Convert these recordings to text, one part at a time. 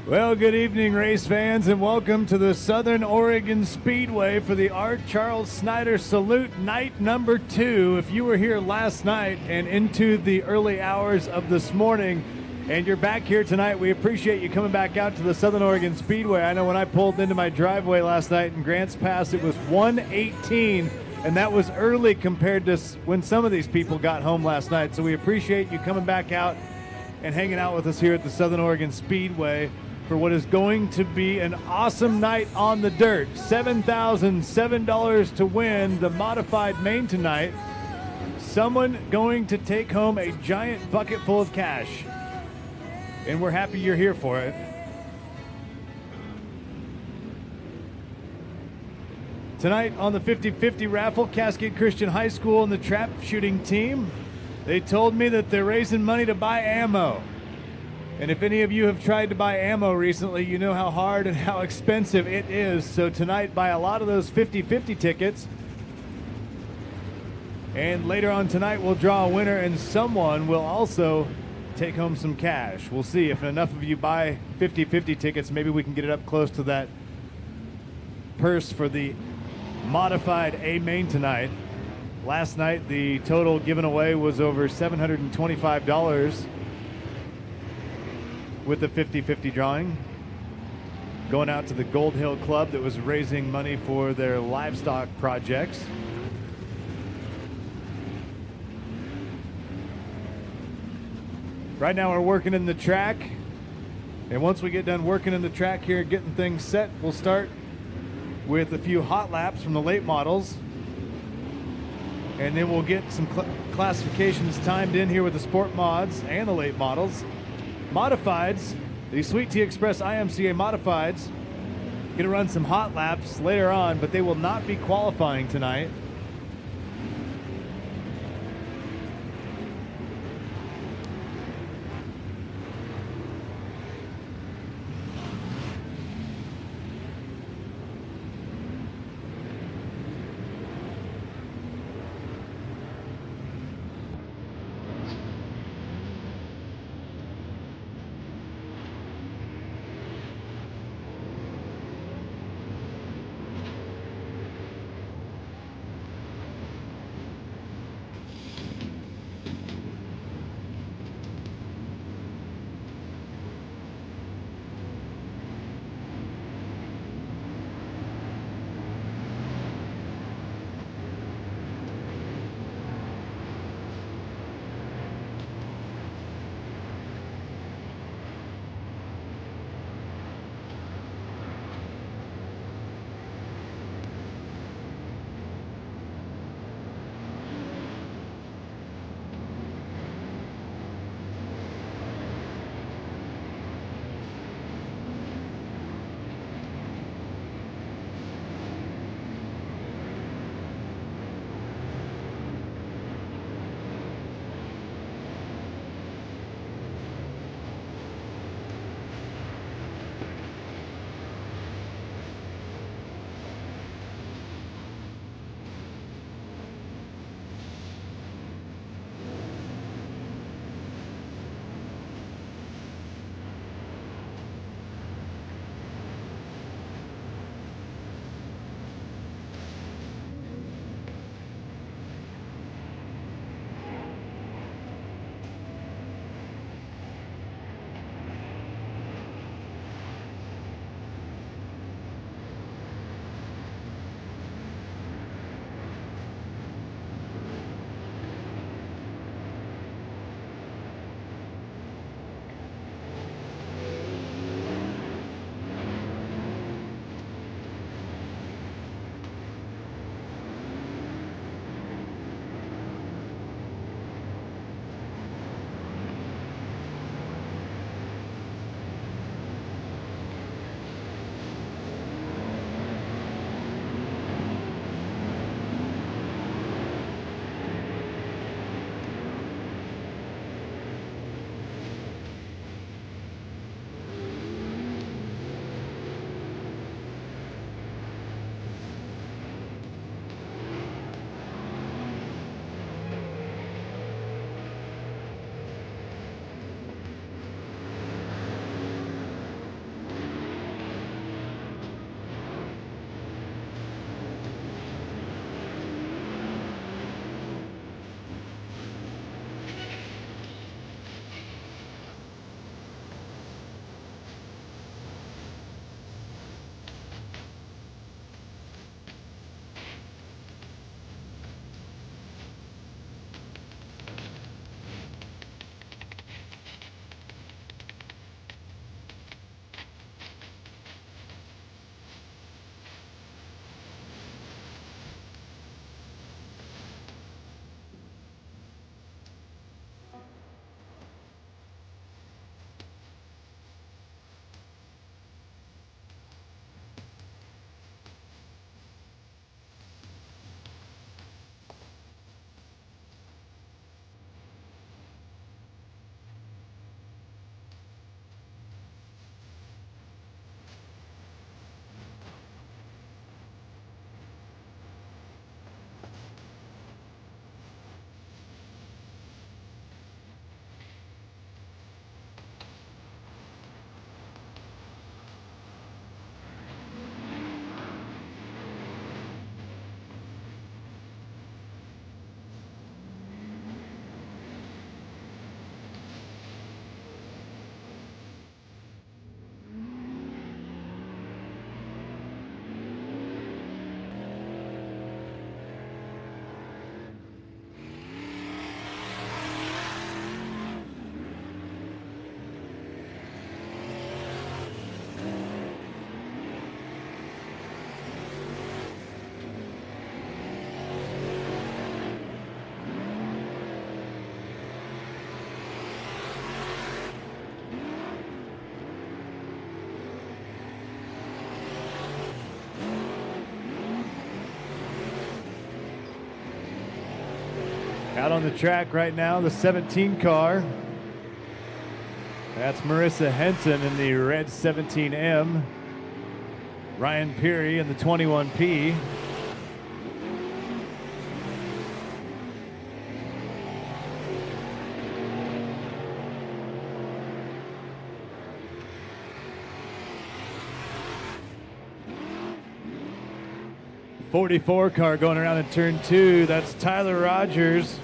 Well, good evening, race fans, and welcome to the Southern Oregon Speedway for the Art Charles Snyder Salute Night number 2. If you were here last night and into the early hours of this morning, and you're back here tonight, we appreciate you coming back out to the Southern Oregon Speedway. I know when I pulled into my driveway last night in Grants Pass, it was 1:18, and that was early compared to when some of these people got home last night. So we appreciate you coming back out and hanging out with us here at the Southern Oregon Speedway for what is going to be an awesome night on the dirt. $7,007 to win the modified main tonight. Someone going to take home a giant bucket full of cash. And we're happy you're here for it. Tonight on the 50-50 raffle, Cascade Christian High School and the trap shooting team, they told me that they're raising money to buy ammo. And if any of you have tried to buy ammo recently, you know how hard and how expensive it is. So tonight, buy a lot of those 50-50 tickets. And later on tonight, we'll draw a winner, and someone will also take home some cash. We'll see if enough of you buy 50-50 tickets, maybe we can get it up close to that purse for the modified A main tonight. Last night, the total given away was over $725 with the 50-50 drawing, going out to the Gold Hill Club that was raising money for their livestock projects. Right now we're working in the track, and once we get done working in the track here, getting things set, we'll start with a few hot laps from the late models, and then we'll get some classifications timed in here with the sport mods and the late models. Modifieds, the Sweet Tea Express IMCA Modifieds, going to run some hot laps later on, but they will not be qualifying tonight. Out on the track right now, the 17 car. That's Marissa Henson in the red 17M. Ryan Peary in the 21P. '44 car going around in turn 2. That's Tyler Rogers.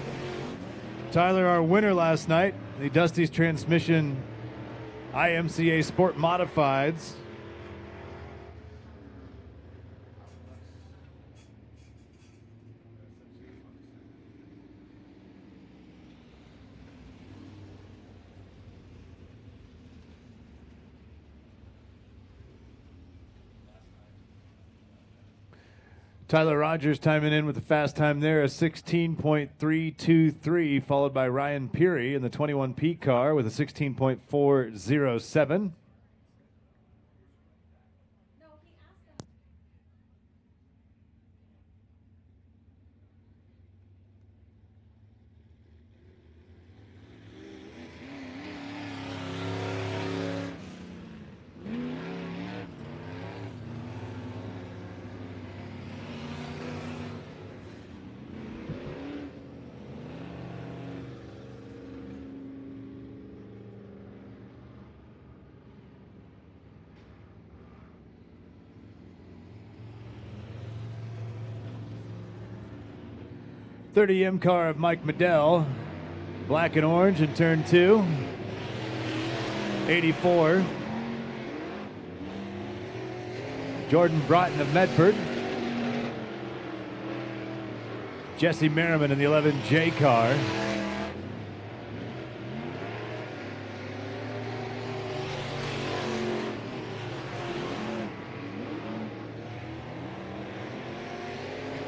Tyler, our winner last night, the Dusty's Transmission IMCA Sport Modifieds. Tyler Rogers timing in with the fast time there, a 16.323, followed by Ryan Peary in the 21P car with a 16.407. .30M car of Mike Medell, black and orange in turn 2. 84. Jordan Broughton of Medford. Jesse Merriman in the 11J car.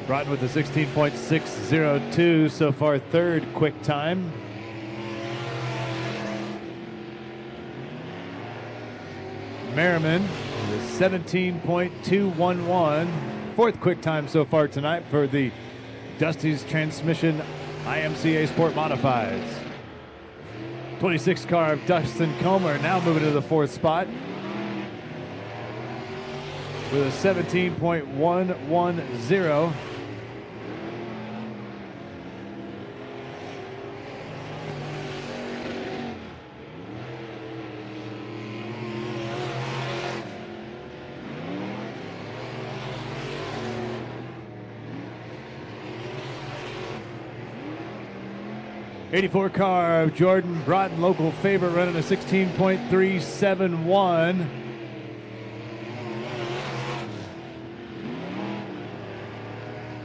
Broughton with a 16.602, so far third quick time. Merriman with 17.211, fourth quick time so far tonight for the Dusty's Transmission IMCA Sport Modifieds. 26 car of Dustin Comer now moving to the fourth spot with a 17.110. '84 car of Jordan Broughton, local favorite, running a 16.371.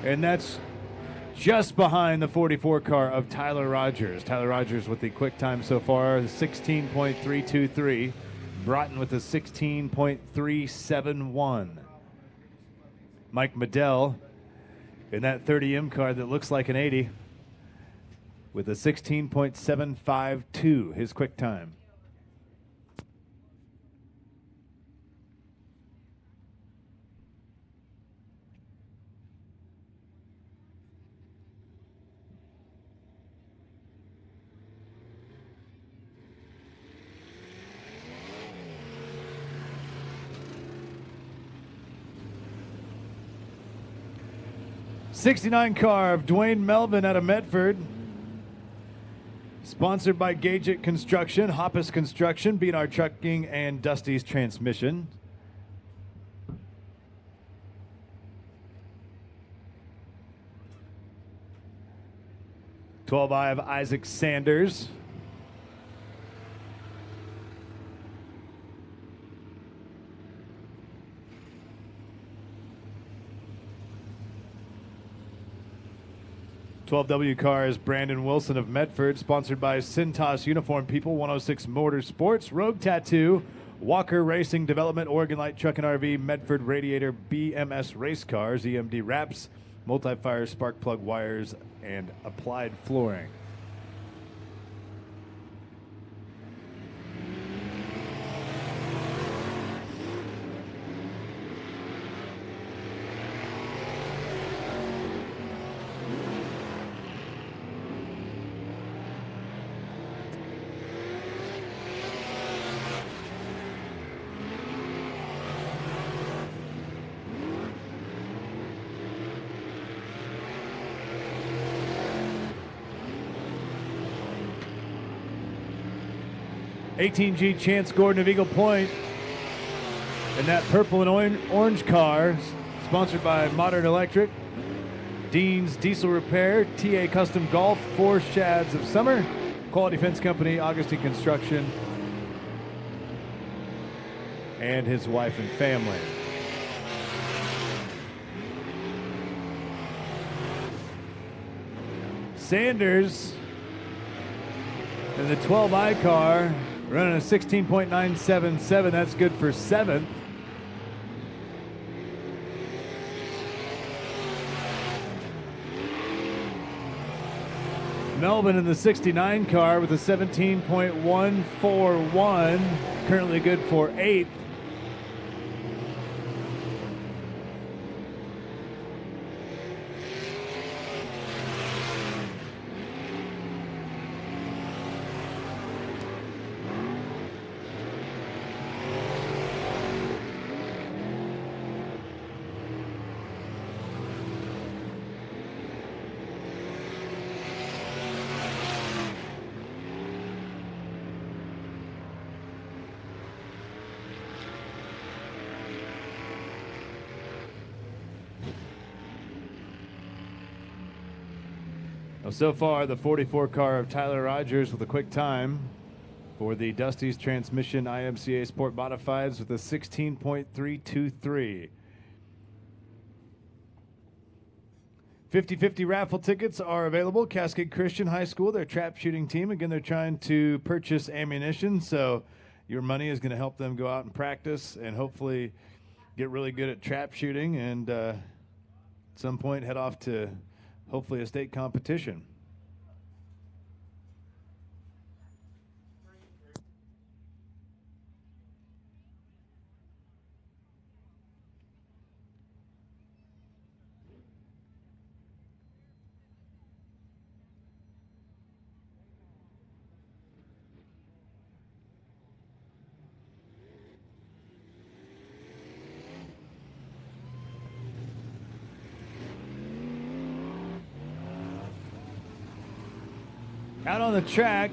And that's just behind the 44 car of Tyler Rogers. Tyler Rogers with the quick time so far, 16.323. Broughton with a 16.371. Mike Medell in that 30M car that looks like an 80 with a 16.752, his quick time. '69 car of Dwayne Melvin out of Medford. Sponsored by Gageit Construction, Hoppus Construction, B&R Trucking, and Dusty's Transmission. '12I of Isaac Sanders. '12W car is Brandon Wilson of Medford, sponsored by Cintas Uniform People, 106 Motorsports, Rogue Tattoo, Walker Racing Development, Oregon Light Truck and RV, Medford Radiator, BMS Race Cars, EMD Wraps, Multi-Fire Spark Plug Wires, and Applied Flooring. 18G Chance Gordon of Eagle Point in that purple and orange car, sponsored by Modern Electric, Dean's Diesel Repair, TA Custom Golf, 4 Shads of Summer, Quality Fence Company, Augustine Construction, and his wife and family. Sanders in the 12i car running a 16.977. That's good for 7th. Melvin in the 69 car with a 17.141, currently good for 8th. So far, the 44 car of Tyler Rogers with a quick time for the Dusty's Transmission IMCA Sport Modifieds with a 16.323. 50-50 raffle tickets are available. Cascade Christian High School, their trap shooting team. Again, they're trying to purchase ammunition, so your money is going to help them go out and practice and hopefully get really good at trap shooting and at some point head off to hopefully a state competition. Out on the track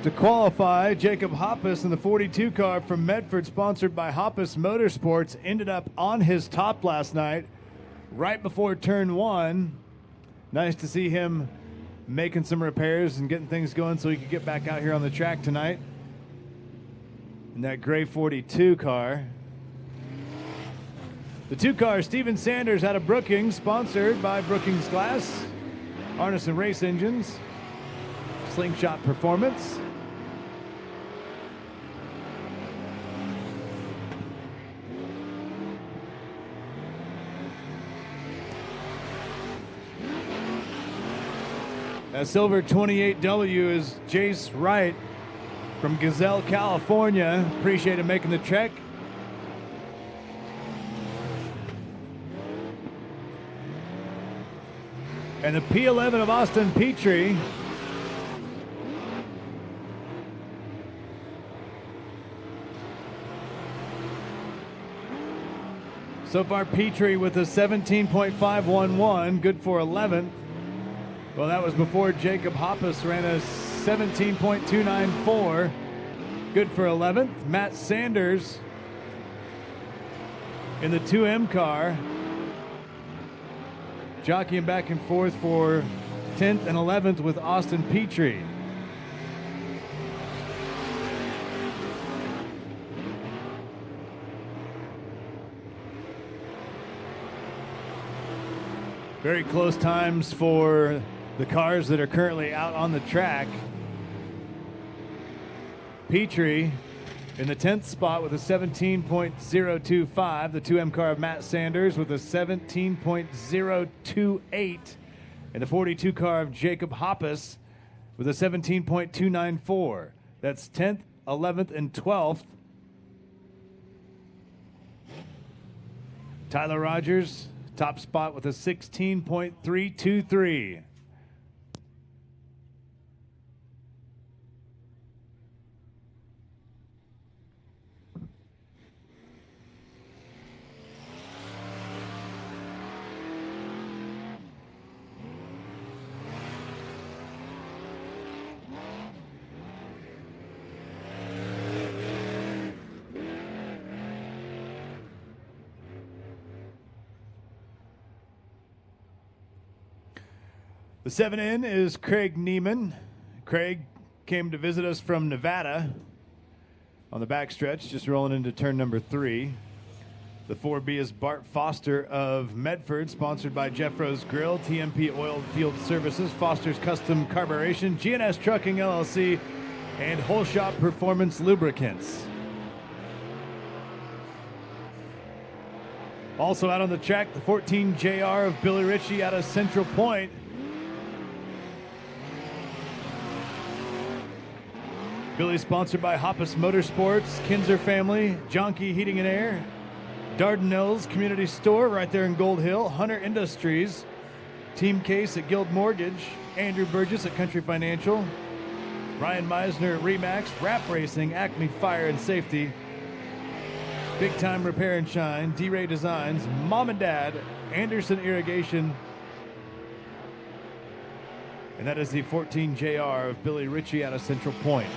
to qualify, Jacob Hoppus in the 42 car from Medford, sponsored by Hoppus Motorsports, ended up on his top last night, right before turn 1. Nice to see him making some repairs and getting things going so he could get back out here on the track tonight in that gray 42 car. The 2 car, Steven Sanders out of Brookings, sponsored by Brookings Glass, Harness and Race Engines, Slingshot Performance. That silver 28W is Jace Wright from Gazelle, California. Appreciate him making the trek. And the P11 of Austin Petrie. So far, Petrie with a 17.511, good for 11th. Well, that was before Jacob Hoppus ran a 17.294, good for 11th. Matt Sanders in the 2M car, jockeying back and forth for 10th and 11th with Austin Petrie. Very close times for the cars that are currently out on the track. Petrie in the 10th spot with a 17.025. The 2M car of Matt Sanders with a 17.028. And the 42 car of Jacob Hoppus with a 17.294. That's 10th, 11th, and 12th. Tyler Rogers, top spot with a 16.323. The 7N is Craig Neiman. Craig came to visit us from Nevada on the backstretch, just rolling into turn number 3. The 4B is Bart Foster of Medford, sponsored by Jeffro's Grill, TMP Oil Field Services, Foster's Custom Carburation, GNS Trucking LLC, and Whole Shop Performance Lubricants. Also out on the track, the 14 JR of Billy Ritchie out of Central Point. Billy sponsored by Hoppus Motorsports, Kinzer Family, Jonky Heating and Air, Dardanelles Community Store right there in Gold Hill, Hunter Industries, Team Case at Guild Mortgage, Andrew Burgess at Country Financial, Ryan Meisner at Remax, Rap Racing, Acme Fire and Safety, Big Time Repair and Shine, D-Ray Designs, Mom and Dad, Anderson Irrigation, and that is the 14 JR of Billy Ritchie out of Central Point.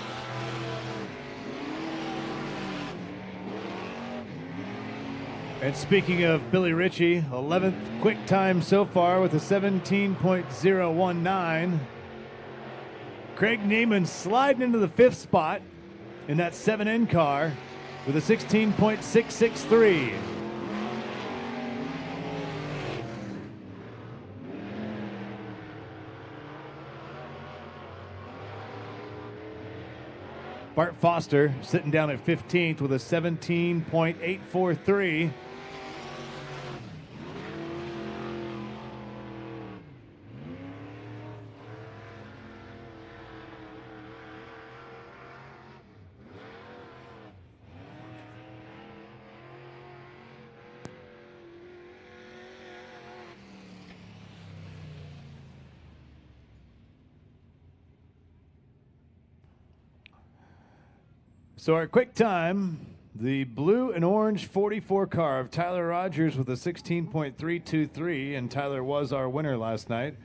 And speaking of Billy Ritchie, 11th quick time so far with a 17.019. Craig Neiman sliding into the 5th spot in that 7N car with a 16.663. Bart Foster sitting down at 15th with a 17.843. So our quick time, the blue and orange 44 car of Tyler Rogers with a 16.323, and Tyler was our winner last night.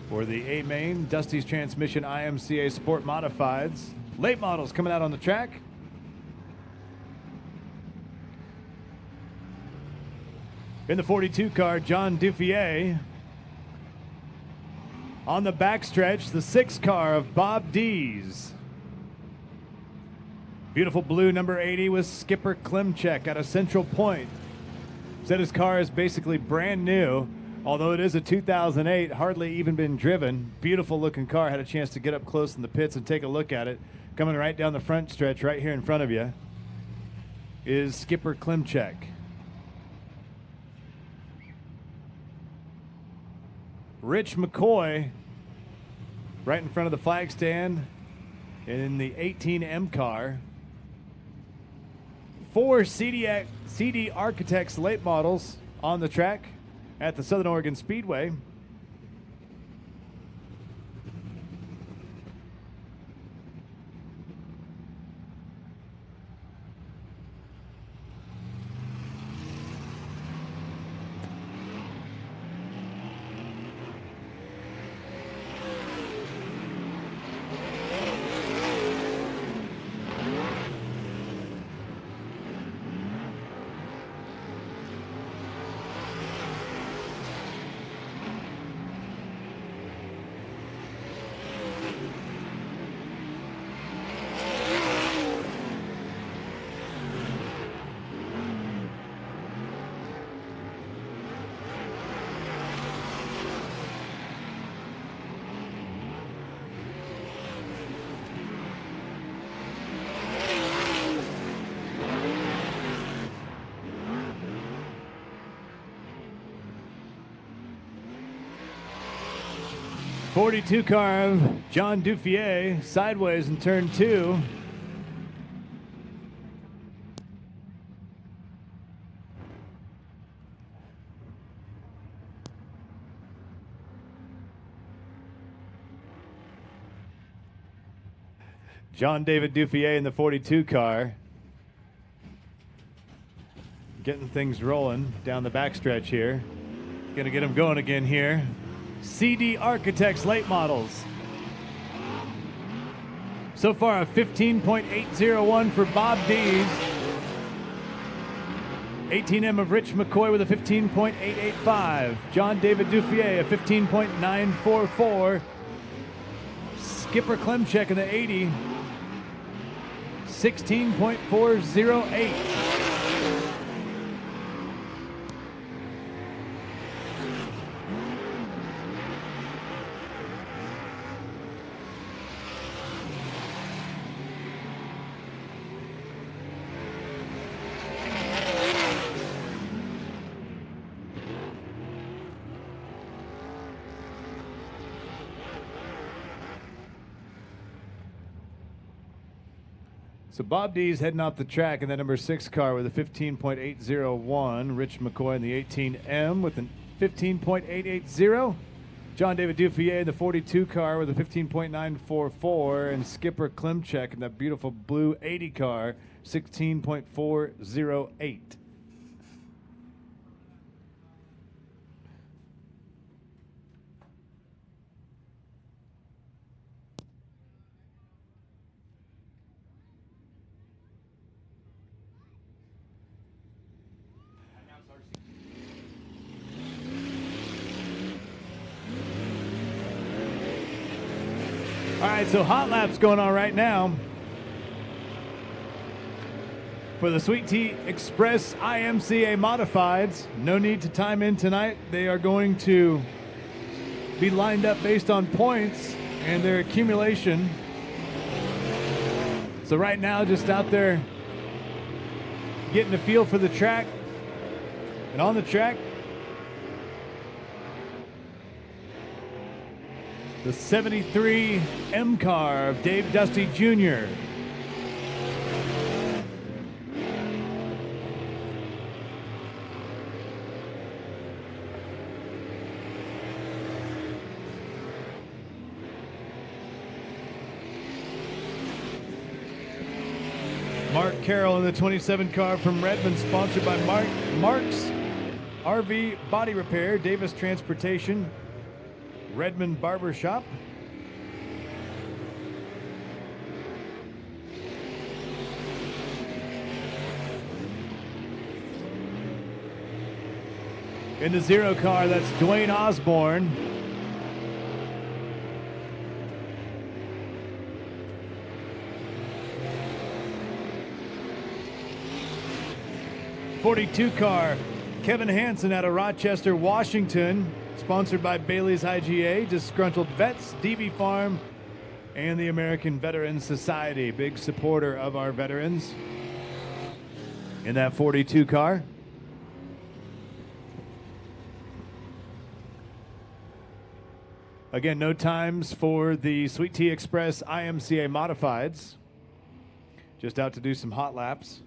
For the A-Main, Dusty's Transmission IMCA Sport Modifieds. Late models coming out on the track. In the 42 car, John Duffier. On the backstretch, the 6 car of Bob Dees. Beautiful blue number 80 with Skipper Klimchek out of Central Point. Said his car is basically brand new, although it is a 2008, hardly even been driven. Beautiful looking car. Had a chance to get up close in the pits and take a look at it. Coming right down the front stretch right here in front of you is Skipper Klimchek. Rich McCoy right in front of the flag stand in the 18M car. 4 CD Architects late models on the track at the Southern Oregon Speedway. '42 car of John Duffier sideways in turn 2. John David Duffier in the 42 car. Getting things rolling down the backstretch here. Gonna get him going again here. CD Architects late models. So far a 15.801 for Bob Dees. 18M of Rich McCoy with a 15.885. John David Duffier, a 15.944. Skipper Klemchek in the 80, 16.408. So Bob D's heading off the track in that number 6 car with a 15.801. Rich McCoy in the 18M with a 15.880. John David Duffier in the 42 car with a 15.944. And Skipper Klemchek in that beautiful blue 80 car, 16.408. All right, so hot laps going on right now for the Sweet Tea Express IMCA Modifieds. No need to time in tonight. They are going to be lined up based on points and their accumulation. So right now, just out there getting a feel for the track. And on the track, the 73 M car of Dave Dusty Jr. Mark Carroll in the 27 car from Redmond, sponsored by Mark's RV Body Repair, Davis Transportation, Redmond Barber Shop. In the 0 car, that's Dwayne Osborne. '42 car, Kevin Hansen out of Rochester, Washington. Sponsored by Bailey's IGA, Disgruntled Vets, DV Farm, and the American Veterans Society. Big supporter of our veterans in that 42 car. Again, no times for the Sweet Tea Express IMCA Modifieds. Just out to do some hot laps.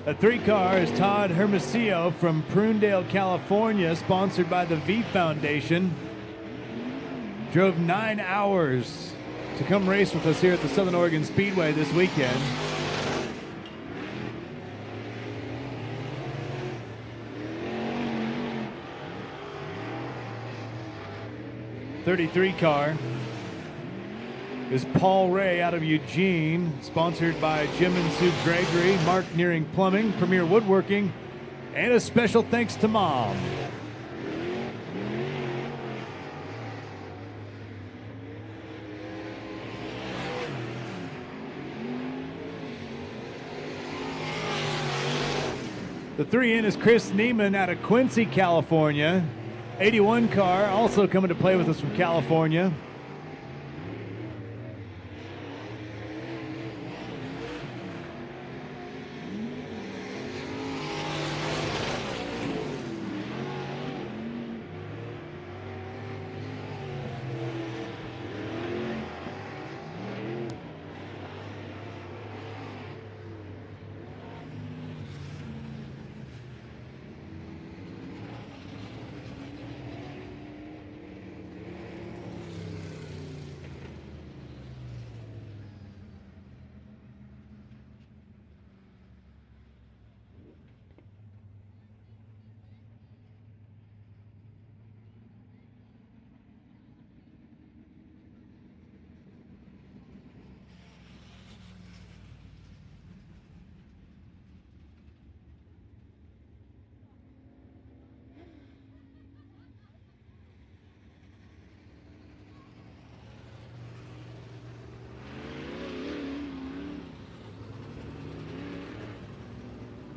A 3 car is Todd Hermosillo from Prunedale, California, sponsored by the V Foundation. Drove 9 hours to come race with us here at the Southern Oregon Speedway this weekend. '33 car is Paul Ray out of Eugene, sponsored by Jim and Sue Gregory, Mark Nearing Plumbing, Premier Woodworking, and a special thanks to Mom. The 3 in is Chris Neiman out of Quincy, California. 81 car, also coming to play with us from California.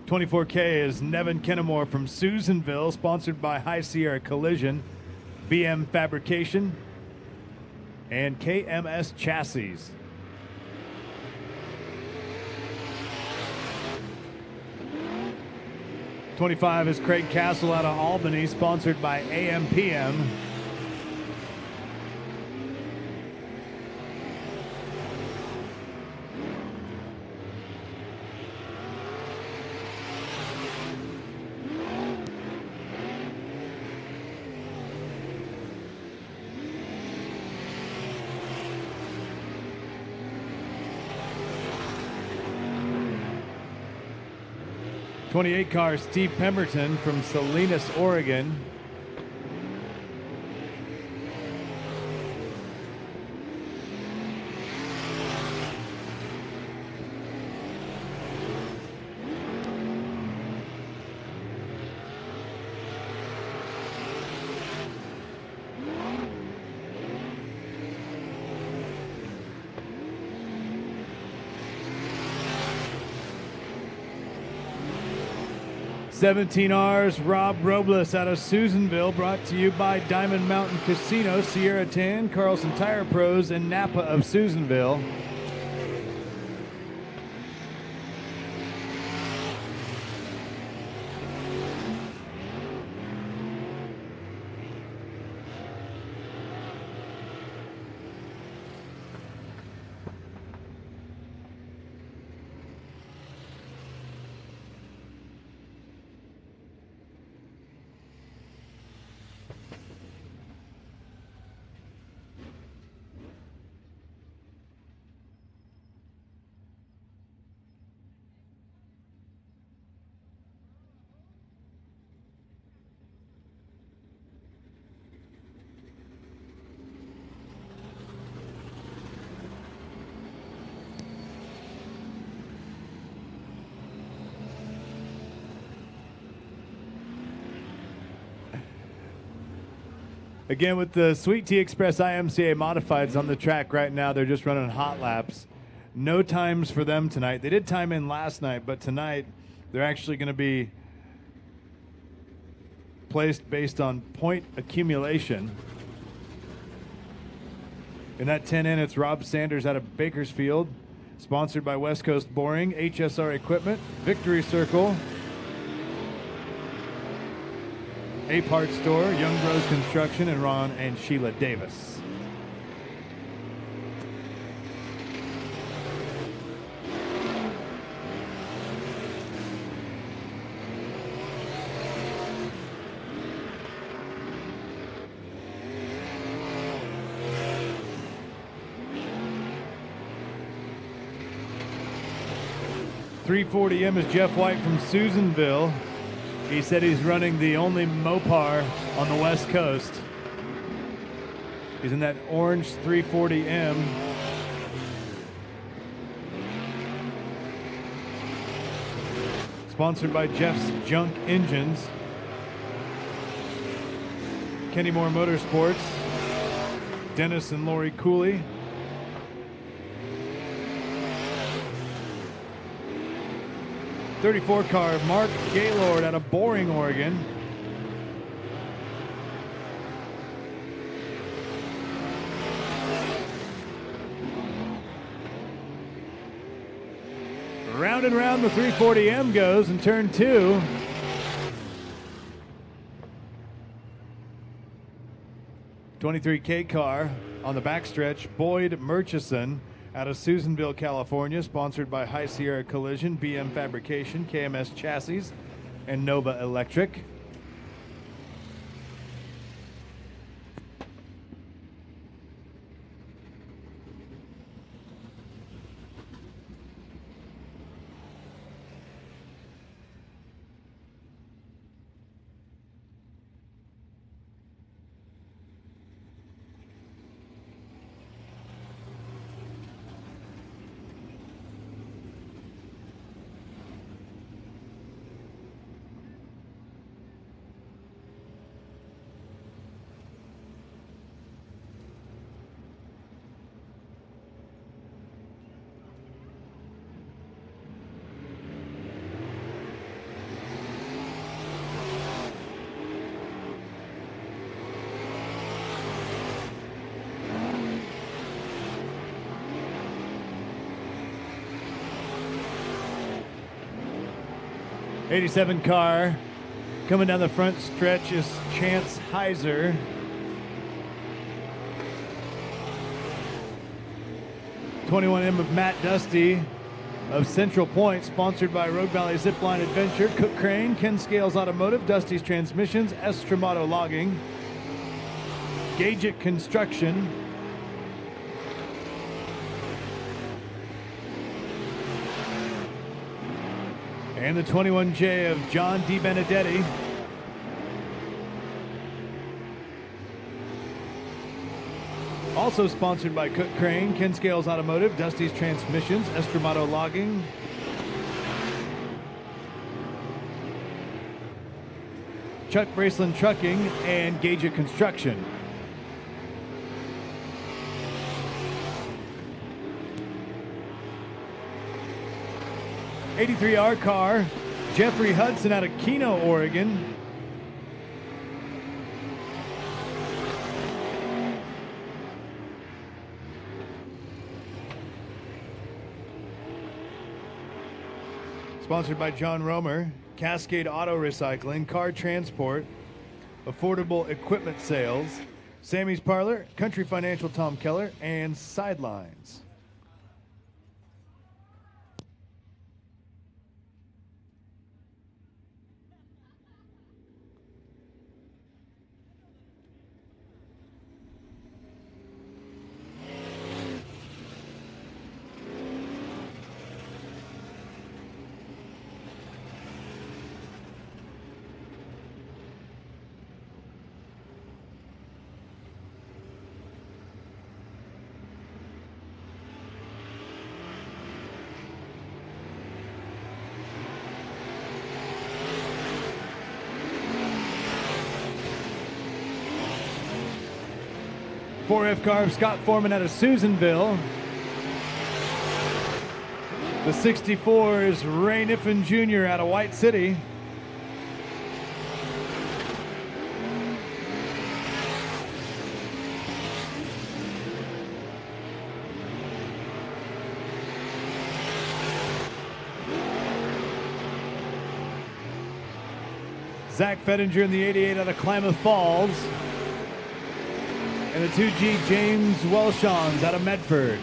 24K is Nevin Kennemore from Susanville, sponsored by High Sierra Collision, BM Fabrication, and KMS Chassis. $25 is Craig Castle out of Albany, sponsored by AMPM. '28 car, Steve Pemberton from Salinas, Oregon. $17 Rob Robles out of Susanville, brought to you by Diamond Mountain Casino, Sierra Tan, Carlson Tire Pros, and Napa of Susanville. Again, with the Sweet Tea Express IMCA Modifieds on the track right now, they're just running hot laps. No times for them tonight. They did time in last night, but tonight they're actually going to be placed based on point accumulation. In that 10N, it's Rob Sanders out of Bakersfield, sponsored by West Coast Boring, HSR Equipment, Victory Circle, A Part Store, Young Bros Construction, and Ron and Sheila Davis. .340M is Jeff White from Susanville. He said he's running the only Mopar on the West Coast. He's in that orange 340M. Sponsored by Jeff's Junk Engines. Kenny Moore Motorsports. Dennis and Lori Cooley. .34 car, Mark Gaylord out of Boring, Oregon. Round and round the 340M goes in turn 2. .23K car on the backstretch, Boyd Murchison out of Susanville, California, sponsored by High Sierra Collision, BM Fabrication, KMS Chassis, and Nova Electric. 87 car coming down the front stretch is Chance Heiser. '21M of Matt Dusty of Central Point, sponsored by Rogue Valley Zipline Adventure, Cook Crane, Ken Scales Automotive, Dusty's Transmissions, Estramato Logging, Gageit Construction, and the 21J of John D. Benedetti. Also sponsored by Cook Crane, Ken Scales Automotive, Dusty's Transmissions, Estramato Logging, Chuck Braceland Trucking, and Gageit Construction. '83R car, Jeffrey Hudson out of Keno, Oregon. Sponsored by John Romer, Cascade Auto Recycling, Car Transport, Affordable Equipment Sales, Sammy's Parlor, Country Financial Tom Keller, and Sidelines. .4F car of Scott Foreman out of Susanville. The 64 is Ray Niffen Jr. out of White City. Zach Fettinger in the 88 out of Klamath Falls. And the 2G James Welshons out of Medford.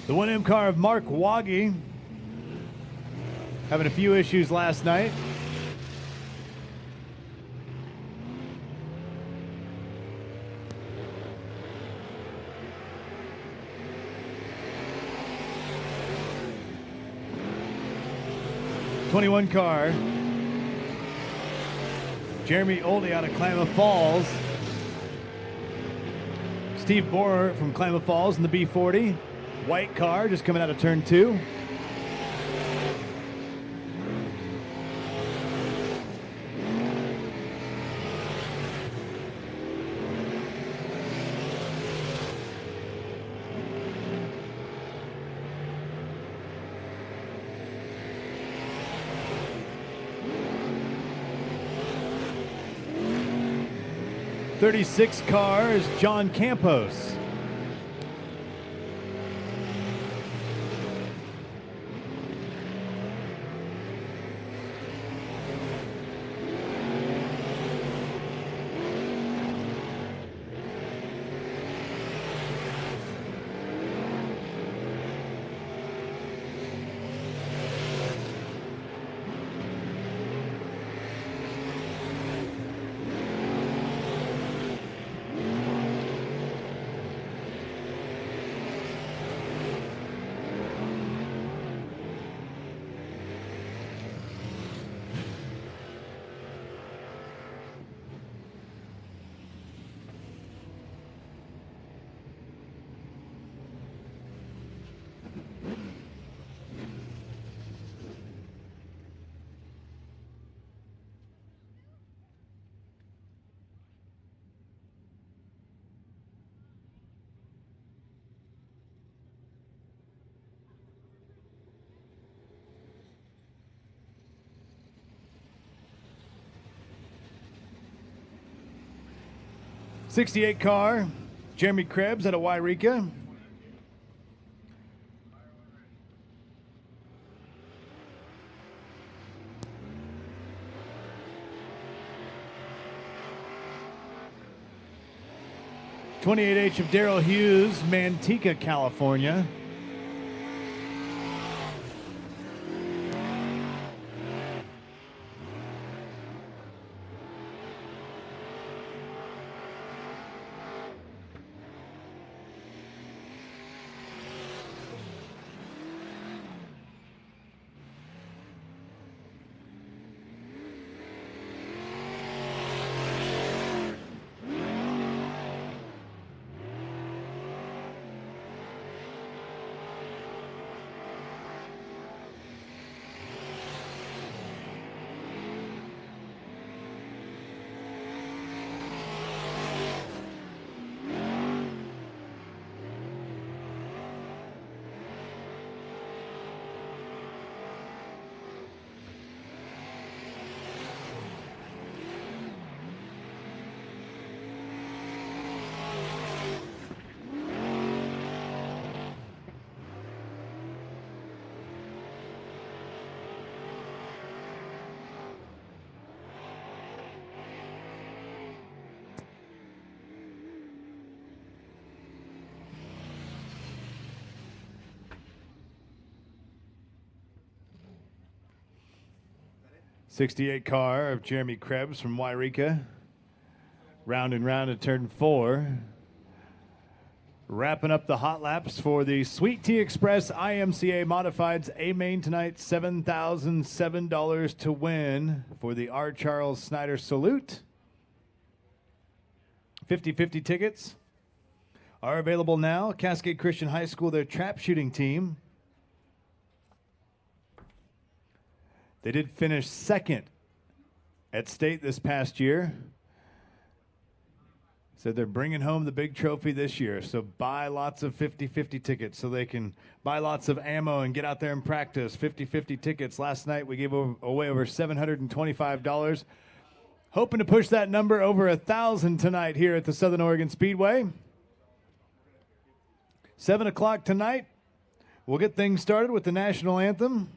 The 1M car of Mark Waggy, having a few issues last night. '21 car, Jeremy Oldie out of Klamath Falls. Steve Borer from Klamath Falls in the B40. White car just coming out of turn 2. '36 car is John Campos. 68 car, Jeremy Krebs out of Wairika. '28H of Daryl Hughes, Manteca, California. '68 car of Jeremy Krebs from Wairika. Round and round at turn 4. Wrapping up the hot laps for the Sweet Tea Express IMCA Modifieds A-Main tonight. $7,007 to win for the R. Charles Snyder Salute. 50-50 tickets are available now. Cascade Christian High School, their trap shooting team. They did finish second at state this past year. So they're bringing home the big trophy this year. So buy lots of 50-50 tickets so they can buy lots of ammo and get out there and practice. 50-50 tickets. Last night we gave away over $725. Hoping to push that number over 1,000 tonight here at the Southern Oregon Speedway. 7 o'clock tonight, we'll get things started with the national anthem.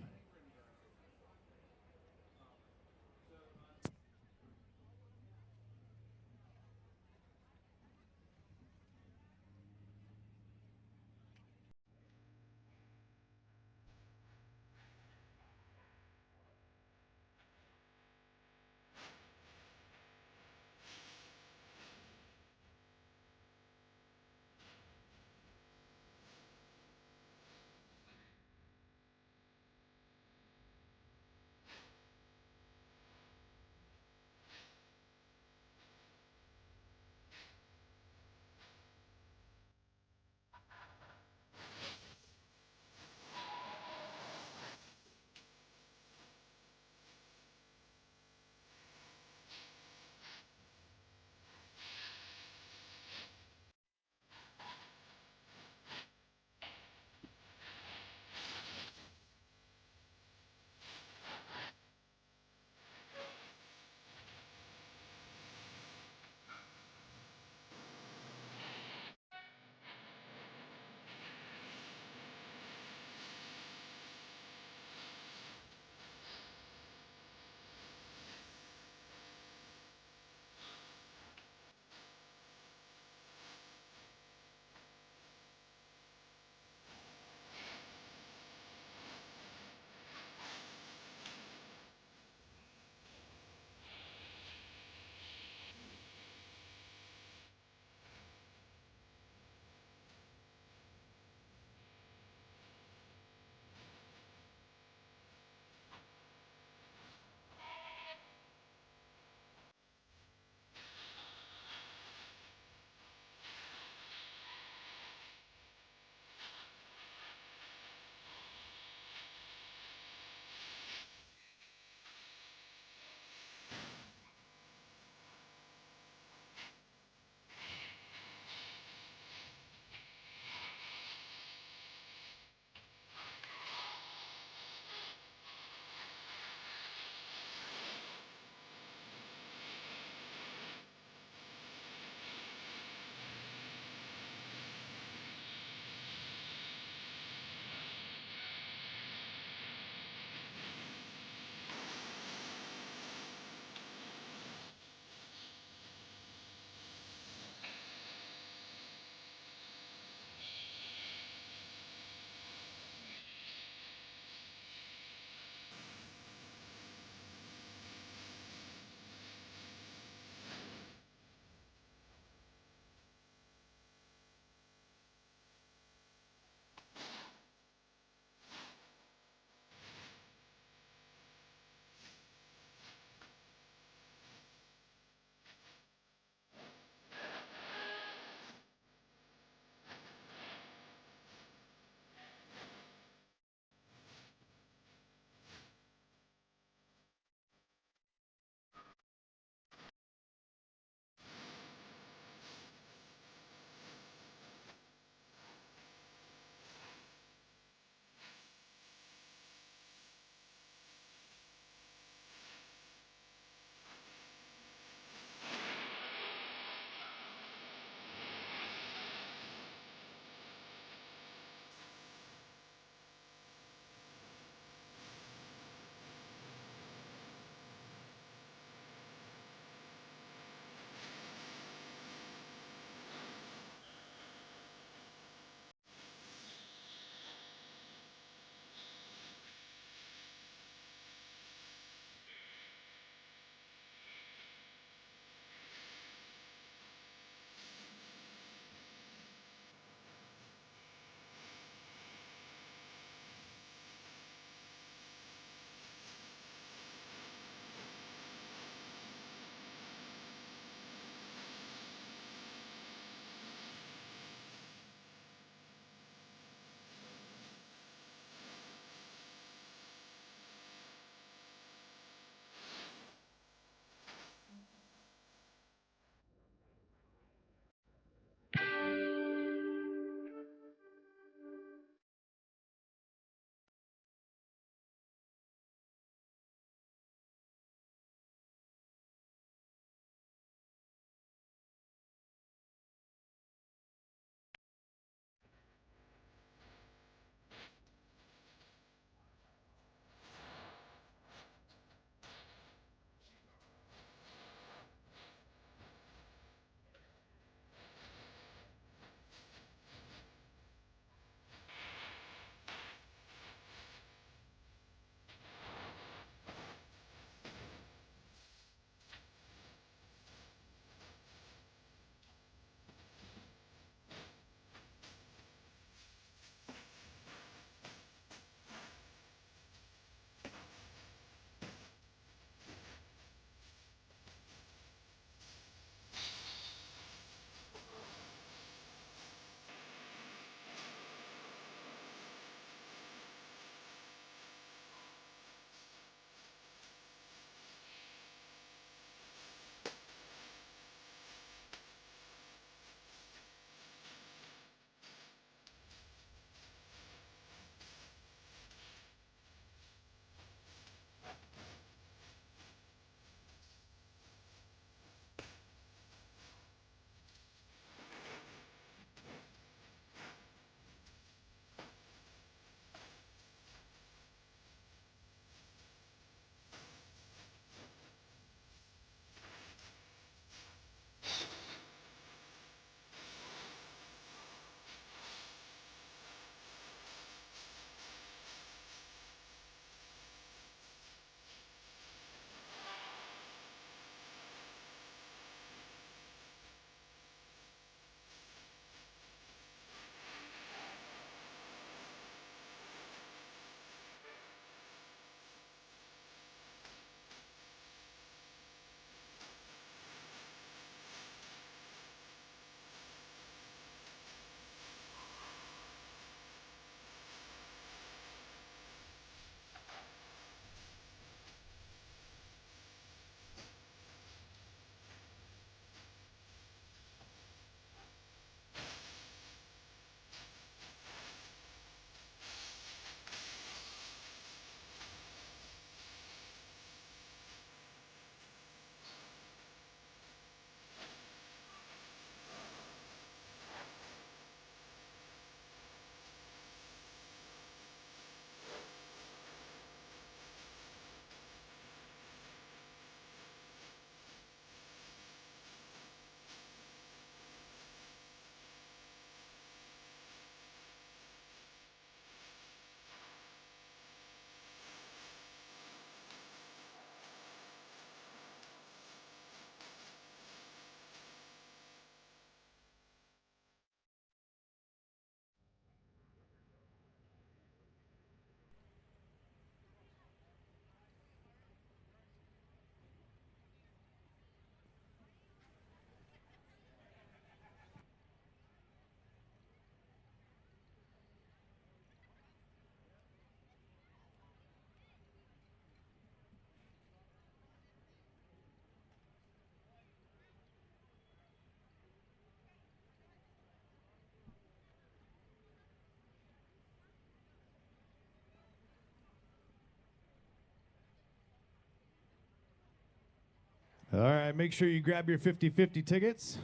All right, make sure you grab your 50-50 tickets.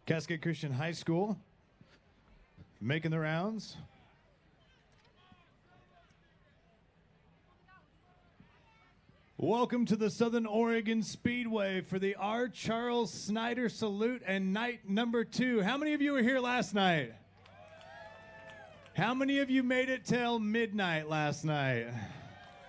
Cascade Christian High School, making the rounds. Welcome to the Southern Oregon Speedway for the R. Charles Snyder Salute and night number 2. How many of you were here last night? How many of you made it till midnight last night?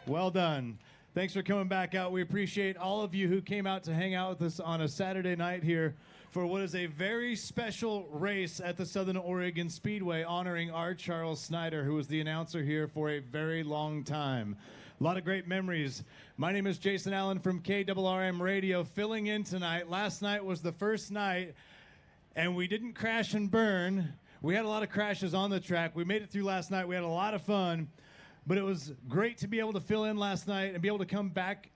Well done. Thanks for coming back out. We appreciate all of you who came out to hang out with us on a Saturday night here for what is a very special race at the Southern Oregon Speedway honoring R. Charles Snyder, who was the announcer here for a very long time. A lot of great memories. My name is Jason Allen from KRRM Radio, filling in tonight. Last night was the first night, and we didn't crash and burn. We had a lot of crashes on the track. We made it through last night. We had a lot of fun. But it was great to be able to fill in last night and be able to come back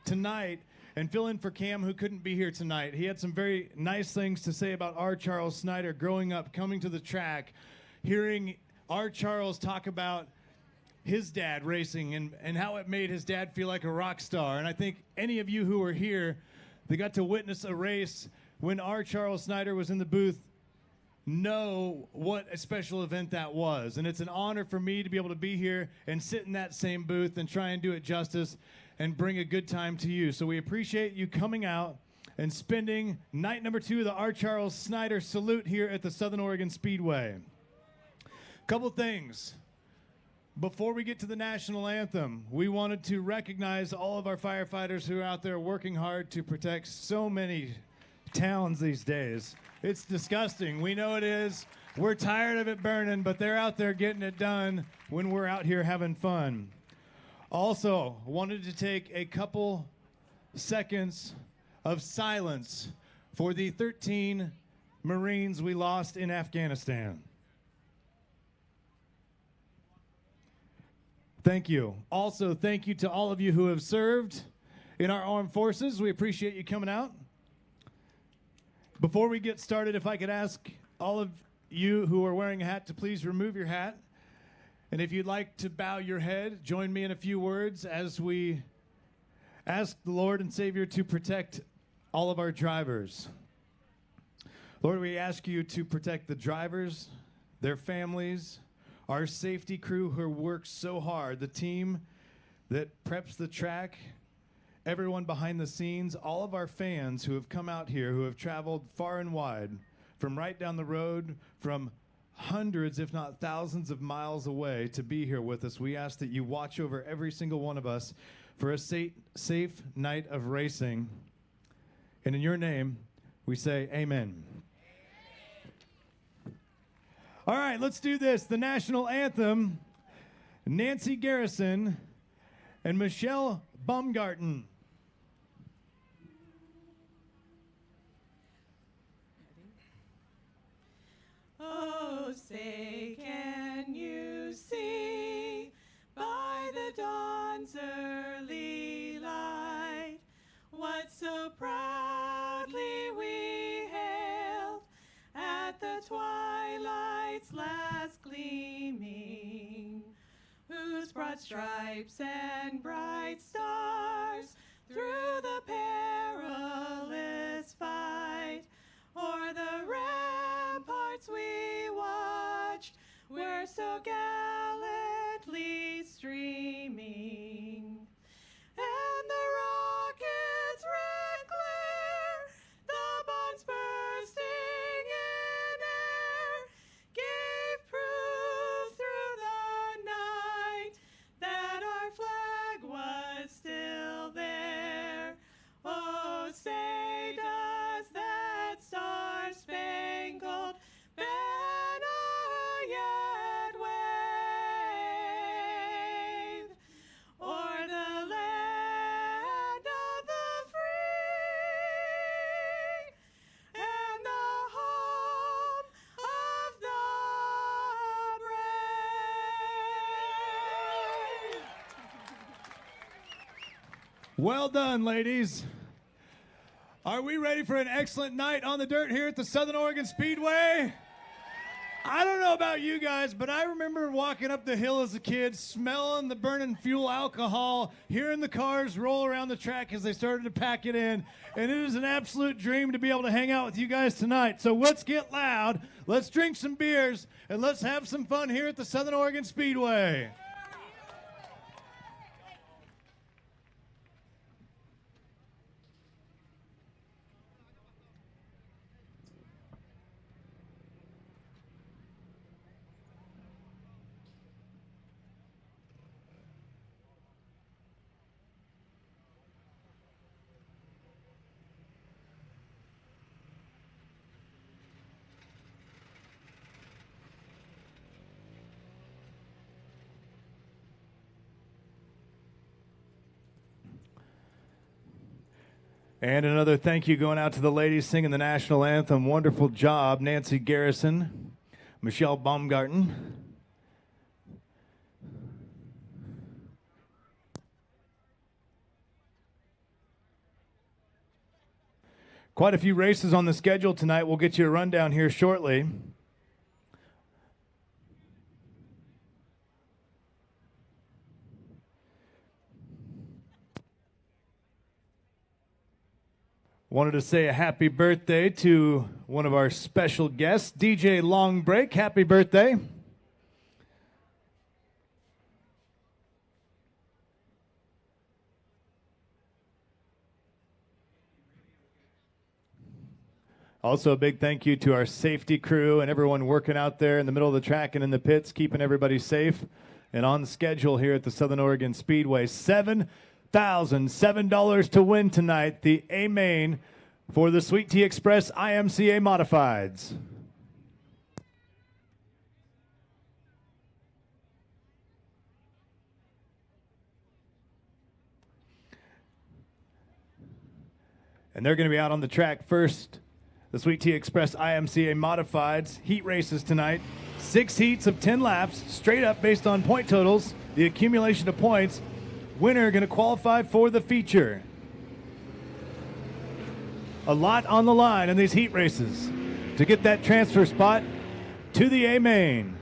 tonight and fill in for Cam, who couldn't be here tonight. He had some very nice things to say about R. Charles Snyder growing up, coming to the track, hearing R. Charles talk about his dad racing and how it made his dad feel like a rock star. And I think any of you who were here that got to witness a race when R. Charles Snyder was in the booth know what a special event that was. And it's an honor for me to be able to be here and sit in that same booth and try and do it justice and bring a good time to you. So we appreciate you coming out and spending night number 2 of the R. Charles Snyder Salute here at the Southern Oregon Speedway. Couple things. Before we get to the national anthem, we wanted to recognize all of our firefighters who are out there working hard to protect so many towns these days. It's disgusting. We know it is. We're tired of it burning, but they're out there getting it done when we're out here having fun. Also, wanted to take a couple seconds of silence for the 13 Marines we lost in Afghanistan. Thank you. Also, thank you to all of you who have served in our armed forces. We appreciate you coming out. Before we get started, if I could ask all of you who are wearing a hat to please remove your hat. And if you'd like to bow your head, join me in a few words as we ask the Lord and Savior to protect all of our drivers. Lord, we ask you to protect the drivers, their families, our safety crew who work so hard, the team that preps the track, everyone behind the scenes, all of our fans who have come out here, who have traveled far and wide, from right down the road, from hundreds, if not thousands of miles away to be here with us. We ask that you watch over every single one of us for a safe night of racing. And in your name, we say amen. All right, let's do this. The national anthem, Nancy Garrison and Michelle Baumgarten. Oh, say, can you see by the dawn's early light what so proudly we hailed at the twilight's last gleaming, whose broad stripes and bright stars through the perilous fight o'er the ramparts we watched were so gallantly streaming, and the rocket's red glare, the bombs bursting in air, gave proof through the night that our flag was still there. Oh, say does that star-spangled banner yet wave o'er the land of the free and the home of the brave? Well done, ladies. Are we ready for an excellent night on the dirt here at the Southern Oregon Speedway? I don't know about you guys, but I remember walking up the hill as a kid, smelling the burning fuel alcohol, hearing the cars roll around the track as they started to pack it in, and it is an absolute dream to be able to hang out with you guys tonight. So let's get loud, let's drink some beers, and let's have some fun here at the Southern Oregon Speedway. And another thank you going out to the ladies singing the national anthem. Wonderful job, Nancy Garrison, Michelle Baumgarten. Quite a few races on the schedule tonight. We'll get you a rundown here shortly. Wanted to say a happy birthday to one of our special guests, DJ Long Break. Happy birthday. Also, a big thank you to our safety crew and everyone working out there in the middle of the track and in the pits, keeping everybody safe and on schedule here at the Southern Oregon Speedway. $7,007 to win tonight, the A-Main for the Sweet Tea Express IMCA Modifieds. And they're going to be out on the track first. The Sweet Tea Express IMCA Modifieds heat races tonight. 6 heats of 10 laps, straight up based on point totals. The accumulation of points. Winner going to qualify for the feature. A lot on the line in these heat races to get that transfer spot to the A-Main.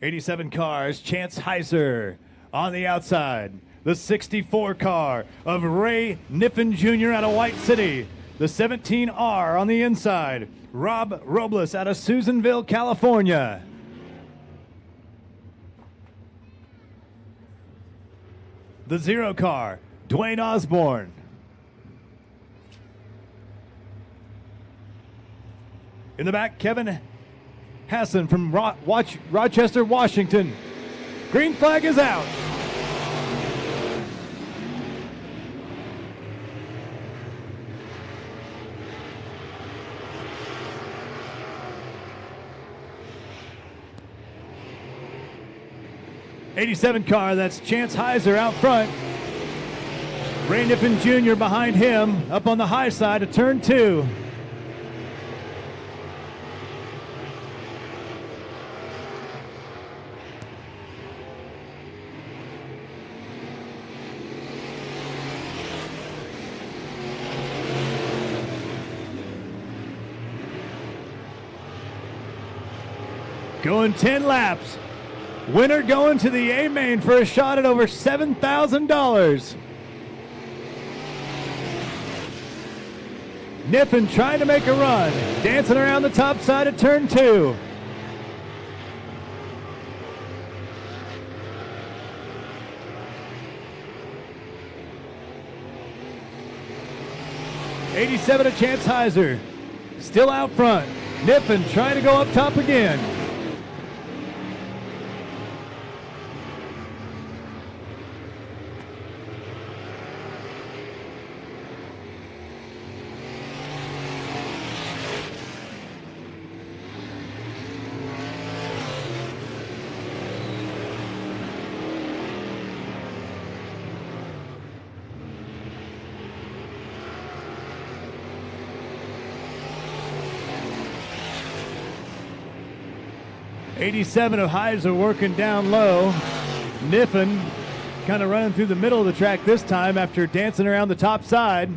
'87 cars, Chance Heiser on the outside. The 64 car of Ray Niffen Jr. out of White City. The 17R on the inside. Rob Robles out of Susanville, California. The 0 car, Dwayne Osborne. In the back, Kevin Hassan from Rochester, Washington. Green flag is out. '87 car, that's Chance Heiser out front. Ray Niffen Jr. behind him, up on the high side of turn 2. Going 10 laps. Winner going to the A-Main for a shot at over $7,000. Niffen trying to make a run. Dancing around the top side of turn 2. '87 of Chance Heiser. Still out front. Niffen trying to go up top again. '87 of Heiser working down low. Niffen kind of running through the middle of the track this time after dancing around the top side.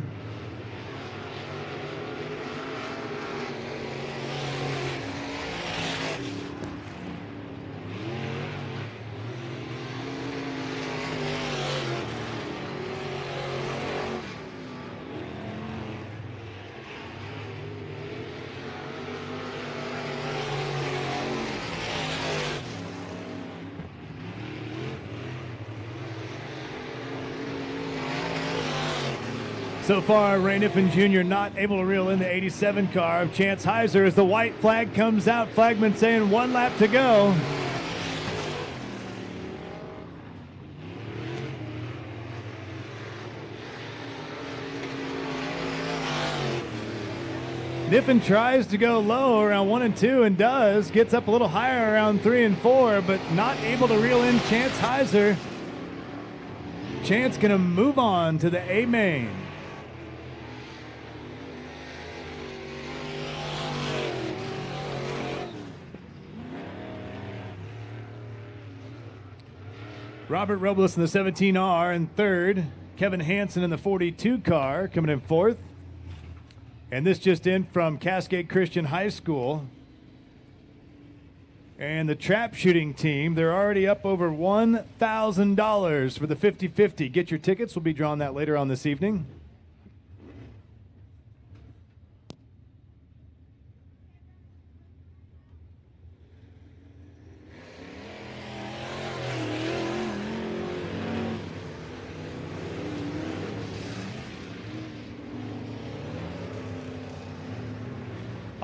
So far, Ray Niffen Jr. not able to reel in the 87 car of Chance Heiser as the white flag comes out. Flagman saying 1 lap to go. Niffen tries to go low around 1 and 2 and does. Gets up a little higher around 3 and 4, but not able to reel in Chance Heiser. Chance going to move on to the A main. Robert Robles in the 17R in third. Kevin Hansen in the 42 car coming in fourth. And this just in from Cascade Christian High School. And the trap shooting team, they're already up over $1,000 for the 50-50. Get your tickets. We'll be drawing that later on this evening.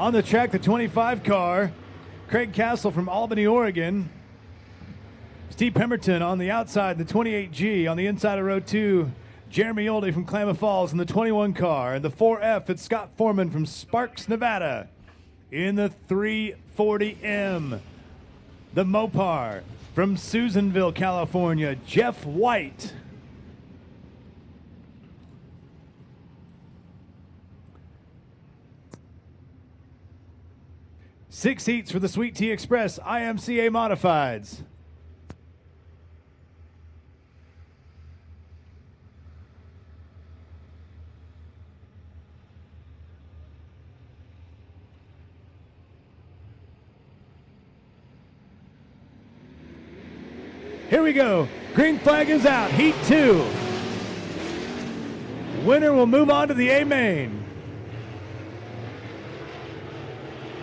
On the track, the 25 car, Craig Castle from Albany, Oregon. Steve Pemberton on the outside, the 28G. On the inside of row 2, Jeremy Oldie from Klamath Falls in the 21 car. And the 4F, it's Scott Foreman from Sparks, Nevada in the 340M. The Mopar from Susanville, California, Jeff White. Six seats for the Sweet Tea Express IMCA Modifieds. Here we go. Green flag is out. Heat 2. Winner will move on to the A main.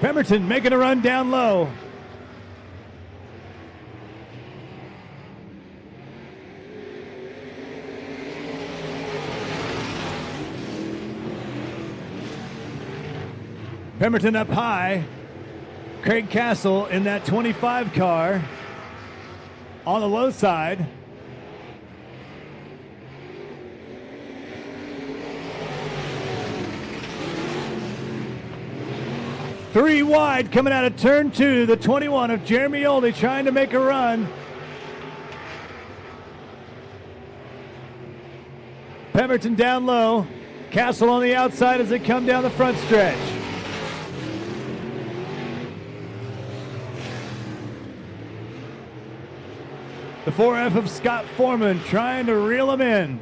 Pemberton making a run down low. Pemberton up high. Craig Castle in that 25 car on the low side. Three wide coming out of turn 2, the 21 of Jeremy Oldie trying to make a run. Pemberton down low. Castle on the outside as they come down the front stretch. The 4F of Scott Foreman trying to reel him in.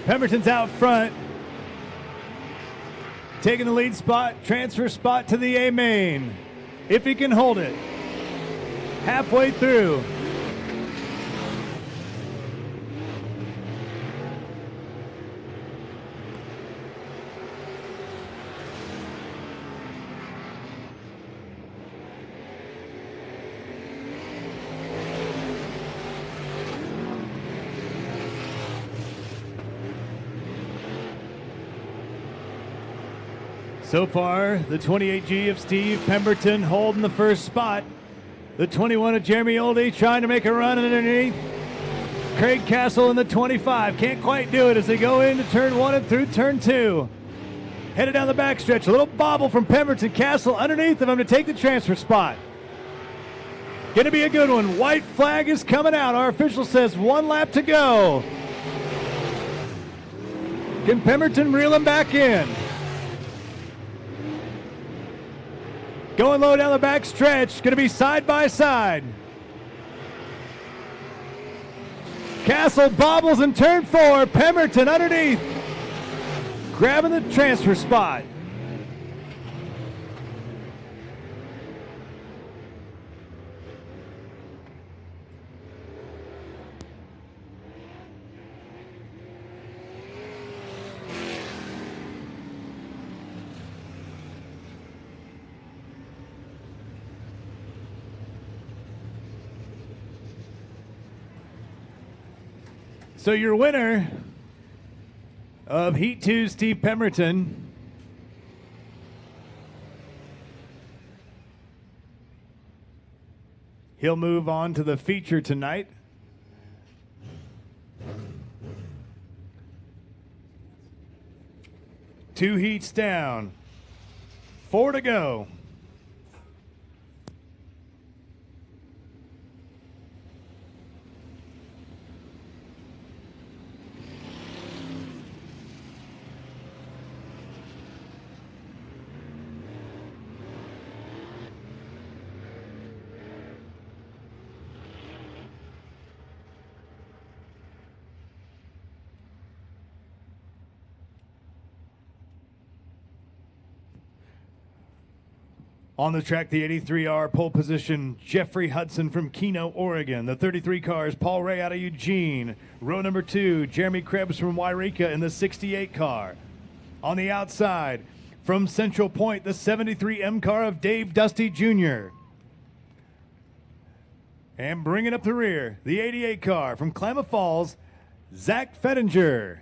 Pemberton's out front, taking the lead spot, transfer spot to the A main, if he can hold it. Halfway through. So far, the 28G of Steve Pemberton holding the first spot. The 21 of Jeremy Oldie trying to make a run underneath. Craig Castle in the 25. Can't quite do it as they go into turn 1 and through turn 2. Headed down the backstretch. A little bobble from Pemberton. Castle underneath of him to take the transfer spot. Going to be a good one. White flag is coming out. Our official says 1 lap to go. Can Pemberton reel him back in? Going low down the back stretch. Going to be side by side. Castle bobbles in turn 4. Pemberton underneath. Grabbing the transfer spot. So your winner of Heat 2, Steve Pemberton, he'll move on to the feature tonight. Two heats down, 4 to go. On the track, the 83R pole position, Jeffrey Hudson from Keno, Oregon. The 33 cars, Paul Ray out of Eugene. Row number 2, Jeremy Krebs from Wairika in the 68 car. On the outside, from Central Point, the 73M car of Dave Dusty Jr. And bringing up the rear, the 88 car from Klamath Falls, Zach Fettinger.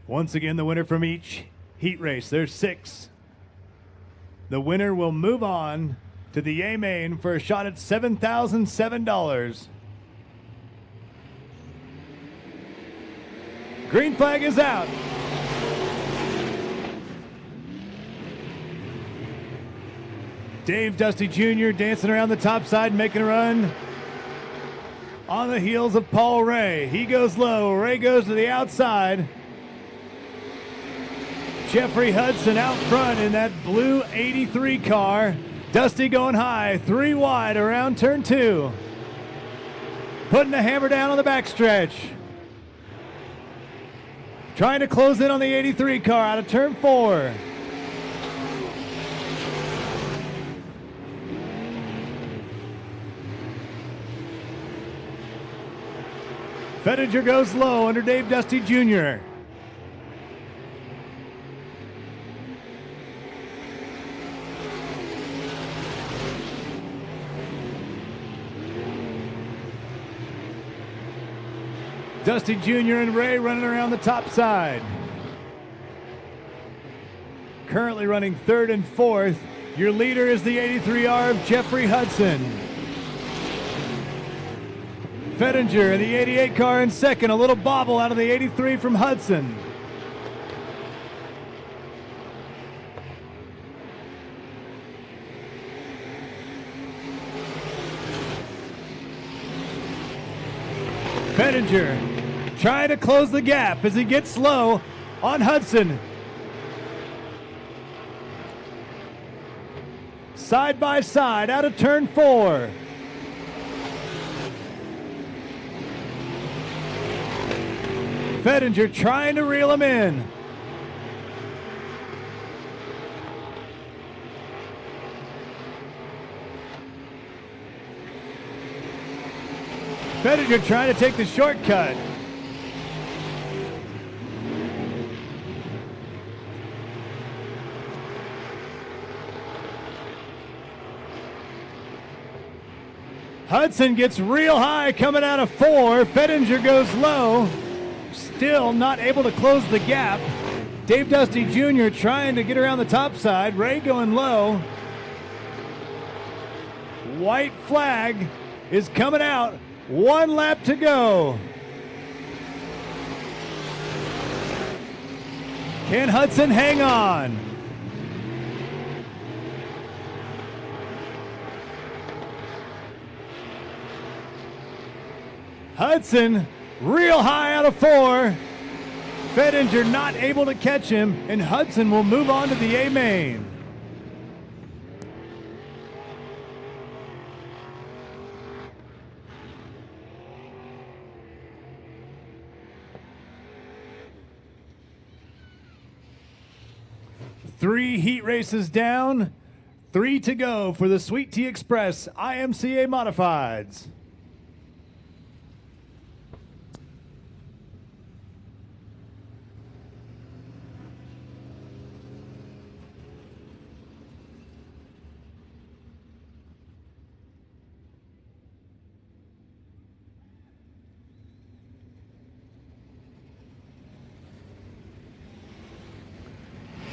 Once again, the winner from each heat race. There's 6. The winner will move on to the A main for a shot at $7,007. Green flag is out. Dave Dusty Jr. dancing around the top side, making a run on the heels of Paul Ray. He goes low. Ray goes to the outside. Jeffrey Hudson out front in that blue 83 car. Dusty going high, 3 wide around turn 2. Putting the hammer down on the backstretch. Trying to close in on the 83 car out of turn 4. Fettinger goes low under Dave Dusty Jr. Dusty Jr. and Ray running around the top side. Currently running 3rd and 4th. Your leader is the 83R of Jeffrey Hudson. Fettinger in the 88 car in 2nd. A little bobble out of the 83 from Hudson. Fettinger trying to close the gap as he gets low on Hudson. Side by side out of turn 4. Fettinger trying to reel him in. Fettinger trying to take the shortcut. Hudson gets real high coming out of 4. Fettinger goes low. Still not able to close the gap. Dave Dusty Jr. trying to get around the top side. Ray going low. White flag is coming out. 1 lap to go. Can Hudson hang on? Hudson real high out of 4. Fettinger not able to catch him, and Hudson will move on to the A main. Three heat races down, 3 to go for the Sweet Tea Express IMCA Modifieds.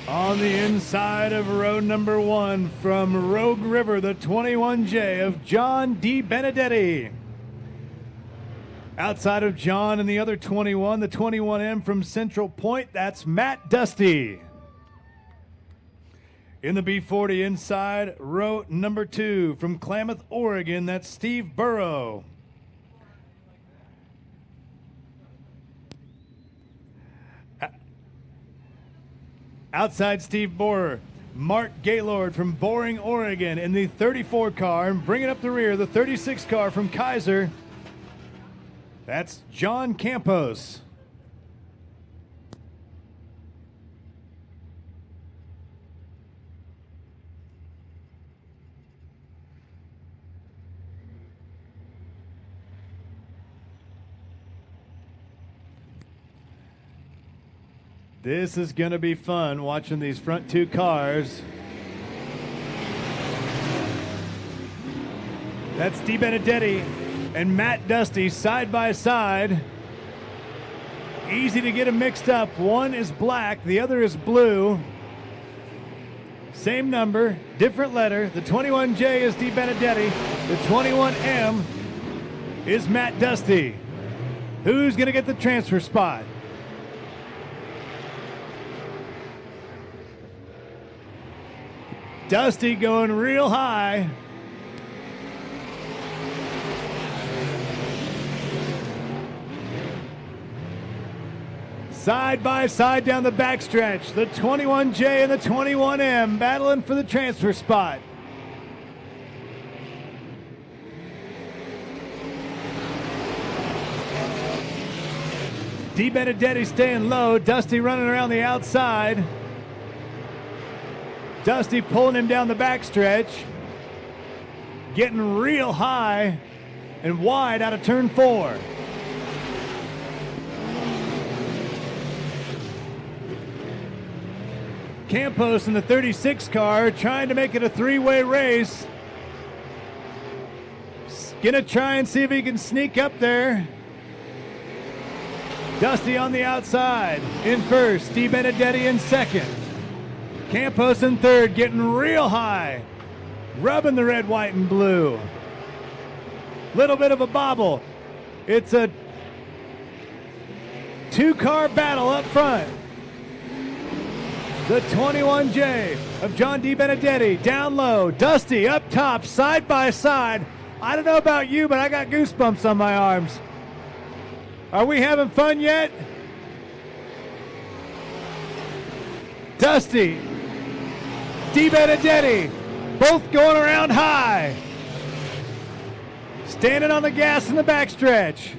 On the inside of row number 1 from Rogue River, the 21J of John D. Benedetti. Outside of John and the other 21, the 21M from Central Point, that's Matt Dusty. In the B40 inside, row number 2 from Klamath, Oregon, that's Steve Burrow. Outside Steve Borer, Mark Gaylord from Boring, Oregon in the 34 car, and bringing up the rear, the 36 car from Kaiser. That's John Campos. This is going to be fun watching these front 2 cars. That's Di Benedetti and Matt Dusty side by side. Easy to get them mixed up. One is black, the other is blue. Same number, different letter. The 21J is Di Benedetti. The 21M is Matt Dusty. Who's going to get the transfer spot? Dusty going real high. Side by side down the backstretch, the 21J and the 21M battling for the transfer spot. Di Benedetti staying low, Dusty running around the outside. Dusty pulling him down the backstretch, getting real high and wide out of turn 4. Campos in the 36 car trying to make it a 3-way race. Gonna try and see if he can sneak up there. Dusty on the outside in first, Di Benedetti in second. Campos in third, getting real high, rubbing the red, white, and blue. Little bit of a bobble. It's a 2-car battle up front. The 21J of John D. Benedetti down low, Dusty up top, side by side. I don't know about you, but I got goosebumps on my arms. Are we having fun yet? Dusty, Di Benedetti, both going around high. Standing on the gas in the backstretch.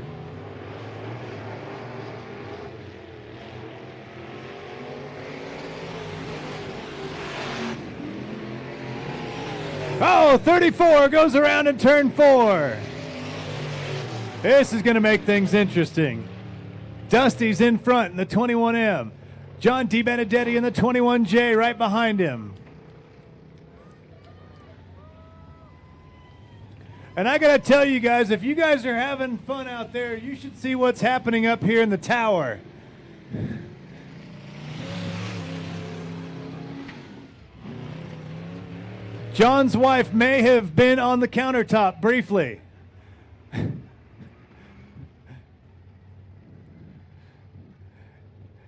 Oh, 34 goes around in turn 4. This is going to make things interesting. Dusty's in front in the 21M. John DiBenedetti in the 21J right behind him. And I got to tell you guys, if you guys are having fun out there, you should see what's happening up here in the tower. John's wife may have been on the countertop briefly.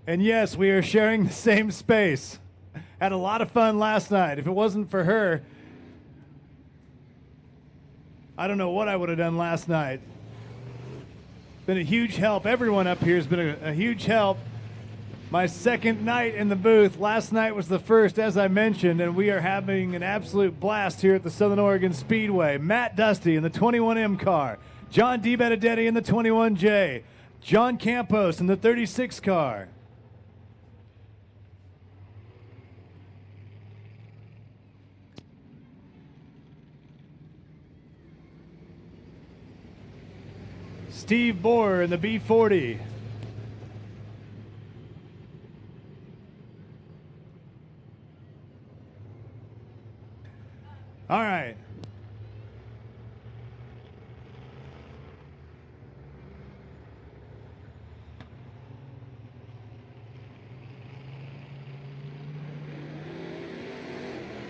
And yes, we are sharing the same space. Had a lot of fun last night. If it wasn't for her, I don't know what I would have done last night. Been a huge help. Everyone up here has been a huge help. My second night in the booth. Last night was the first, as I mentioned, and we are having an absolute blast here at the Southern Oregon Speedway. Matt Dusty in the 21M car. John DiBenedetti in the 21J. John Campos in the 36 car. Steve Bohr in the B40. All right.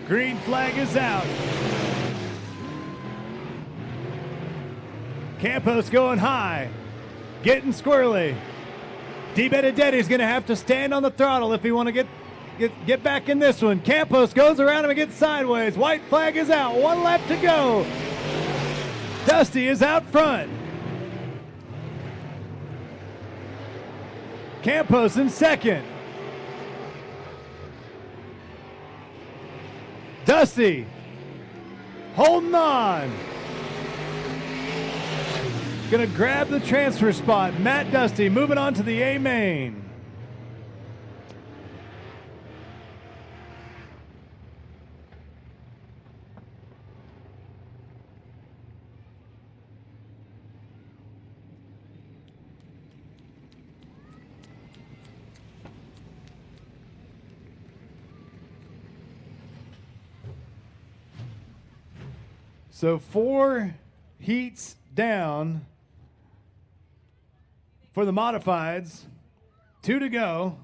Green flag is out. Campos going high, getting squirrely. DiBenedetti's going to have to stand on the throttle if he want to get back in this one. Campos goes around him and gets sideways. White flag is out. 1 lap to go. Dusty is out front. Campos in second. Dusty holding on. Gonna grab the transfer spot. Matt Dusty moving on to the A main. So 4 heats down for the modifieds, 2 to go.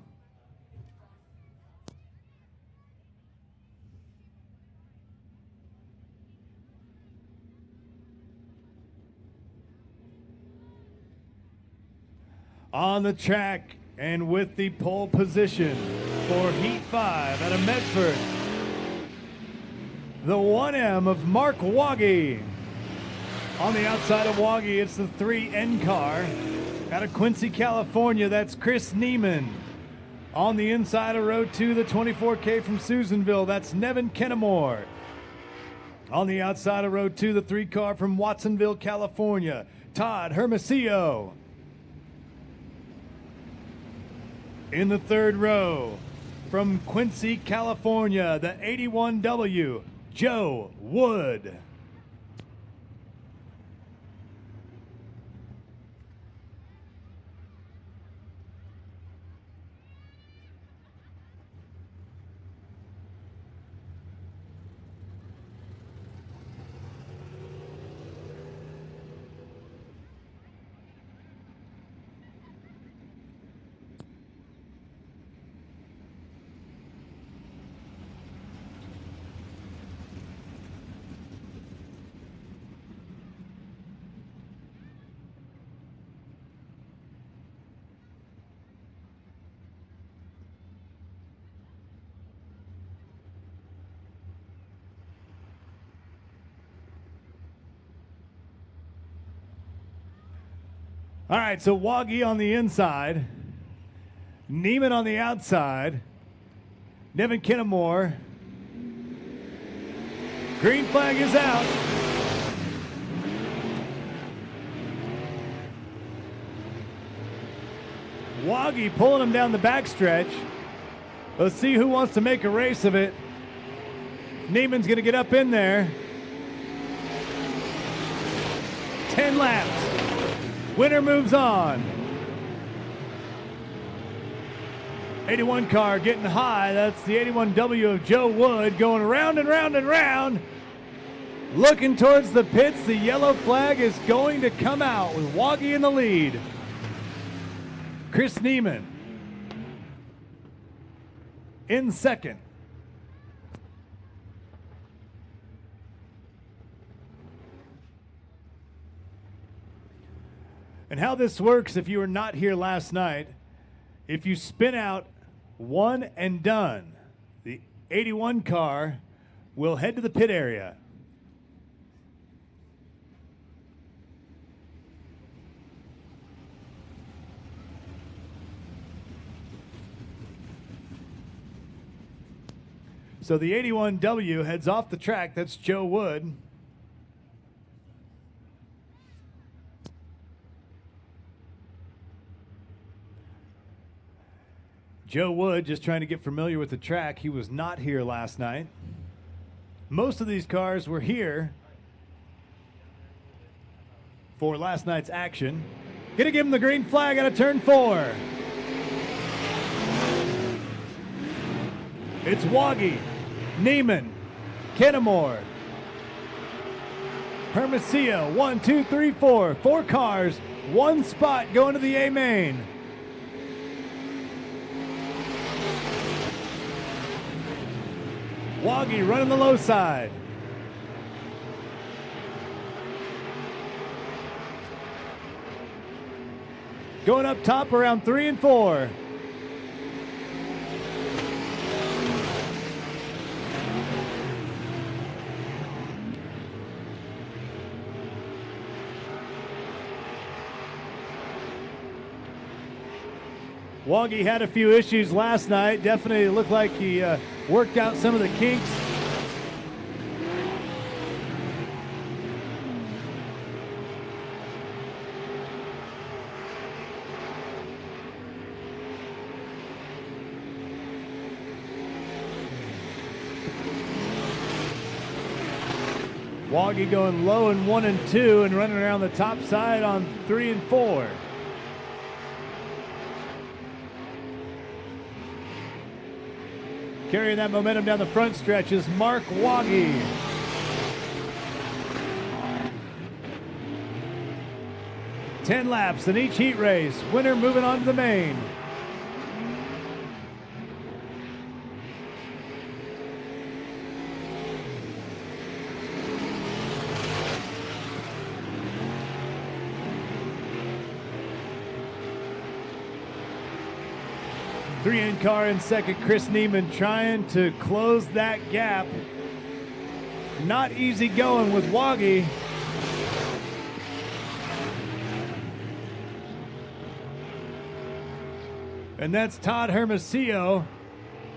On the track and with the pole position for Heat 5 out of Medford, the 1M of Mark Woggy. On the outside of Woggy, it's the 3N car. Out of Quincy, California, that's Chris Neiman. On the inside of row 2, the 24K from Susanville, that's Nevin Kennemore. On the outside of row 2, the 3 car from Watsonville, California, Todd Hermosillo. In the 3rd row, from Quincy, California, the 81W, Joe Wood. All right, so Woggy on the inside, Neiman on the outside, Nevin Kennemore. Green flag is out. Woggy pulling him down the backstretch. Let's see who wants to make a race of it. Neiman's going to get up in there. 10 laps. Winner moves on. 81 car getting high. That's the 81W of Joe Wood going round and round and round. Looking towards the pits. The yellow flag is going to come out with Woggy in the lead. Chris Neiman in second. And how this works, if you were not here last night, if you spin out one and done, the 81 car will head to the pit area. So the 81W heads off the track. That's Joe Wood. Joe Wood just trying to get familiar with the track. He was not here last night. Most of these cars were here for last night's action. Gonna give him the green flag out of turn 4. It's Woggy, Neiman, Kennemore, Hermosillo, 1, 2, 3, 4. 4 cars, 1 spot going to the A main. Woggy running the low side. Going up top around 3 and 4. Woggy had a few issues last night. Definitely looked like he worked out some of the kinks. Woggy going low in 1 and 2 and running around the top side on 3 and 4. Carrying that momentum down the front stretch is Mark Woggy. Ten laps in each heat race. Winner moving on to the main. Three-in car in second, Chris Neiman trying to close that gap. Not easy going with Woggy. And that's Todd Hermosillo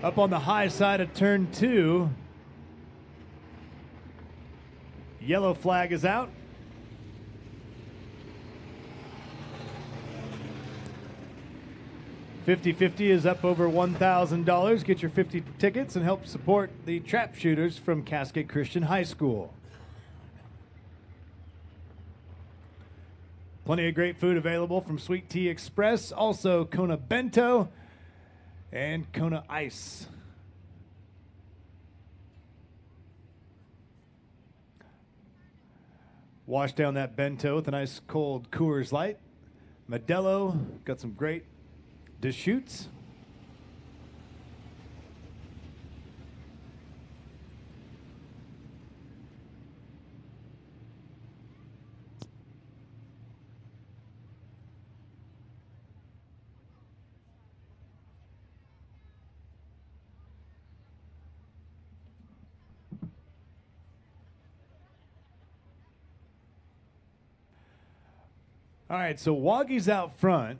up on the high side of turn 2. Yellow flag is out. 50-50 is up over $1,000. Get your 50 tickets and help support the trap shooters from Cascade Christian High School. Plenty of great food available from Sweet Tea Express, also Kona Bento and Kona Ice. Wash down that bento with a nice cold Coors Light. Modelo, got some great Deschutes. All right, so Woggy's out front.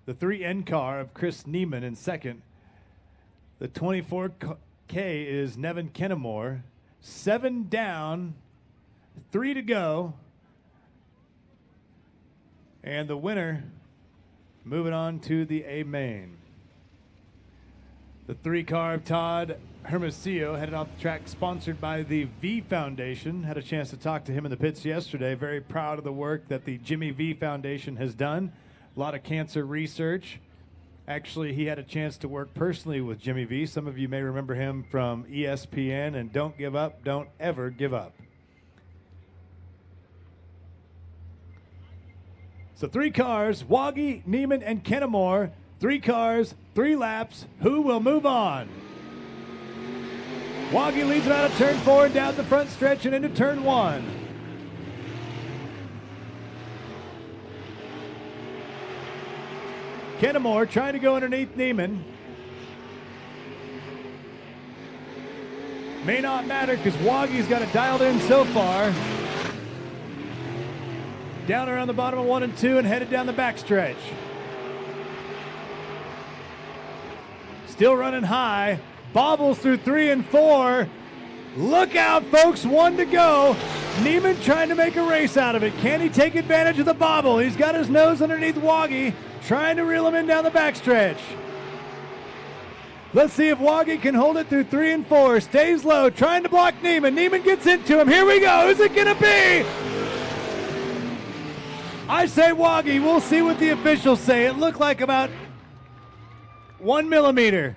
The 3N car of Chris Neiman in second. The 24K is Nevin Kennemore. 7 down, 3 to go. And the winner moving on to the A main. The 3 car of Todd Hermosillo, headed off the track, sponsored by the V Foundation. Had a chance to talk to him in the pits yesterday. Very proud of the work that the Jimmy V Foundation has done. A lot of cancer research. Actually, he had a chance to work personally with Jimmy V. Some of you may remember him from ESPN and Don't Give Up, Don't Ever Give Up. So 3 cars, Woggy, Neiman, and Kennemore. 3 cars, 3 laps. Who will move on? Woggy leads him out of turn 4 and down the front stretch and into turn 1. Kennemore trying to go underneath Neiman. May not matter because Woggy's got it dialed in so far. Down around the bottom of 1 and 2 and headed down the backstretch. Still running high. Bobbles through 3 and 4. Look out, folks. 1 to go. Neiman trying to make a race out of it. Can he take advantage of the bobble? He's got his nose underneath Woggy, trying to reel him in down the backstretch. Let's see if Woggy can hold it through 3 and 4. Stays low, trying to block Neiman. Neiman gets into him. Here we go. Who's it going to be? I say Woggy. We'll see what the officials say. It looked like about 1 millimeter.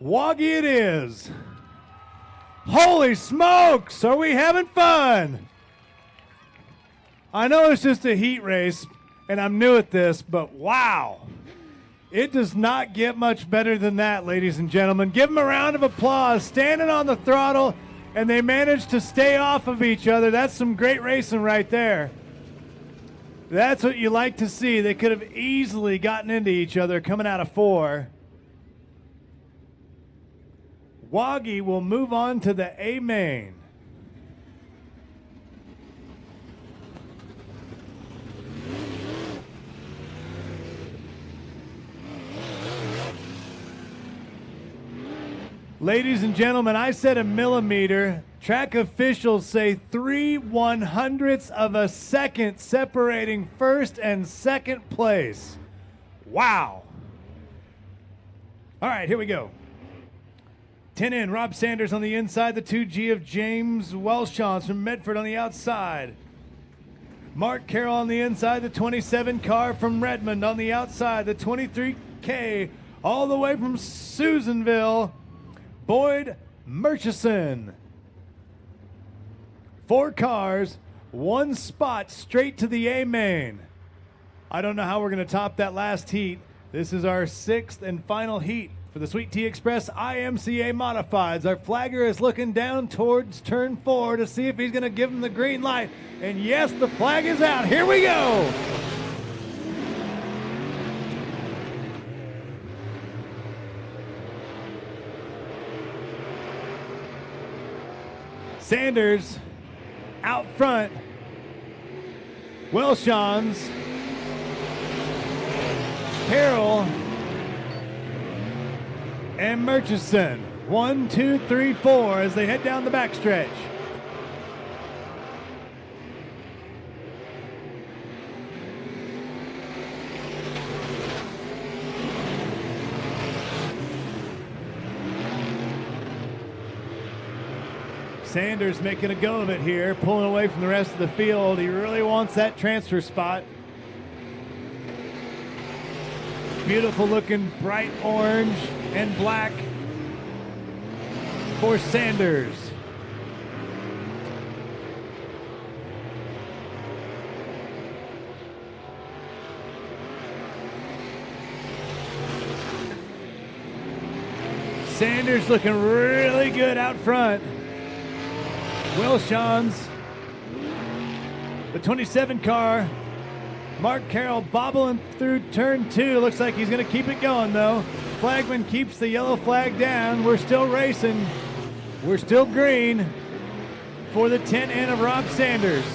Woggy it is. Holy smokes, are we having fun? I know it's just a heat race, and I'm new at this, but wow. It does not get much better than that, ladies and gentlemen. Give them a round of applause. Standing on the throttle, and they managed to stay off of each other. That's some great racing right there. That's what you like to see. They could have easily gotten into each other coming out of 4. Woggy will move on to the A main. Ladies and gentlemen, I said a millimeter. Track officials say 3/100ths of a second separating first and second place. Wow. All right, here we go. 10 in, Rob Sanders on the inside, the 2G of James Welshons from Medford on the outside. Mark Carroll on the inside, the 27 car from Redmond on the outside, the 23K all the way from Susanville, Boyd Murchison. 4 cars, 1 spot straight to the A main. I don't know how we're going to top that last heat. This is our 6th and final heat for the Sweet Tea Express IMCA Modifieds. Our flagger is looking down towards turn 4 to see if he's going to give him the green light. And yes, the flag is out. Here we go. Sanders out front. Welshons. Carroll. And Murchison. 1, 2, 3, 4 as they head down the backstretch. Sanders making a go of it here, pulling away from the rest of the field. He really wants that transfer spot. Beautiful looking bright orange and black for Sanders. Sanders looking really good out front. Welshons, the 27 car. Mark Carroll bobbling through turn 2. Looks like he's going to keep it going, though. Flagman keeps the yellow flag down. We're still racing. We're still green for the 10N of Rob Sanders.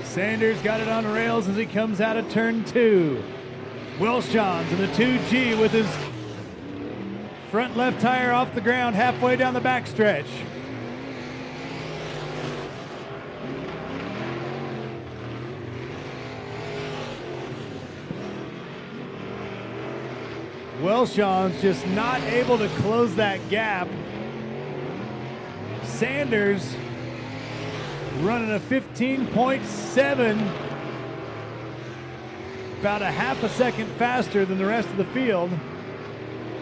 Sanders got it on rails as he comes out of turn 2. Welshons in the 2G with his Front left tire off the ground halfway down the backstretch. Welshon's just not able to close that gap. Sanders running a 15.7, about a half a second faster than the rest of the field,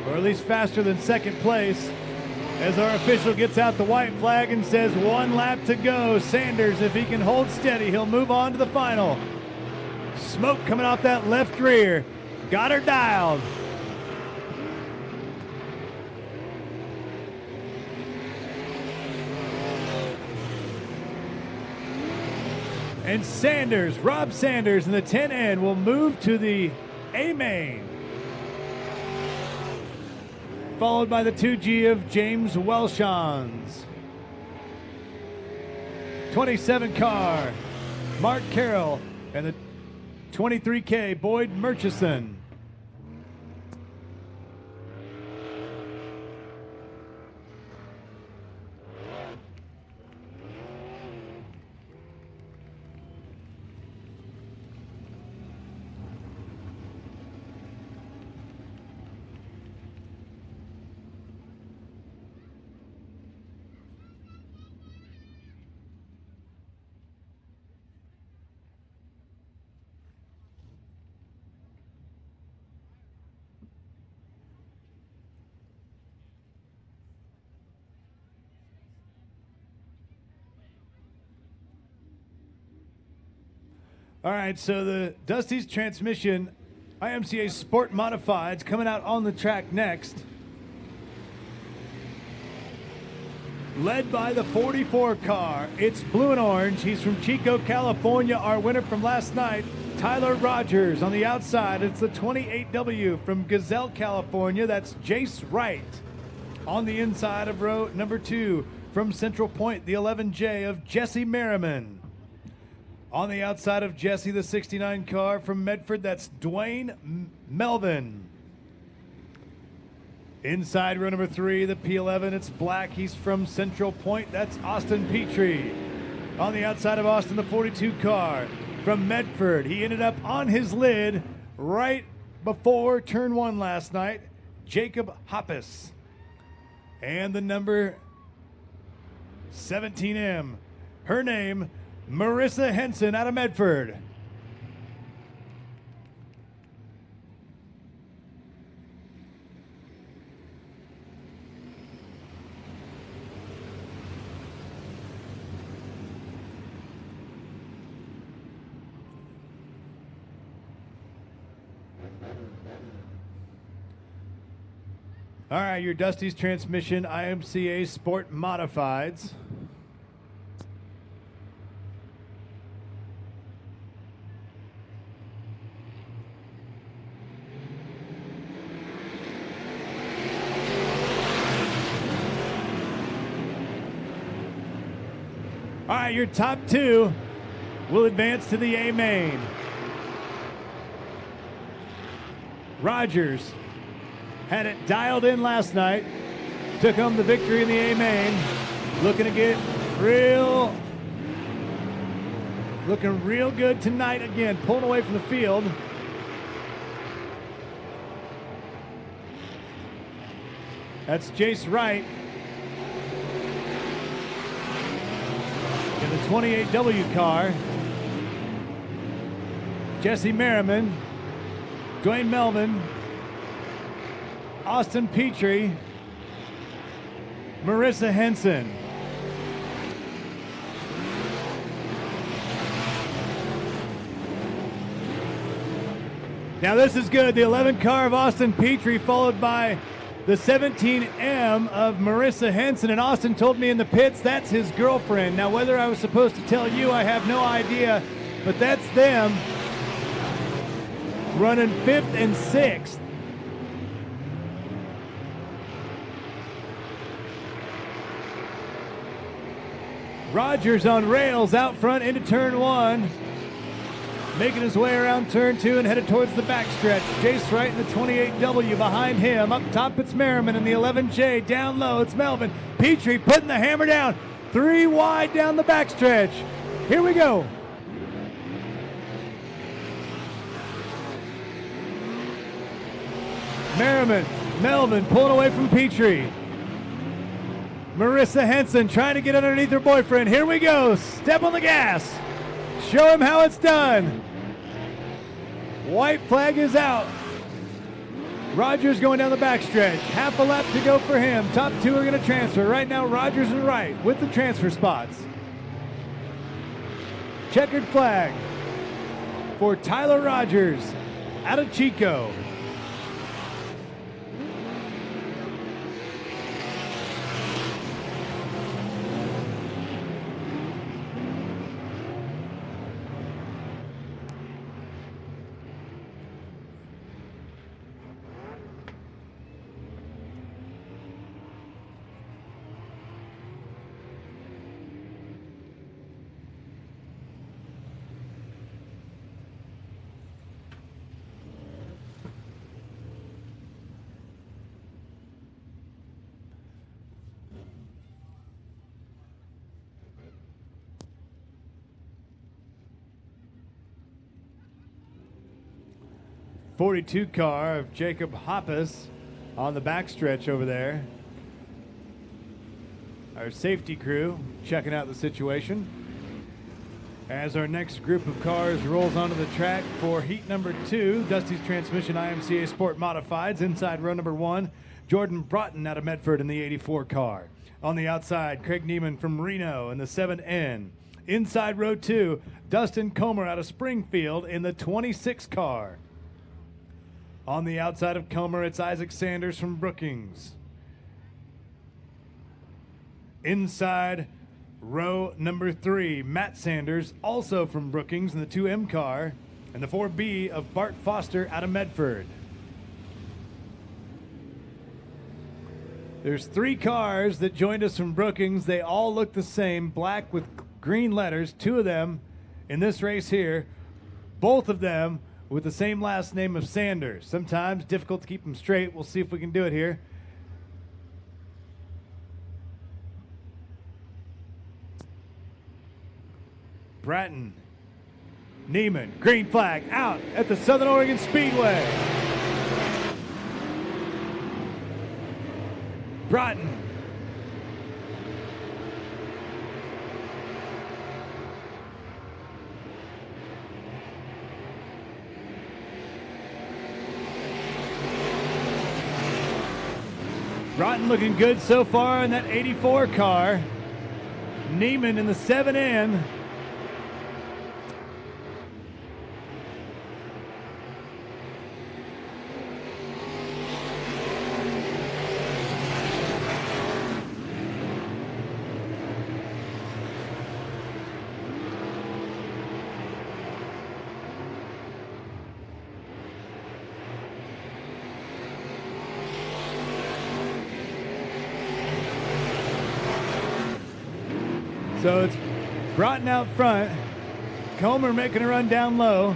or at least faster than second place, as our official gets out the white flag and says 1 lap to go. Sanders, if he can hold steady, he'll move on to the final. Smoke coming off that left rear. Got her dialed. And Sanders, Rob Sanders in the 10N will move to the A main, followed by the 2G of James Welshons. 27 car, Mark Carroll, and the 23K, Boyd Murchison. All right, so the Dusty's transmission, IMCA Sport Modifieds, coming out on the track next. Led by the 44 car, it's blue and orange. He's from Chico, California. Our winner from last night, Tyler Rogers. On the outside, it's the 28W from Gazelle, California. That's Jace Wright. On the inside of row number 2, from Central Point, the 11J of Jesse Merriman. On the outside of Jesse, the 69 car from Medford, that's Dwayne Melvin. Inside row number 3, the P11, it's black. He's from Central Point, that's Austin Petrie. On the outside of Austin, the 42 car from Medford. He ended up on his lid right before turn 1 last night, Jacob Hoppus. And the number 17M, her name, Marissa Henson out of Medford. All right, your Dusty's transmission, IMCA Sport Modifieds. All right, your top 2 will advance to the A main. Rogers had it dialed in last night, took home the victory in the A main, looking to get looking real good tonight again, pulling away from the field. That's Jace Wright in the 28W car. Jesse Merriman, Dwayne Melvin, Austin Petrie, Marissa Henson. Now this is good. The 11 car of Austin Petrie, followed by the 17M of Marissa Henson. And Austin told me in the pits that's his girlfriend. Now whether I was supposed to tell you, I have no idea, but that's them running 5th and 6th. Rogers on rails out front into turn 1. making his way around turn 2 and headed towards the backstretch. Jace Wright in the 28W behind him. Up top, it's Merriman in the 11J. Down low, it's Melvin. Petrie putting the hammer down. 3 wide down the backstretch. Here we go. Merriman, Melvin pulling away from Petrie. Marissa Henson trying to get underneath her boyfriend. Here we go. Step on the gas. Show him how it's done. White flag is out. Rogers going down the backstretch. Half a lap to go for him. Top 2 are going to transfer. Right now, Rogers and Wright with the transfer spots. Checkered flag for Tyler Rogers out of Chico. .42 car of Jacob Hoppus on the backstretch over there. Our safety crew checking out the situation as our next group of cars rolls onto the track for heat number 2. Dusty's Transmission IMCA Sport Modifieds. Inside row number 1, Jordan Broughton out of Medford in the 84 car. On the outside, Craig Neiman from Reno in the 7N. Inside row 2, Dustin Comer out of Springfield in the 26 car. On the outside of Comer, it's Isaac Sanders from Brookings. Inside row number 3, Matt Sanders, also from Brookings in the 2M car, and the 4B of Bart Foster out of Medford. There's 3 cars that joined us from Brookings. They all look the same, black with green letters. 2 of them in this race here, both of them with the same last name of Sanders. Sometimes difficult to keep them straight. We'll see if we can do it here. Bratton, Neiman, green flag out at the Southern Oregon Speedway. Bratton. Broughton looking good so far in that 84 car. Neiman in the 7N. So it's Broughton out front, Comer making a run down low,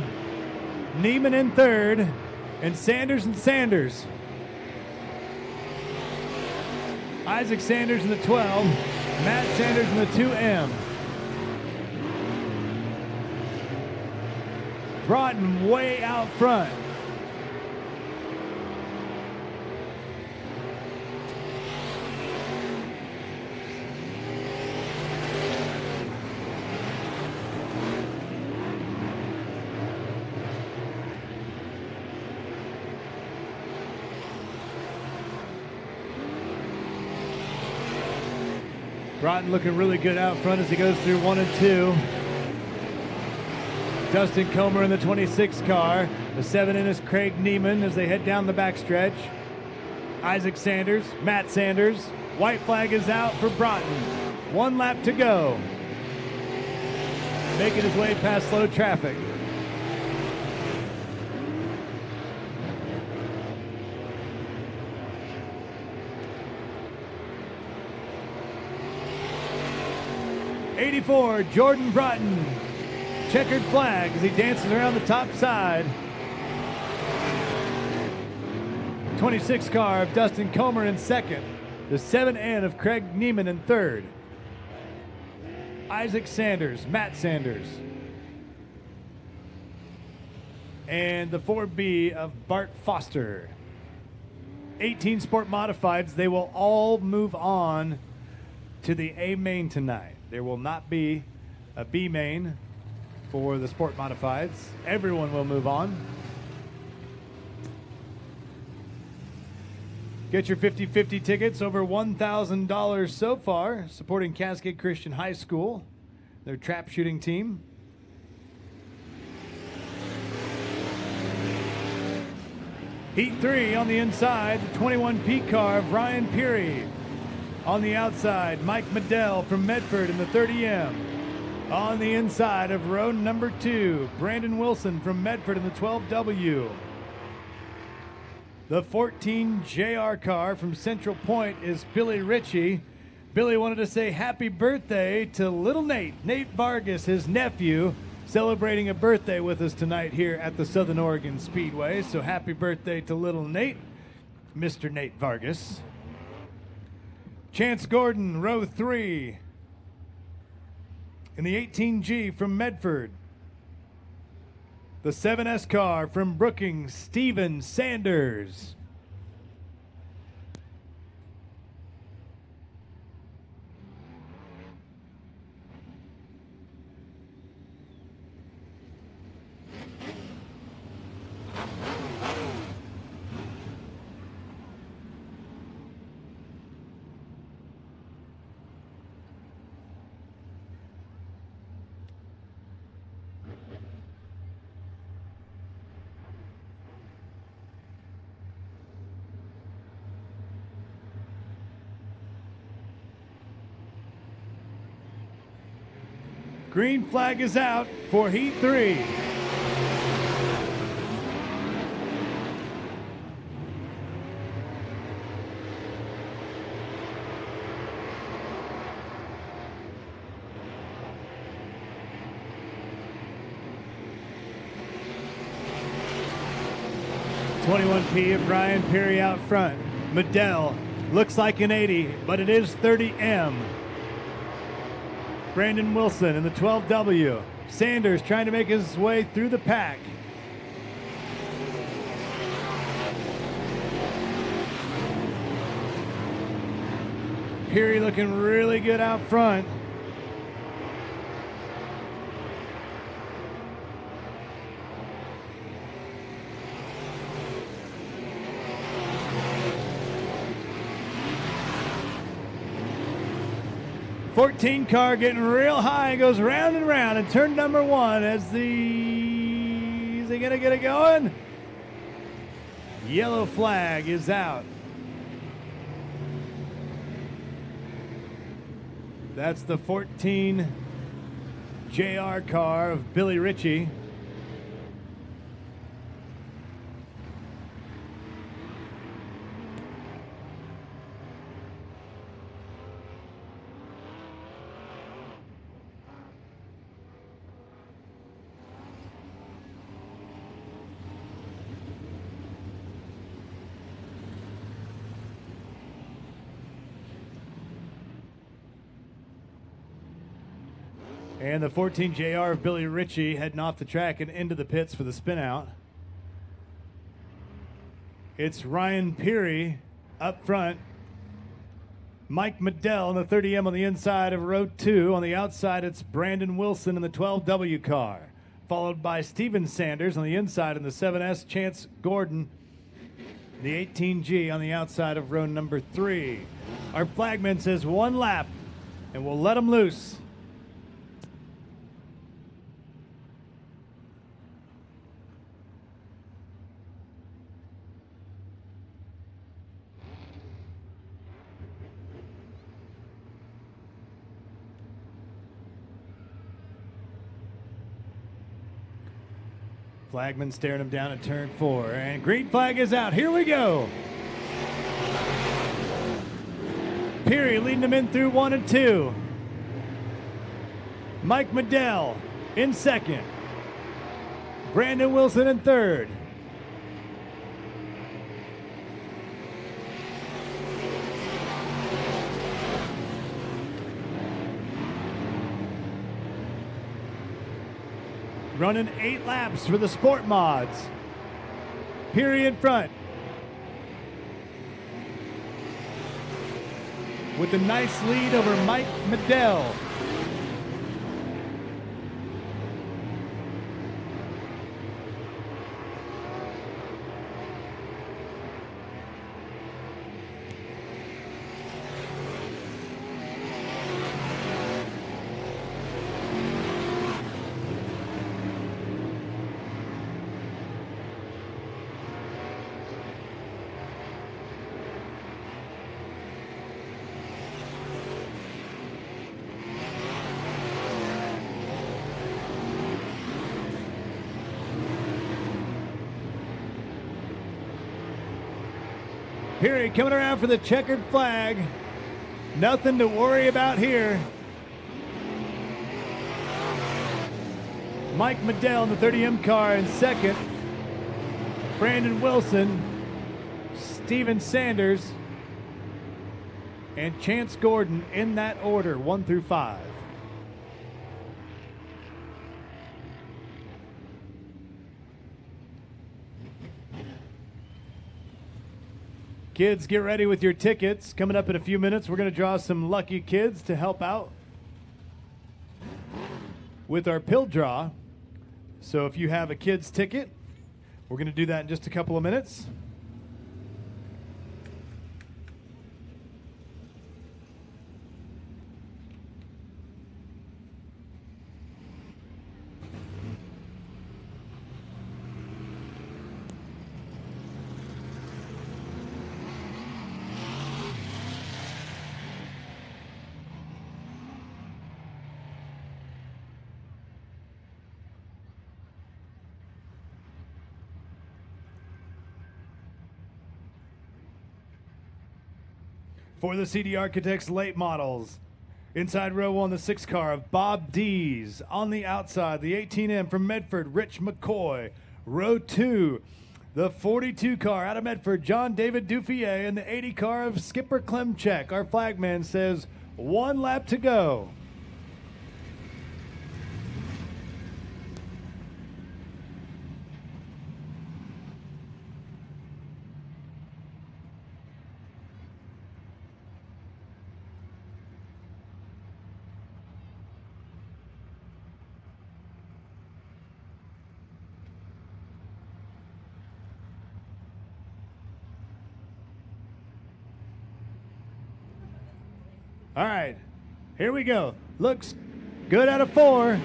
Neiman in third, and Sanders and Sanders. Isaac Sanders in the 12, Matt Sanders in the 2M. Broughton way out front. Broughton looking really good out front as he goes through 1 and 2. Dustin Comer in the 26 car. The 7 in is Craig Neiman as they head down the backstretch. Isaac Sanders, Matt Sanders. White flag is out for Broughton. 1 lap to go. Making his way past slow traffic. '84, Jordan Broughton checkered flag as he dances around the top side. 26 car of Dustin Comer in second. The 7N of Craig Neiman in third. Isaac Sanders, Matt Sanders. And the 4B of Bart Foster. 18 Sport Modifieds, they will all move on to the A main tonight. There will not be a B main for the Sport Modifieds. Everyone will move on. Get your 50-50 tickets, over $1,000 so far, supporting Cascade Christian High School, their trap shooting team. Heat 3 on the inside, the 21P car of Ryan Peary. On the outside, Mike Medell from Medford in the 30M. On the inside of row number 2, Brandon Wilson from Medford in the 12W. The 14 JR car from Central Point is Billy Ritchie. Billy wanted to say happy birthday to little Nate Vargas, his nephew, celebrating a birthday with us tonight here at the Southern Oregon Speedway. So happy birthday to little Nate, Mr. Nate Vargas. Chance Gordon, row 3. In the 18G from Medford. The 7S car from Brookings, Steven Sanders. Green flag is out for Heat 3. .21P of Ryan Peary out front. Medell looks like an 80, but it is 30M. Brandon Wilson in the 12W. Sanders trying to make his way through the pack. Peary looking really good out front. .14 car getting real high, goes round and round in turn number 1 as is he gonna get it going? Yellow flag is out. That's the 14 JR car of Billy Ritchie. And the 14 JR of Billy Ritchie heading off the track and into the pits for the spin out. It's Ryan Peary up front. Mike Medell in the 30M on the inside of row 2. On the outside, it's Brandon Wilson in the 12W car. Followed by Steven Sanders on the inside in the 7S. Chance Gordon, the 18G on the outside of row number 3. Our flagman says 1 lap, and we'll let him loose. Flagman staring him down at turn 4, and green flag is out. Here we go. Peary leading him in through 1 and 2. Mike Medell in second. Brandon Wilson in third. Running 8 laps for the Sport Mods. Peary in front. With a nice lead over Mike Medell. Peary coming around for the checkered flag. Nothing to worry about here. Mike Medell in the 30M car in second. Brandon Wilson, Steven Sanders, and Chance Gordon in that order, 1 through 5. Kids, get ready with your tickets. Coming up in a few minutes, we're going to draw some lucky kids to help out with our pill draw. So if you have a kid's ticket, we're going to do that in just a couple of minutes. For the CD Architects late models, inside row 1, the 6 car of Bob Dees. On the outside, the 18M from Medford, Rich McCoy. Row 2, the 42 car out of Medford, John David Duffier. And the 80 car of Skipper Klemchek. Our flagman says 1 lap to go. All right, here we go. Looks good out of 4.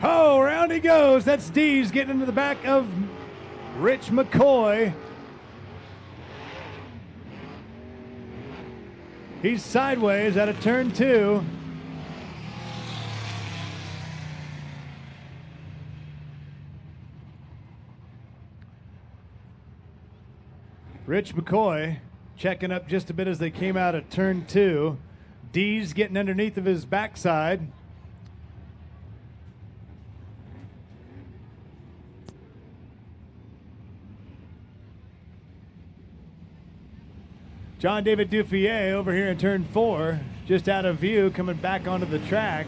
Oh, round he goes. That's Dees getting into the back of Rich McCoy. He's sideways out of turn 2. Rich McCoy checking up just a bit as they came out of turn 2. Dees getting underneath of his backside. John David Duffier over here in turn 4, just out of view, coming back onto the track.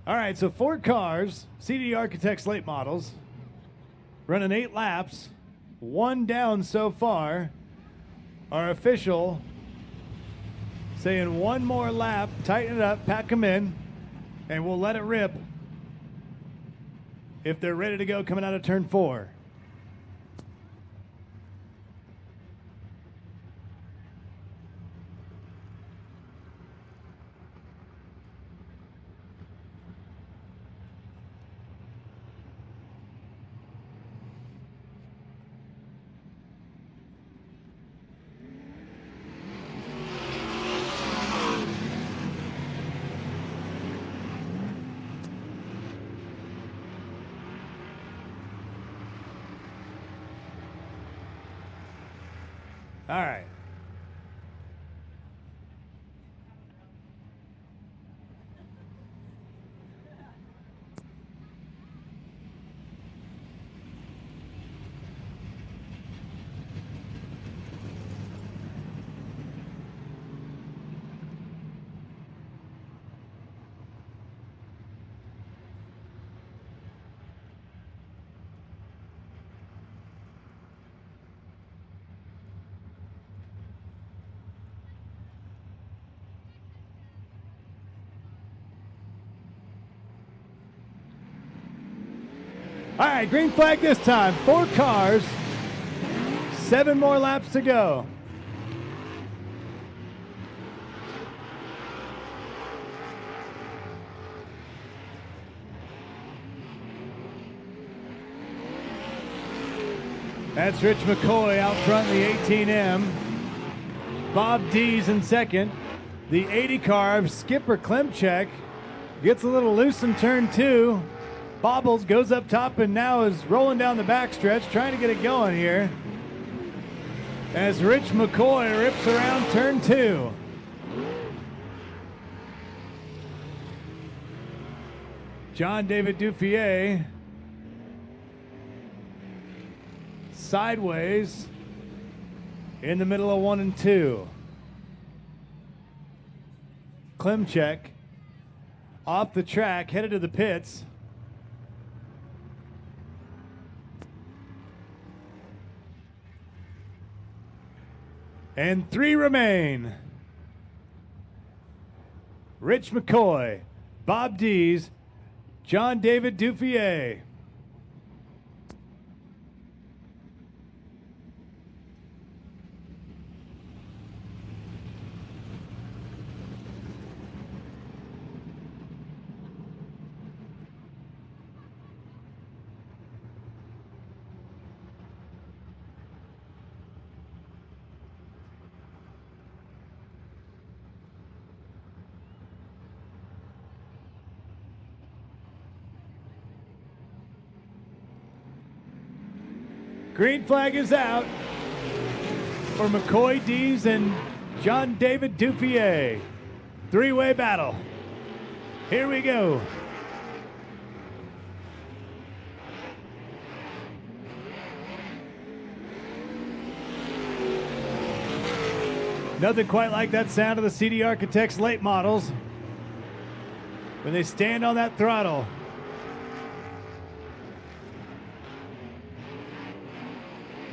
All right, so 4 cars, CD Architects late models, running 8 laps, 1 down so far. Our official saying 1 more lap, tighten it up, pack them in, and we'll let it rip if they're ready to go coming out of turn 4. All right. All right, green flag this time. 4 cars, 7 more laps to go. That's Rich McCoy out front in the 18M. Bob D's in second. The 80 car, Skipper Klimchek, gets a little loose in turn 2. Bobbles, goes up top, and now is rolling down the backstretch, trying to get it going here. As Rich McCoy rips around turn 2. John David Duffier sideways in the middle of 1 and 2. Klimchek off the track, headed to the pits. And 3 remain. Rich McCoy, Bob Dees, John David Duffier. Green flag is out for McCoy, Dees, and John David Duffier. 3-way battle. Here we go. Nothing quite like that sound of the CD Architects late models when they stand on that throttle.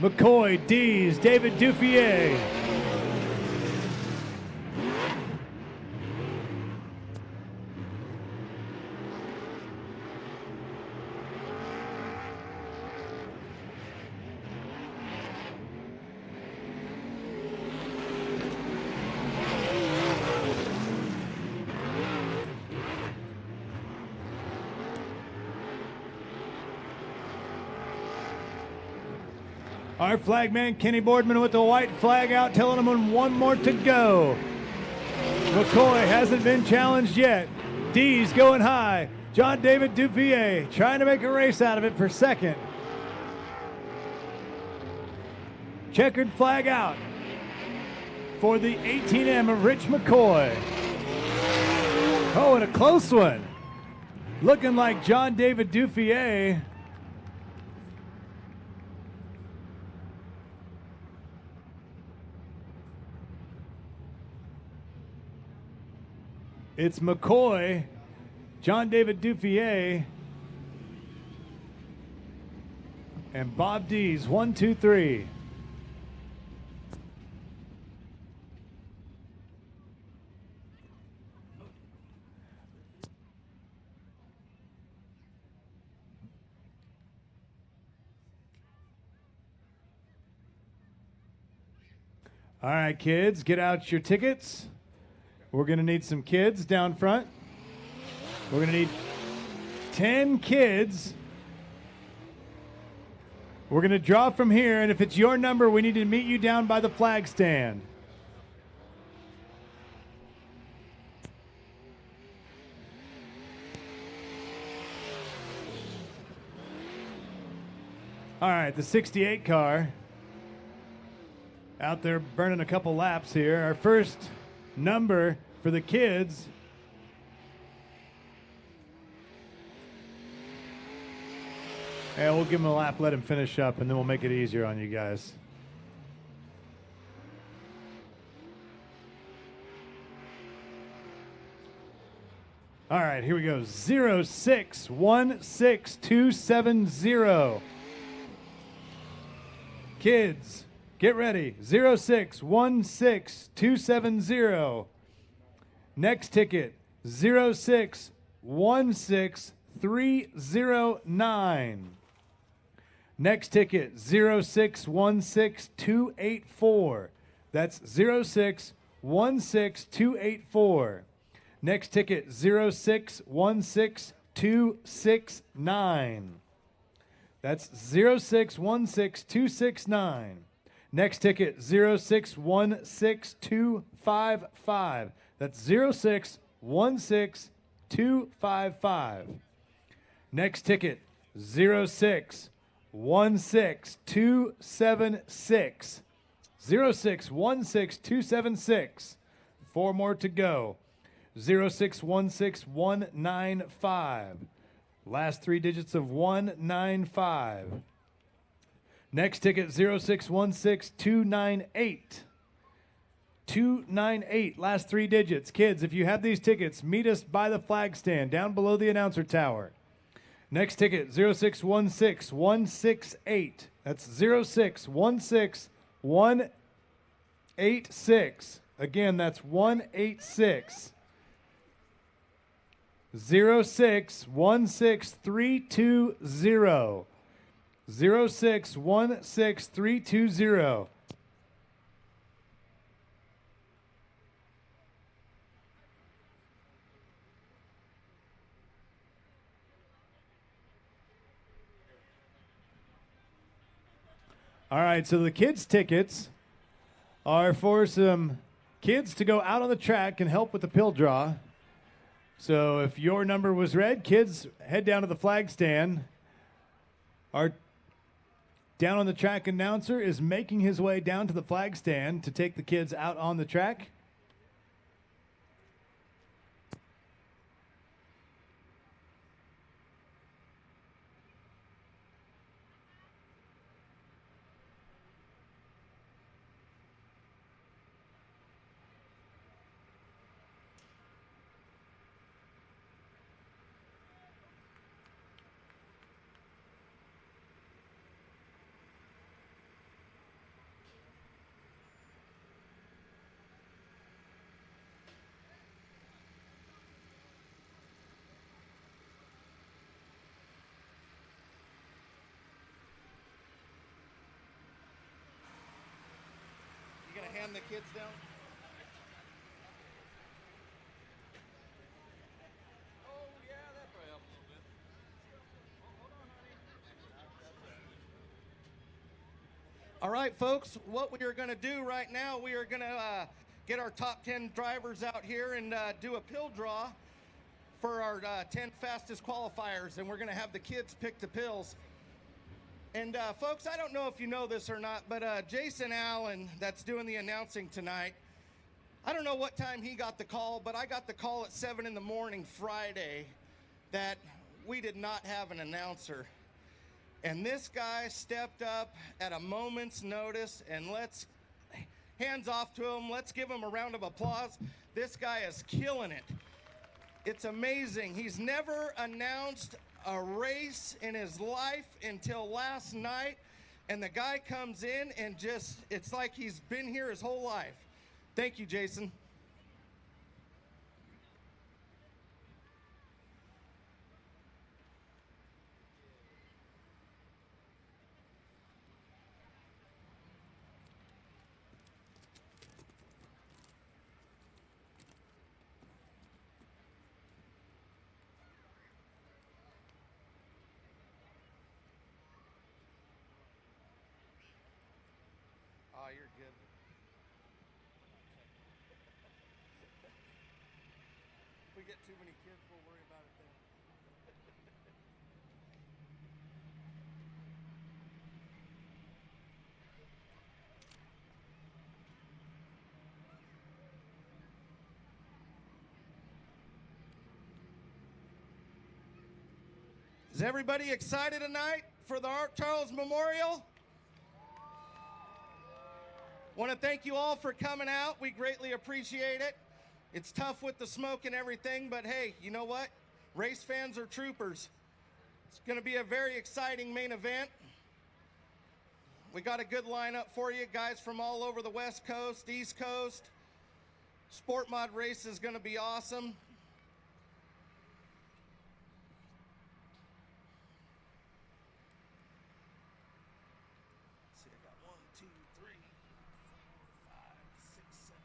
McCoy, Dees, David Duffier. Our flagman, Kenny Boardman, with the white flag out, telling him 1 more to go. McCoy hasn't been challenged yet. Dees going high. John David Duffier trying to make a race out of it for second. Checkered flag out for the 18M of Rich McCoy. Oh, and a close one. Looking like John David Duffier It's McCoy John David Dufier, and Bob Dees. 1, 2, 3. All right, kids, get out your tickets. We're going to need some kids down front. We're going to need 10 kids. We're going to draw from here, and if it's your number, we need to meet you down by the flag stand. All right, the 68 car out there burning a couple laps here. Our first number for the kids and we'll give him a lap, let him finish up, and then we'll make it easier on you guys. All right, here we go. 0616270. Kids, get ready. 0616270. Next ticket, 0616309. Next ticket, 0616284. That's 0616284. Next ticket, 0616269. That's 0616269. Next ticket, 0616255. That's 0616255. Next ticket, 0616276. 0616276. 4 more to go. 0616195. Last 3 digits of 195. Next ticket, 0616298. 298, last 3 digits. Kids, if you have these tickets, meet us by the flag stand down below the announcer tower. Next ticket, 0616168. That's 0616186. Again, that's 186. 0616320. 0616320. All right, so the kids' tickets are for some kids to go out on the track and help with the pill draw. So if your number was red, kids, head down to the flag stand. Our down on the track announcer is making his way down to the flag stand to take the kids out on the track. Hand the kids down. Oh yeah, that probably helps a little bit. Hold on, honey. All right, folks, what we are going to do right now, we are going to get our top 10 drivers out here and do a pill draw for our 10 fastest qualifiers, and we're going to have the kids pick the pills. And folks, I don't know if you know this or not, but Jason Allen, that's doing the announcing tonight, I don't know what time he got the call, but I got the call at 7 in the morning Friday that we did not have an announcer. And this guy stepped up at a moment's notice, and let's, hands off to him, let's give him a round of applause. This guy is killing it. It's amazing. He's never announced a race in his life until last night. And the guy comes in and just, it's like he's been here his whole life. Thank you, Jason. Oh, you're good. If we get too many kids, we'll worry about it then. Is everybody excited tonight for the Art Charles Memorial? Want to thank you all for coming out. We greatly appreciate it. It's tough with the smoke and everything, but hey, you know what? Race fans are troopers. It's going to be a very exciting main event. We got a good lineup for you, guys from all over the West Coast, East Coast. Sport Mod race is going to be awesome. Let's see, I got 1, 2, 3, 4, 5, 6, 7.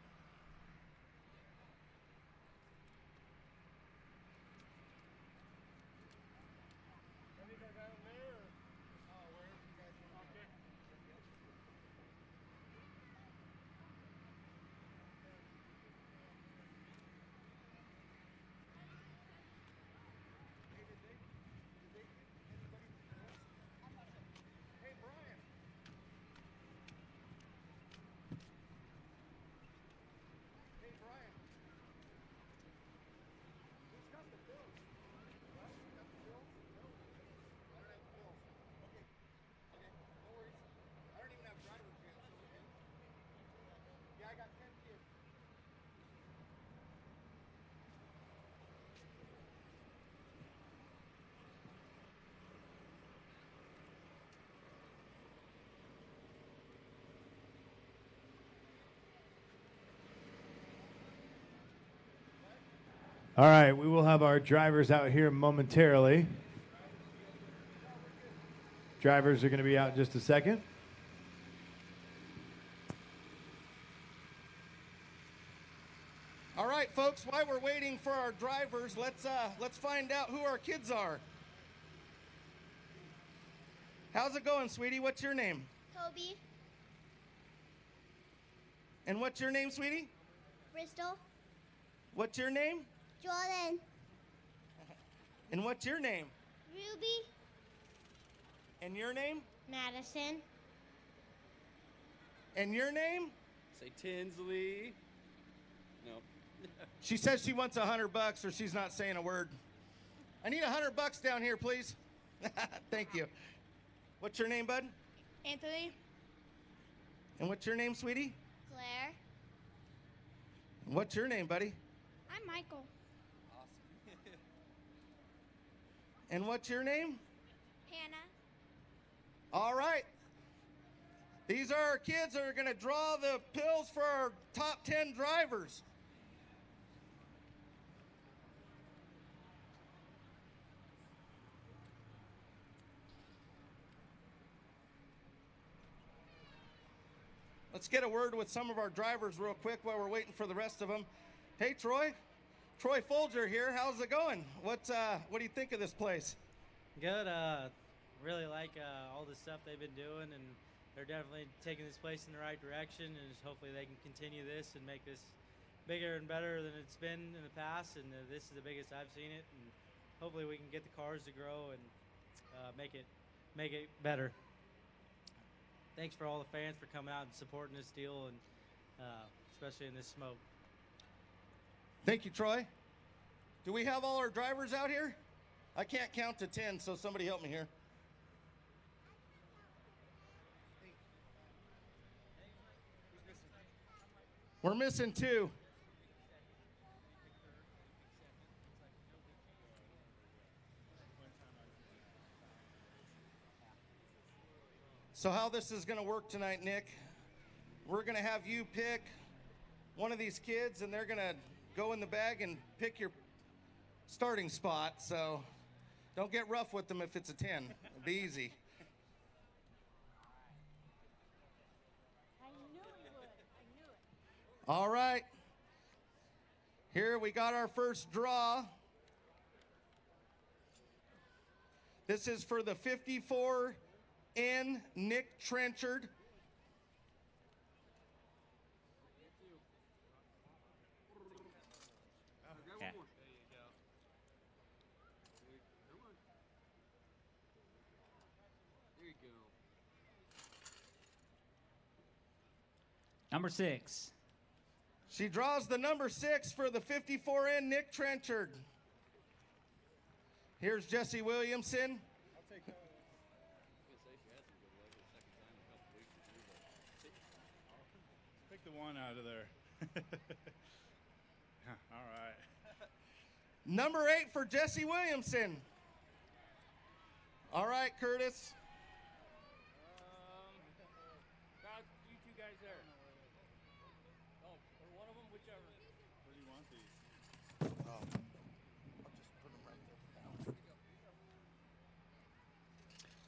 All right, we will have our drivers out here momentarily. Drivers are going to be out in just a second. All right, folks, while we're waiting for our drivers, let's find out who our kids are. How's it going, sweetie? What's your name? Kobe, And what's your name, sweetie? Bristol, What's your name? Jordan, And what's your name? Ruby, And your name? Madison, And your name? Say Tinsley. No. She says she wants $100 or she's not saying a word. I need $100 down here, please. Thank you. What's your name, bud? Anthony, And what's your name, sweetie? Claire, And what's your name, buddy? I'm Michael, Awesome. And what's your name? Hannah, All right. These are our kids that are going to draw the pills for our top 10 drivers. Let's get a word with some of our drivers real quick while we're waiting for the rest of them. Hey, Troy. Troy Folger here. How's it going? What do you think of this place? Good. Really like all the stuff they've been doing, and they're definitely taking this place in the right direction. And just hopefully they can continue this and make this bigger and better than it's been in the past. And this is the biggest I've seen it. And hopefully we can get the cars to grow and make it better. Thanks for all the fans for coming out and supporting this deal, and especially in this smoke. Thank you, Troy. Do we have all our drivers out here? I can't count to 10, so somebody help me here. We're missing 2. So how this is going to work tonight, Nick, we're going to have you pick one of these kids, and they're going to go in the bag and pick your starting spot. So don't get rough with them if it's a 10. It'll be easy. I knew you would. I knew it. All right. Here we got our first draw. This is for the 54N Nick Trenchard. Okay. There you go. Number 6. She draws the number 6 for the 54N Nick Trenchard. Here's Jesse Williamson. Pick the one out of there. All right. Number 8 for Jesse Williamson. All right, Curtis. About you two guys there. Oh, or one of them, whichever. Where do you want these? I'll just put them right there.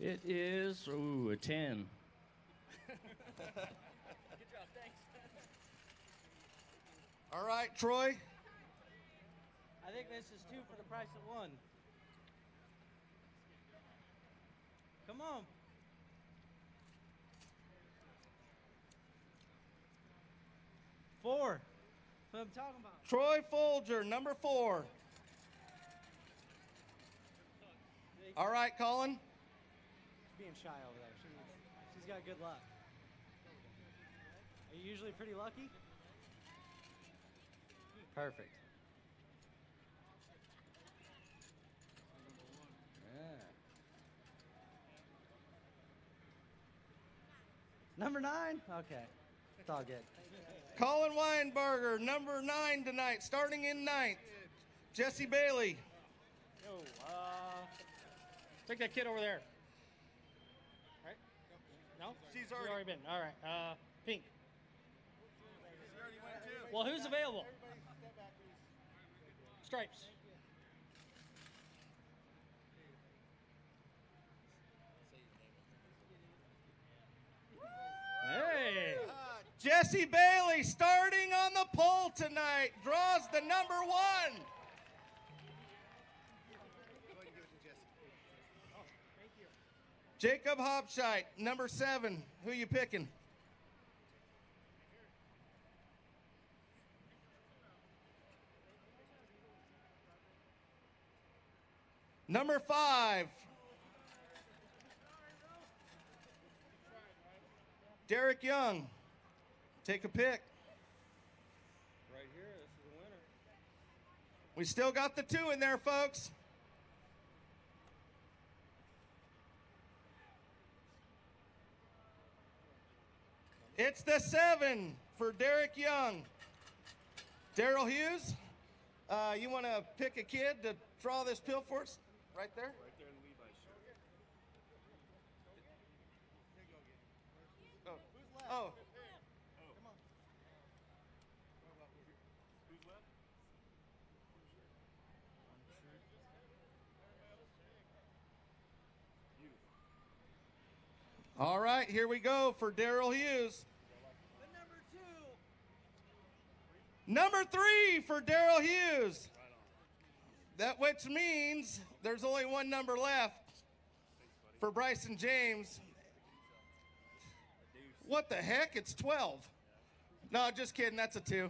It is, ooh, a 10. Good job, thanks. All right, Troy. I think this is 2 for the price of 1. Come on. Four. That's what I'm talking about. Troy Folger, number 4. All right, Colin. She's being shy over there. She's got good luck. Are you usually pretty lucky? Perfect. Yeah. Number 9? Okay. It's all good. Colin Weinberger, number 9 tonight, starting in 9th. Jesse Bailey. Yo, take that kid over there. Right? No? She's already been. All right. Pink. Well, who's available? Stripes. Hey! Jesse Bailey starting on the pole tonight, draws the number 1. Jacob Hopscheit, number 7. Who you picking? Number 5. Derek Young. Take a pick. Right here, this is the winner. We still got the 2 in there, folks. It's the 7 for Derek Young. Daryl Hughes, you want to pick a kid to draw this pill for us? Right there? Right there in Levi's shirt. Oh. Who's left? All right, here we go for Daryl Hughes. Number 3 for Daryl Hughes. That which means there's only one number left for Bryson James. What the heck? It's 12. No, just kidding. That's a 2.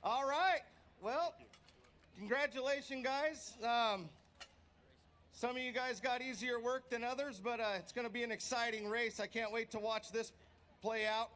All right. Well, congratulations, guys. Some of you guys got easier work than others, but it's going to be an exciting race. I can't wait to watch this play out.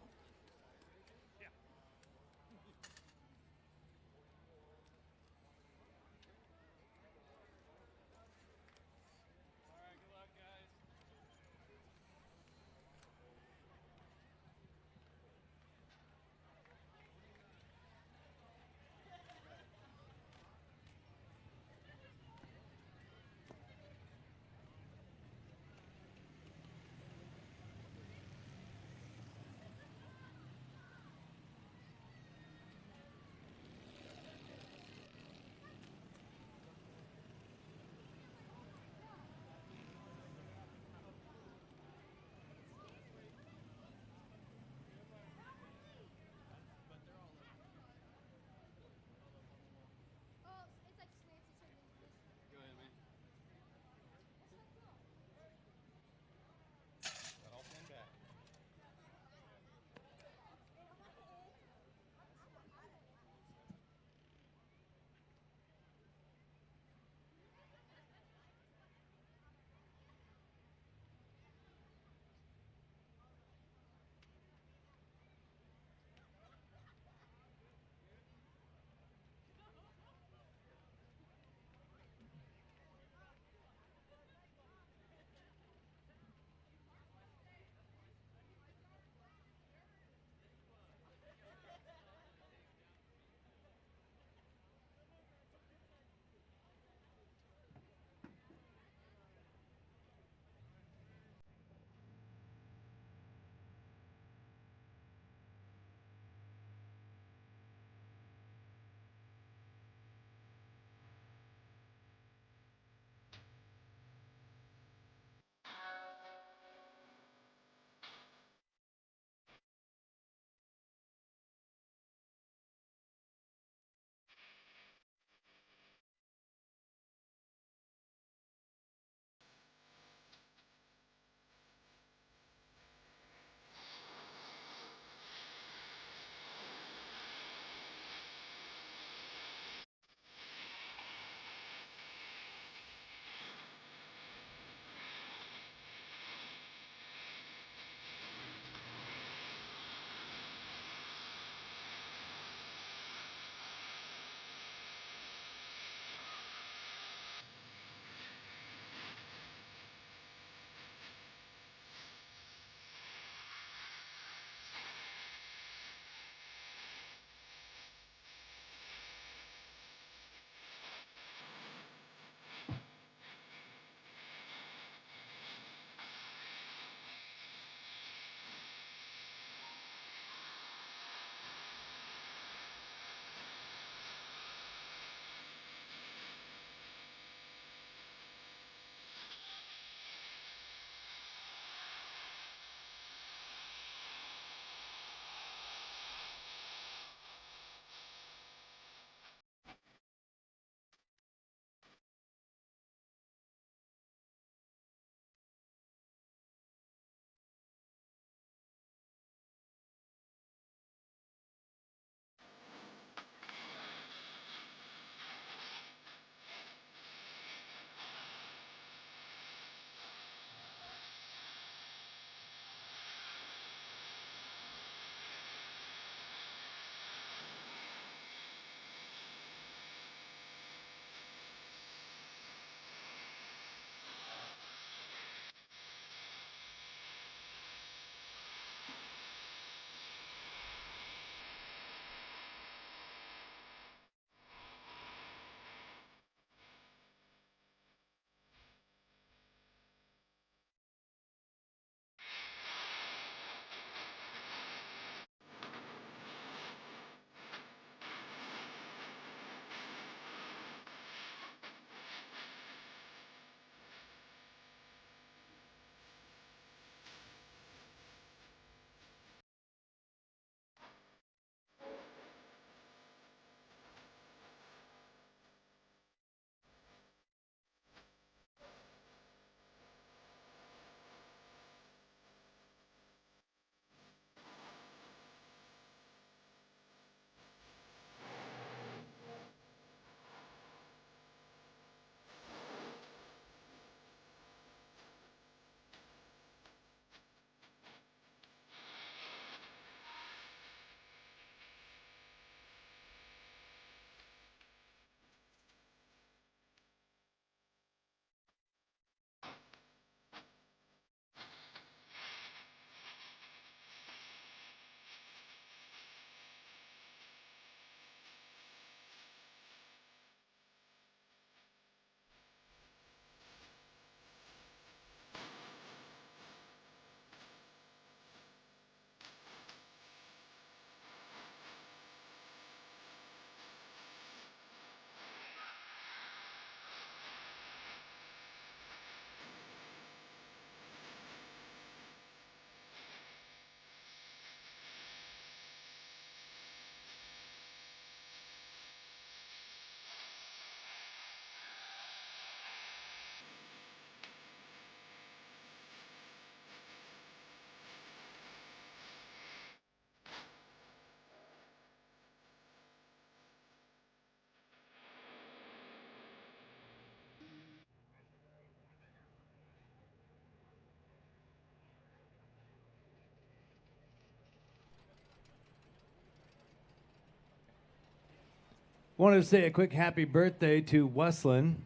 Wanted to say a quick happy birthday to Weslin.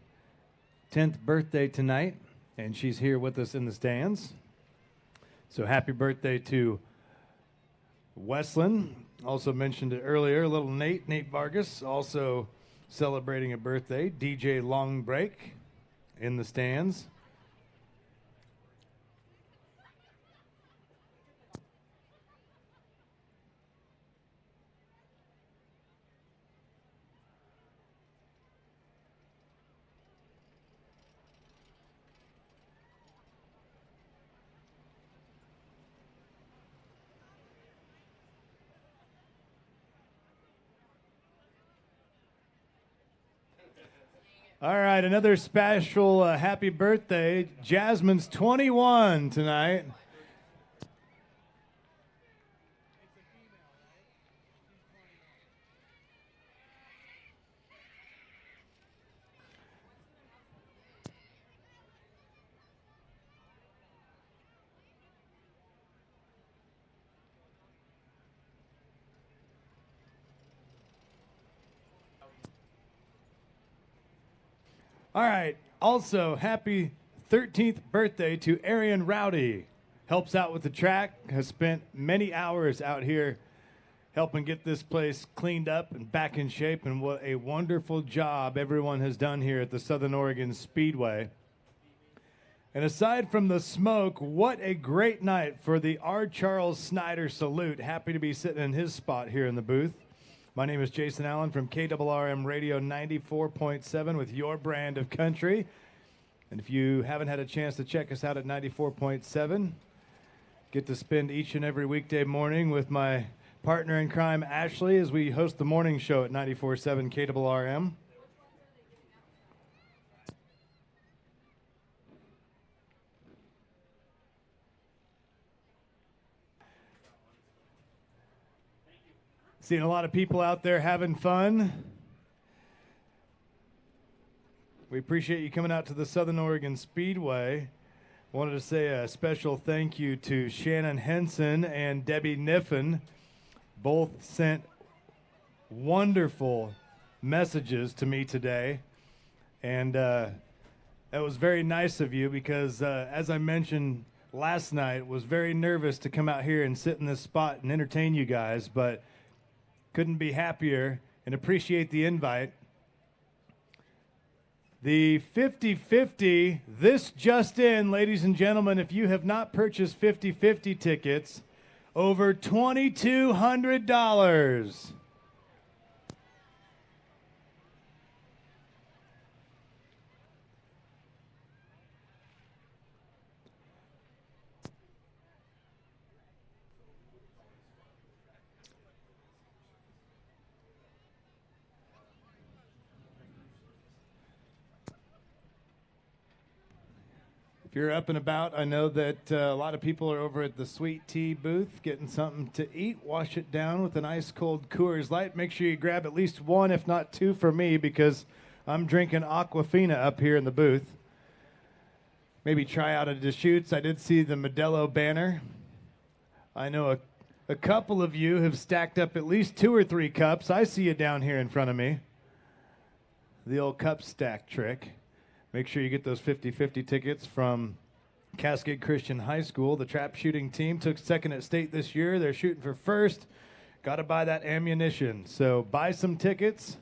10th birthday tonight, and she's here with us in the stands. So happy birthday to Weslin. Also mentioned it earlier, little Nate Vargas, also celebrating a birthday. DJ Long Break in the stands. All right, another special happy birthday. Jasmine's 21 tonight. All right. Also, happy 13th birthday to Arian Rowdy. Helps out with the track, has spent many hours out here helping get this place cleaned up and back in shape, and what a wonderful job everyone has done here at the Southern Oregon Speedway. And aside from the smoke, what a great night for the R. Charles Snyder salute. Happy to be sitting in his spot here in the booth. My name is Jason Allen from KRRM Radio 94.7 with your brand of country. And if you haven't had a chance to check us out at 94.7, get to spend each and every weekday morning with my partner in crime, Ashley, as we host the morning show at 94.7 KRRM. Seeing a lot of people out there having fun. We appreciate you coming out to the Southern Oregon Speedway. Wanted to say a special thank you to Shannon Henson and Debbie Niffen. Both sent wonderful messages to me today. And that was very nice of you because, as I mentioned last night, was very nervous to come out here and sit in this spot and entertain you guys, but couldn't be happier and appreciate the invite. The 50-50, this just in, ladies and gentlemen, if you have not purchased 50-50 tickets, over $2,200. If you're up and about, I know that a lot of people are over at the Sweet Tea booth getting something to eat. Wash it down with an ice cold Coors Light. Make sure you grab at least one, if not two, for me because I'm drinking Aquafina up here in the booth. Maybe try out a Deschutes. I did see the Modelo banner. I know a couple of you have stacked up at least 2 or 3 cups. I see you down here in front of me. The old cup stack trick. Make sure you get those 50-50 tickets from Cascade Christian High School. The trap shooting team took second at state this year. They're shooting for first. Got to buy that ammunition. So buy some tickets.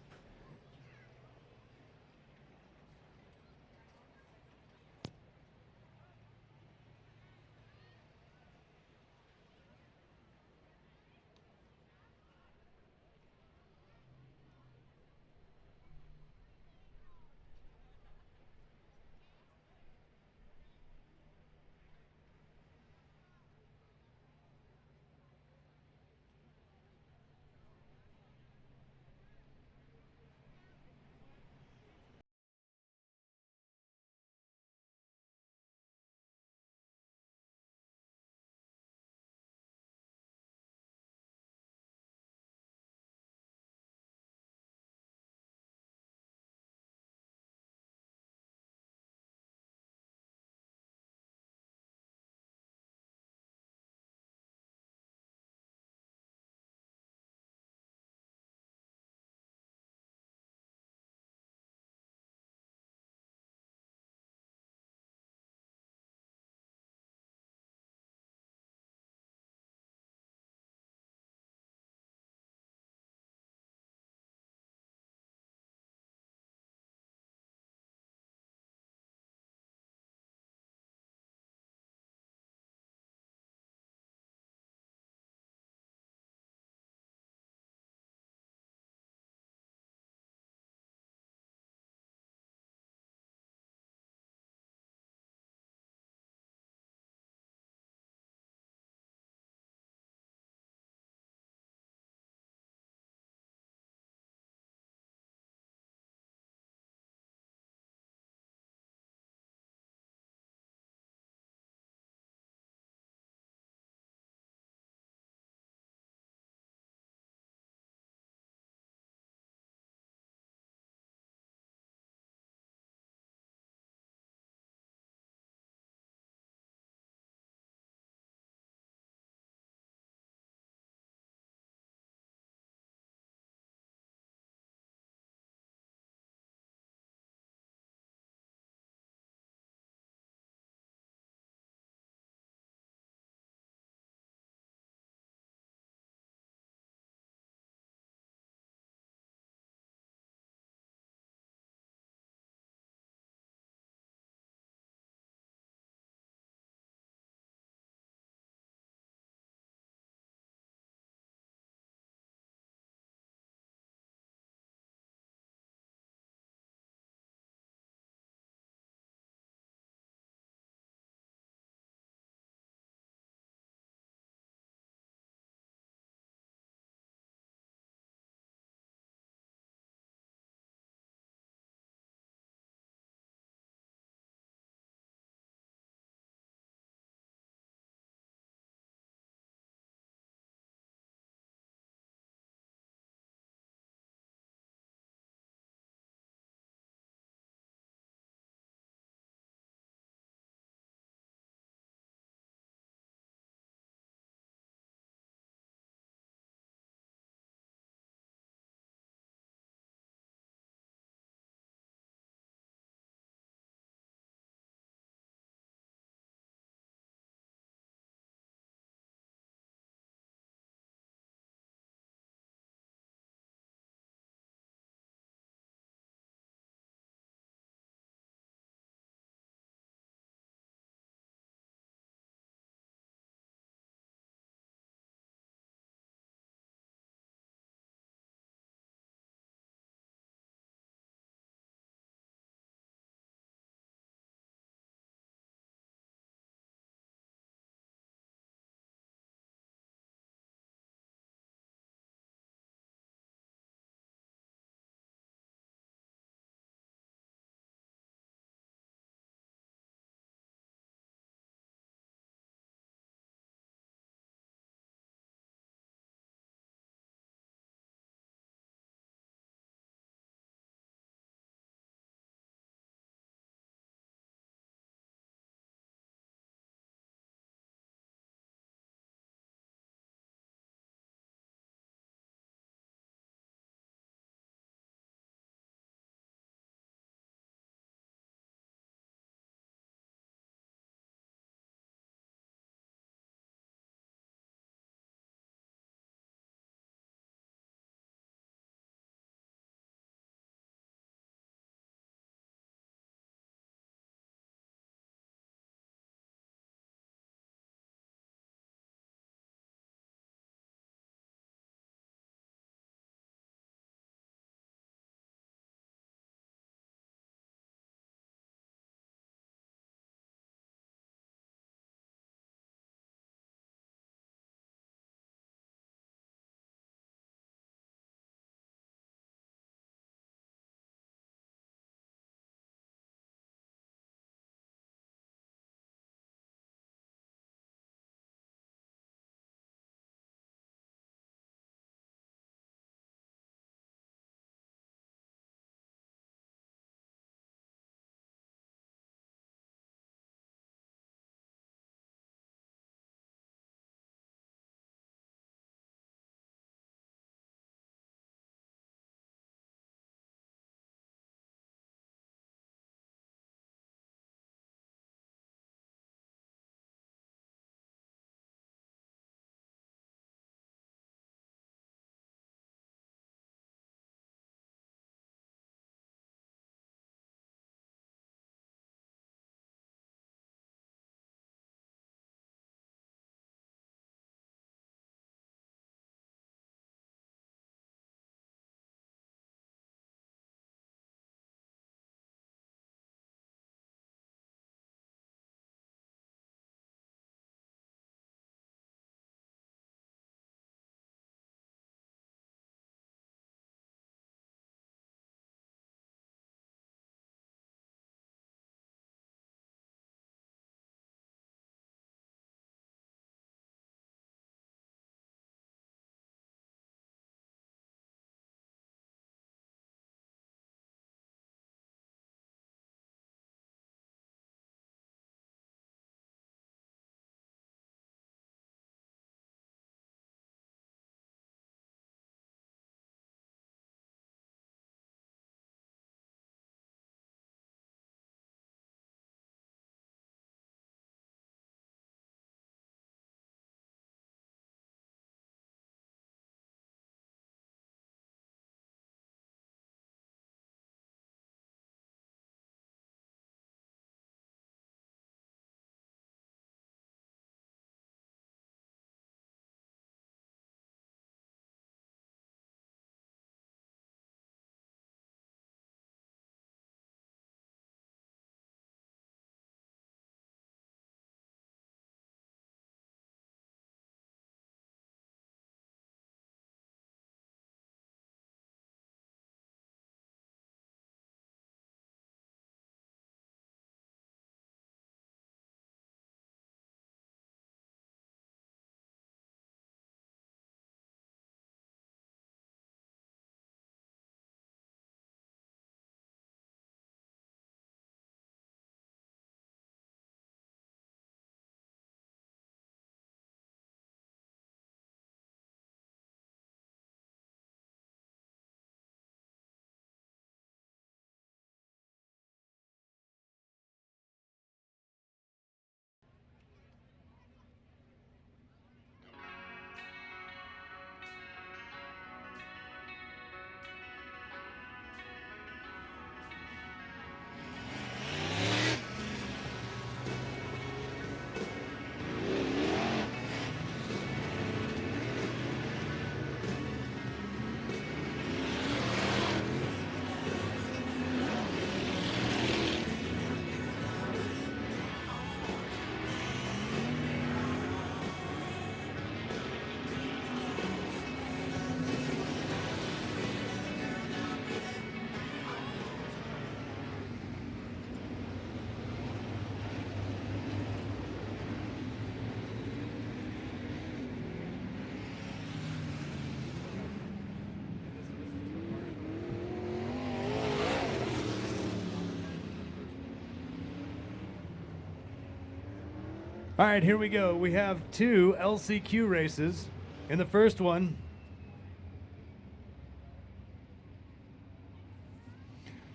All right, here we go. We have two LCQ races. In the first one,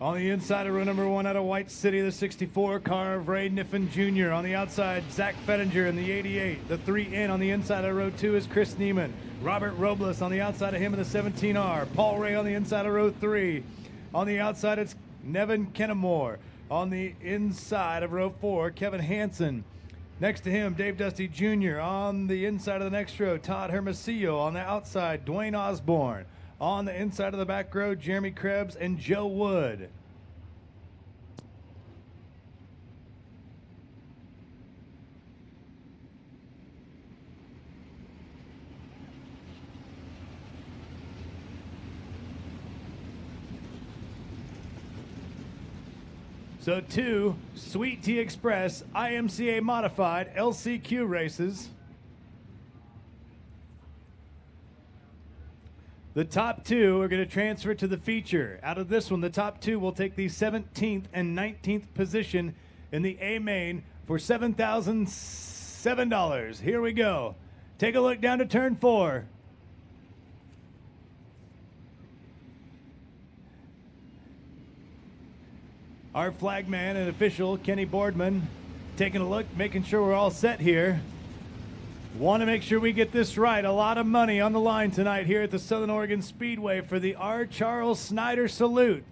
on the inside of row number 1 out of White City, the 64 car of Ray Niffen Jr. On the outside, Zach Fettinger in the 88. The 3 in on the inside of row 2 is Chris Neiman. Robert Robles on the outside of him in the 17R. Paul Ray on the inside of row 3. On the outside, it's Nevin Kennemore. On the inside of row 4, Kevin Hansen. Next to him, Dave Dusty Jr. On the inside of the next row, Todd Hermosillo. On the outside, Dwayne Osborne. On the inside of the back row, Jeremy Krebs and Joe Wood. So 2 Sweet Tea Express IMCA modified LCQ races. The top 2 are going to transfer to the feature. Out of this one, the top 2 will take the 17th and 19th position in the A main for $7,007. Here we go. Take a look down to turn 4. Our flagman and official, Kenny Boardman, taking a look, making sure we're all set here. Want to make sure we get this right. A lot of money on the line tonight here at the Southern Oregon Speedway for the R. Charles Snyder Salute.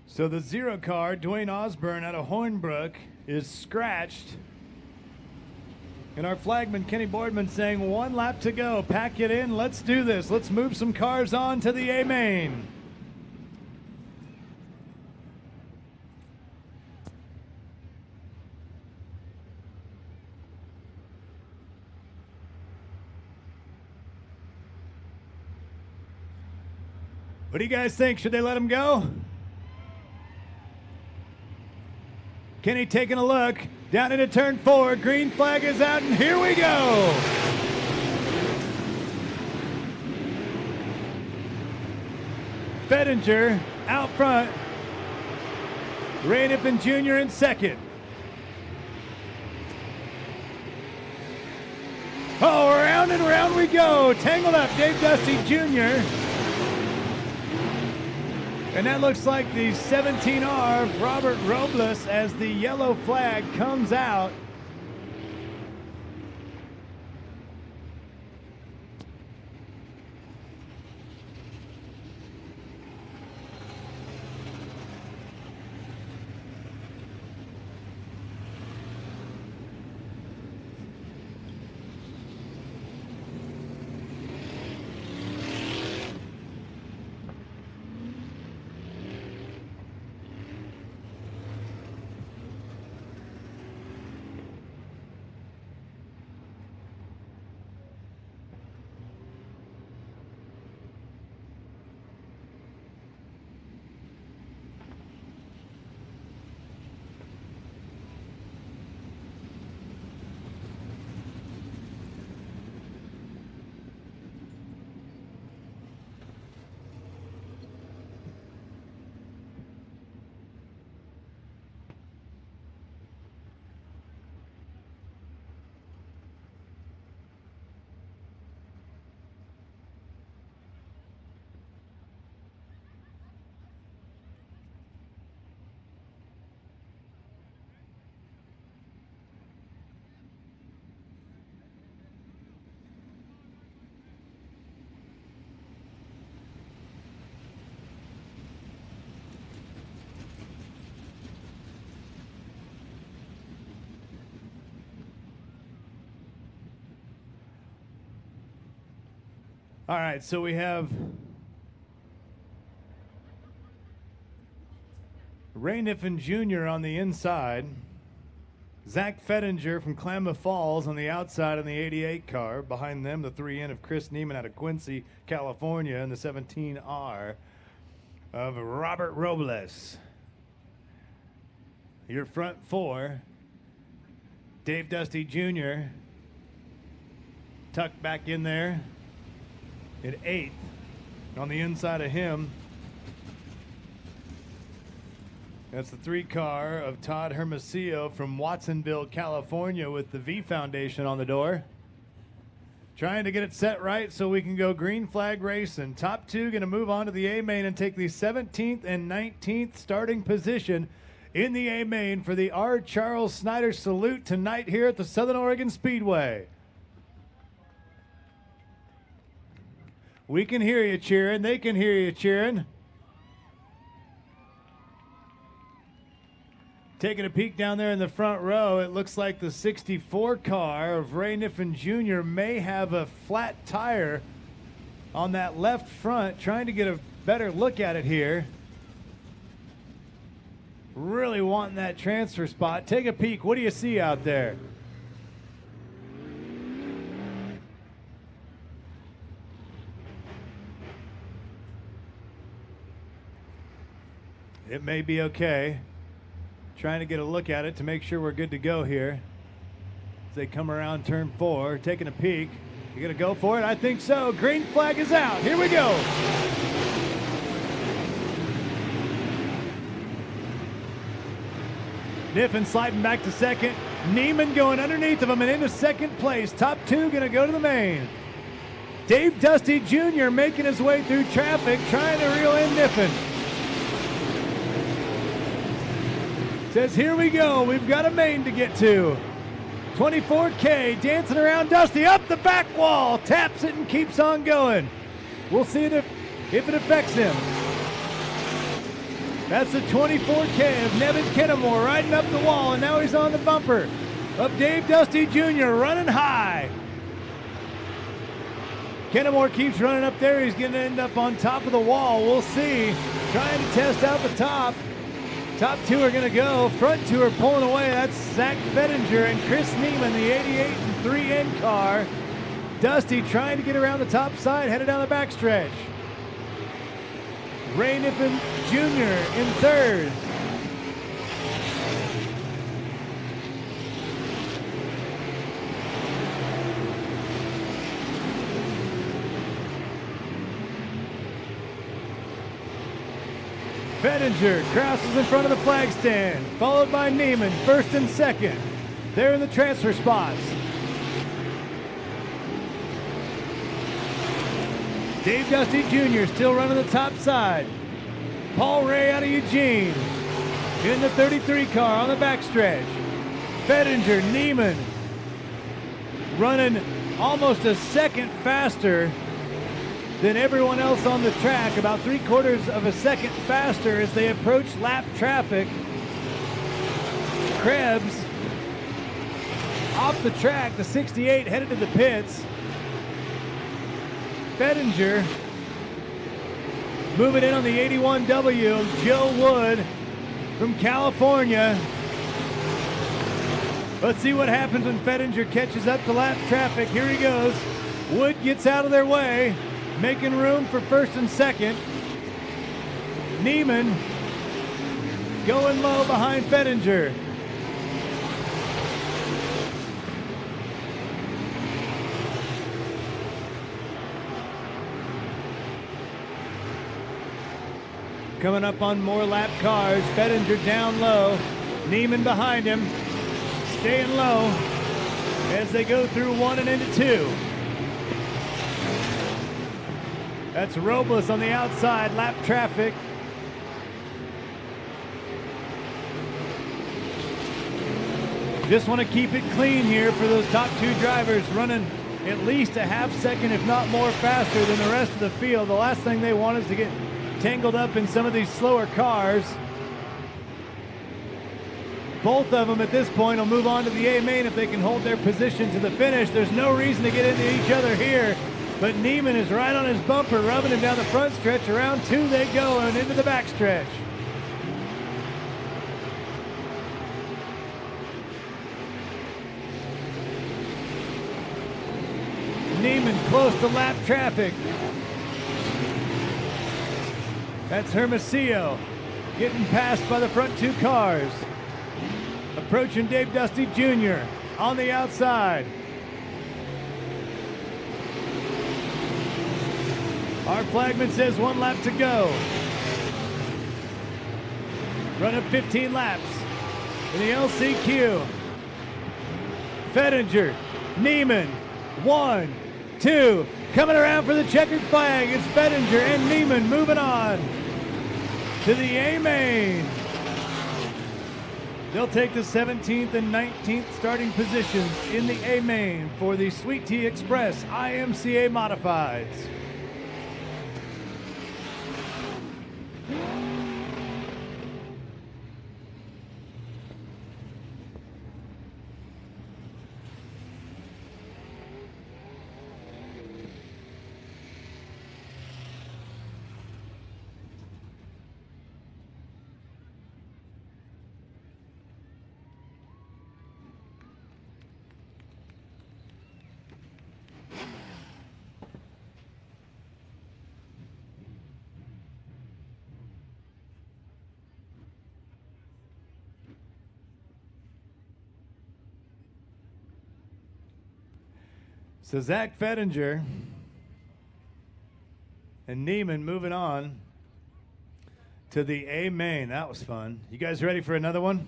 So the 0 car, Dwayne Osborne out of Hornbrook, is scratched. And our flagman, Kenny Boardman, saying 1 lap to go. Pack it in. Let's do this. Let's move some cars on to the A main. What do you guys think? Should they let him go? Kenny taking a look down into turn 4. Green flag is out, and here we go. Fettinger out front. Ray Niffen Jr. in second. Oh, round and round we go. Tangled up, Dave Dusty Jr. And that looks like the 17R of Robert Robles as the yellow flag comes out. All right, so we have Ray Niffen Jr. on the inside, Zach Fettinger from Klamath Falls on the outside in the 88 car. Behind them, the 3N of Chris Neiman out of Quincy, California, and the 17R of Robert Robles. Your front four, Dave Dusty Jr. tucked back in there at 8th. On the inside of him, that's the 3 car of Todd Hermosillo from Watsonville, California, with the V Foundation on the door. Trying to get it set right so we can go green flag racing. Top 2 going to move on to the A main and take the 17th and 19th starting position in the A main for the R. Charles Snyder Salute tonight here at the Southern Oregon Speedway. We can hear you cheering. They can hear you cheering. Taking a peek down there in the front row, it looks like the 64 car of Ray Niffen Jr. may have a flat tire on that left front. Trying to get a better look at it here. Really wanting that transfer spot. Take a peek. What do you see out there? It may be okay. Trying to get a look at it to make sure we're good to go here. As they come around turn 4, taking a peek. You gonna go for it? I think so. Green flag is out. Here we go. Niffen sliding back to second. Neiman going underneath of him and into second place. Top 2 gonna go to the main. Dave Dusty Jr. making his way through traffic, trying to reel in Niffen. Says, here we go. We've got a main to get to. 24K dancing around Dusty up the back wall. Taps it and keeps on going. We'll see if it affects him. That's the 24K of Nevin Kennemore riding up the wall, and now he's on the bumper of Dave Dusty Jr. running high. Kennemore keeps running up there. He's going to end up on top of the wall. We'll see. Trying to test out the top. Top 2 are going to go. Front 2 are pulling away. That's Zach Fettinger and Chris Neiman, the 88 and 3N car. Dusty trying to get around the top side, headed down the backstretch. Ray Niffen Jr. in 3rd. Fettinger crosses in front of the flag stand, followed by Neiman, 1st and 2nd. They're in the transfer spots. Dave Dusty Jr. still running the top side. Paul Ray out of Eugene in the 33 car on the backstretch. Fettinger, Neiman running almost a second faster than everyone else on the track, about 3/4 of a second faster as they approach lap traffic. Krebs off the track, the 68 headed to the pits. Fettinger moving in on the 81W of Joe Wood from California. Let's see what happens when Fettinger catches up to lap traffic. Here he goes. Wood gets out of their way, making room for 1st and 2nd. Neiman going low behind Fettinger. Coming up on more lap cars. Fettinger down low. Neiman behind him, staying low as they go through 1 and into 2. That's Robles on the outside, lap traffic. Just want to keep it clean here for those top 2 drivers, running at least a half second, if not more, faster than the rest of the field. The last thing they want is to get tangled up in some of these slower cars. Both of them at this point will move on to the A main if they can hold their position to the finish. There's no reason to get into each other here. But Neiman is right on his bumper, rubbing him down the front stretch. Around 2 they go and into the back stretch. Neiman close to lap traffic. That's Hermosillo getting passed by the front 2 cars. approaching Dave Dusty Jr. on the outside. Our flagman says 1 lap to go. Run up 15 laps in the LCQ. Fettinger, Neiman, 1, 2, coming around for the checkered flag. It's Fettinger and Neiman moving on to the A-main. They'll take the 17th and 19th starting positions in the A-main for the Sweet Tea Express IMCA Modifieds. So Zach Fettinger and Neiman moving on to the A-main. That was fun. You guys ready for another one?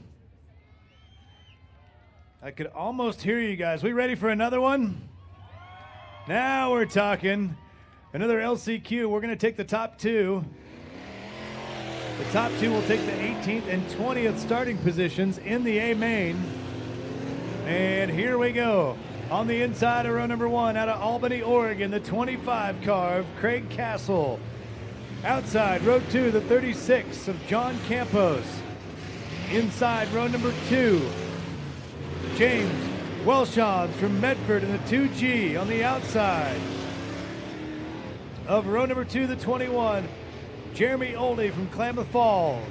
I could almost hear you guys. We ready for another one? Now we're talking. Another LCQ. We're going to take the top 2. The top 2 will take the 18th and 20th starting positions in the A-main. And here we go. On the inside of row number 1 out of Albany, Oregon, the 25 car of Craig Castle. Outside row 2, the 36 of John Campos. Inside row number 2, James Welshons from Medford in the 2G. On the outside of row number 2, the 21, Jeremy Oldie from Klamath Falls.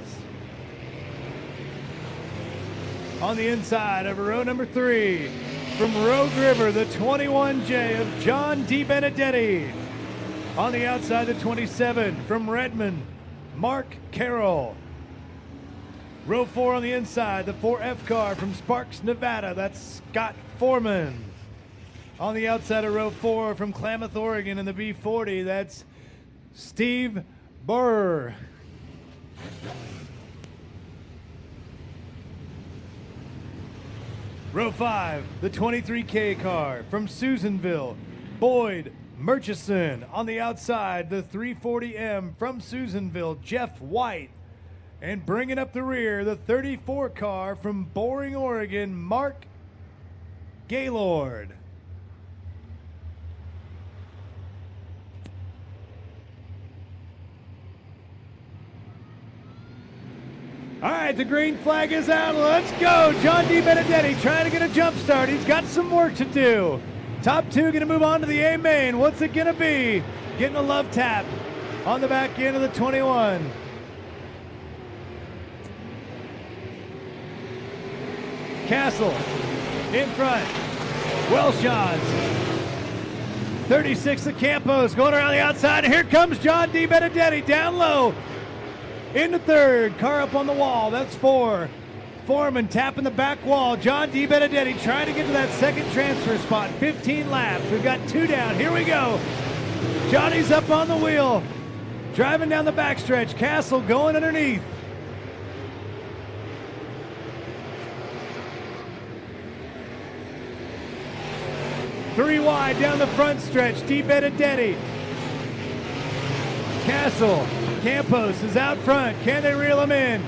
On the inside of row number 3, from Rogue River, the 21J of John DiBenedetti. On the outside, the 27 from Redmond, Mark Carroll. Row 4 on the inside, the 4F car from Sparks, Nevada. That's Scott Foreman. On the outside of row 4 from Klamath, Oregon in the B40, that's Steve Burr. Row 5, the 23K car from Susanville, Boyd Murchison. On the outside, the 340M from Susanville, Jeff White. And bringing up the rear, the 34 car from Boring, Oregon, Mark Gaylord. All right, the green flag is out. Let's go. John DiBenedetti trying to get a jump start. He's got some work to do. Top 2 going to move on to the A-main. What's it going to be? Getting a love tap on the back end of the 21. Castle in front. Welshons. 36 of Campos going around the outside. And here comes John DiBenedetti down low. Into third, car up on the wall, that's 4. Foreman tapping the back wall. John DiBenedetti trying to get to that second transfer spot. 15 laps, we've got 2 down, here we go. Johnny's up on the wheel, driving down the backstretch. Castle going underneath. Three wide down the front stretch, DiBenedetti. Castle. Campos is out front. Can they reel him in?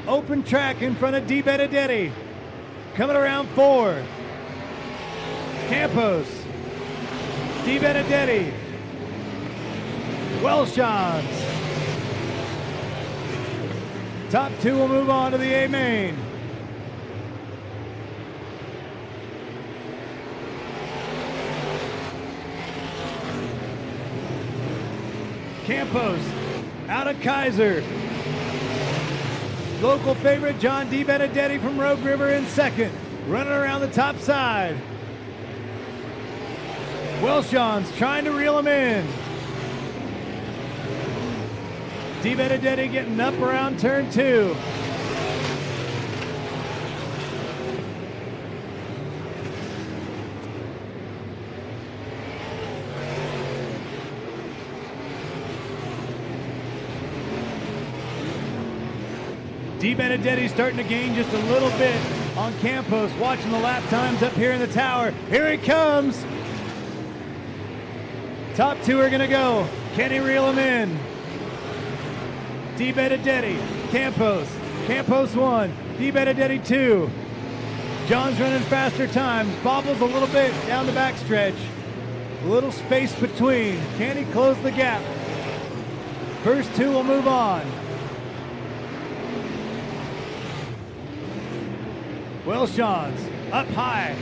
Open track in front of DiBenedetti. Coming around 4. Campos. DiBenedetti. Welshons. Top 2 will move on to the A-main. Campos out of Kaiser. Local favorite John DiBenedetti from Rogue River in second. Running around the top side. Welshons trying to reel him in. DiBenedetti getting up around turn 2. DiBenedetti's starting to gain just a little bit on Campos, watching the lap times up here in the tower. Here he comes. Top two are going to go. Can he reel him in? DiBenedetti, Campos. Campos 1, DiBenedetti 2. John's running faster times. Bobbles a little bit down the backstretch. A little space between. Can he close the gap? First two will move on. Wilshons up high.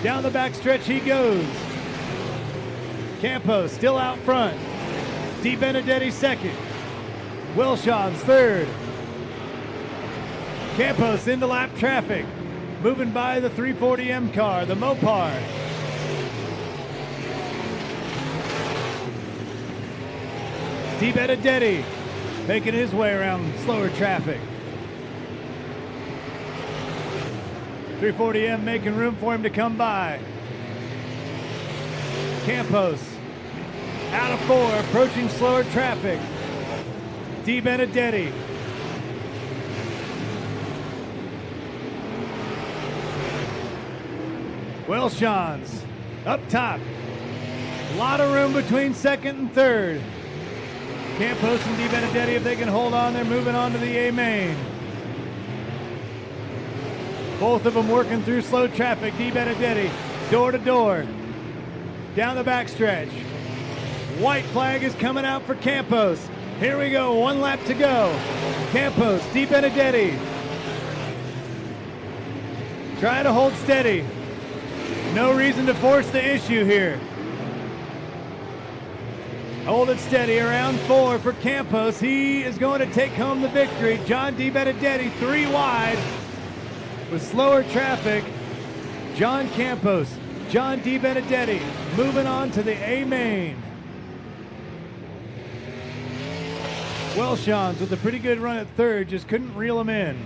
Down the backstretch he goes. Campos still out front. DiBenedetti second. Wilshons third. Campos into lap traffic. Moving by the 340M car, the Mopar. DiBenedetti making his way around slower traffic. 340M making room for him to come by. Campos out of 4, approaching slower traffic. DiBenedetti. Wilshons up top. A lot of room between second and third. Campos and DiBenedetti, if they can hold on, they're moving on to the A main. Both of them working through slow traffic. DiBenedetti, door to door. Down the backstretch. White flag is coming out for Campos. Here we go, 1 lap to go. Campos, DiBenedetti. Trying to hold steady. No reason to force the issue here. Hold it steady, around 4 for Campos. He is going to take home the victory. John DiBenedetti 3 wide with slower traffic. John Campos, John DiBenedetti moving on to the A main. Wilshons with a pretty good run at third, just couldn't reel him in.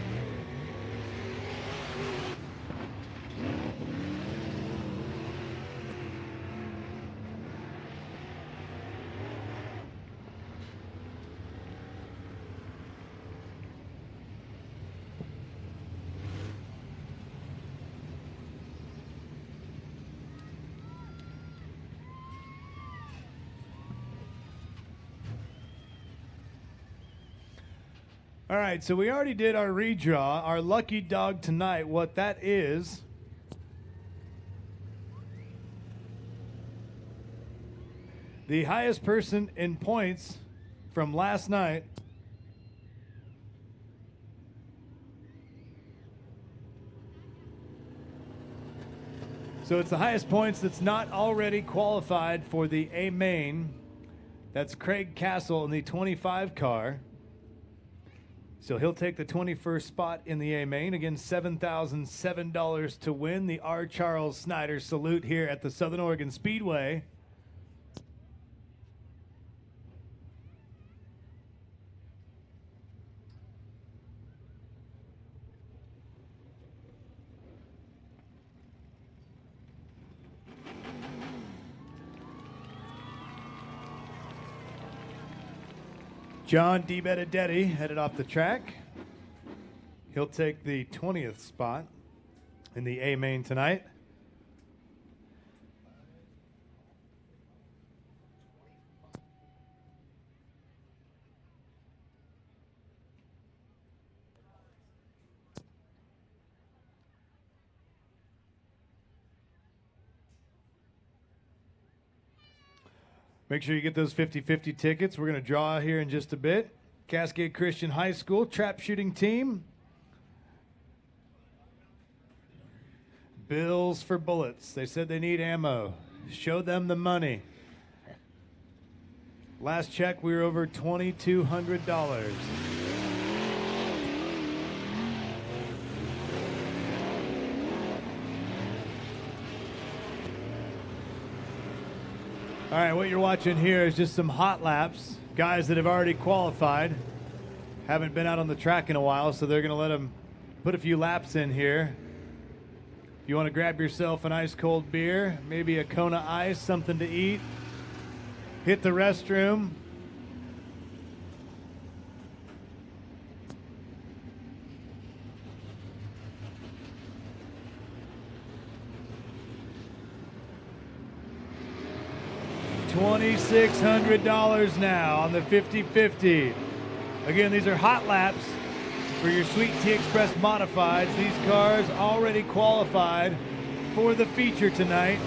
All right, so we already did our redraw, our lucky dog tonight. What that is, the highest person in points from last night so it's the highest points that's not already qualified for the A main. That's Craig Castle in the 25 car. So he'll take the 21st spot in the A main. Again, $7,007 to win the R. Charles Snyder Salute here at the Southern Oregon Speedway. John DiBenedetti headed off the track. He'll take the 20th spot in the A main tonight. Make sure you get those 50-50 tickets. We're going to draw here in just a bit. Cascade Christian High School trap shooting team. Bills for bullets. They said they need ammo. Show them the money. Last check, we were over $2,200. All right, what you're watching here is just some hot laps. Guys that have already qualified. Haven't been out on the track in a while, so they're going to let them put a few laps in here. If you want to grab yourself an ice cold beer, maybe a Kona Ice, something to eat, hit the restroom. $2,600 now on the 50-50. Again, these are hot laps for your Sweet Tea Express Modifieds. These cars already qualified for the feature tonight.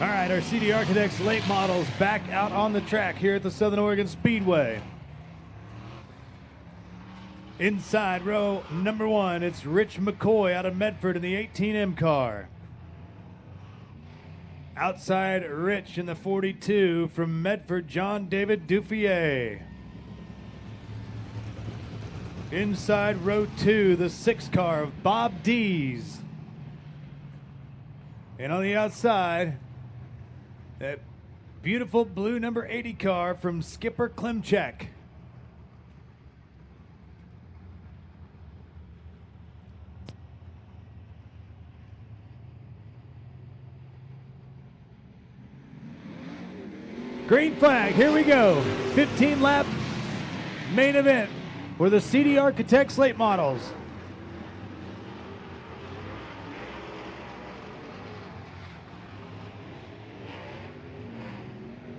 All right, our CD Architects late models back out on the track here at the Southern Oregon Speedway. Inside row number one, it's Rich McCoy out of Medford in the 18M car. Outside Rich in the 42 from Medford, John David Duffier. Inside row 2, the 6 car of Bob Dees. And on the outside, that beautiful blue number 80 car from Skipper Klimchek. Green flag, here we go. 15 lap main event for the CD Architects late models.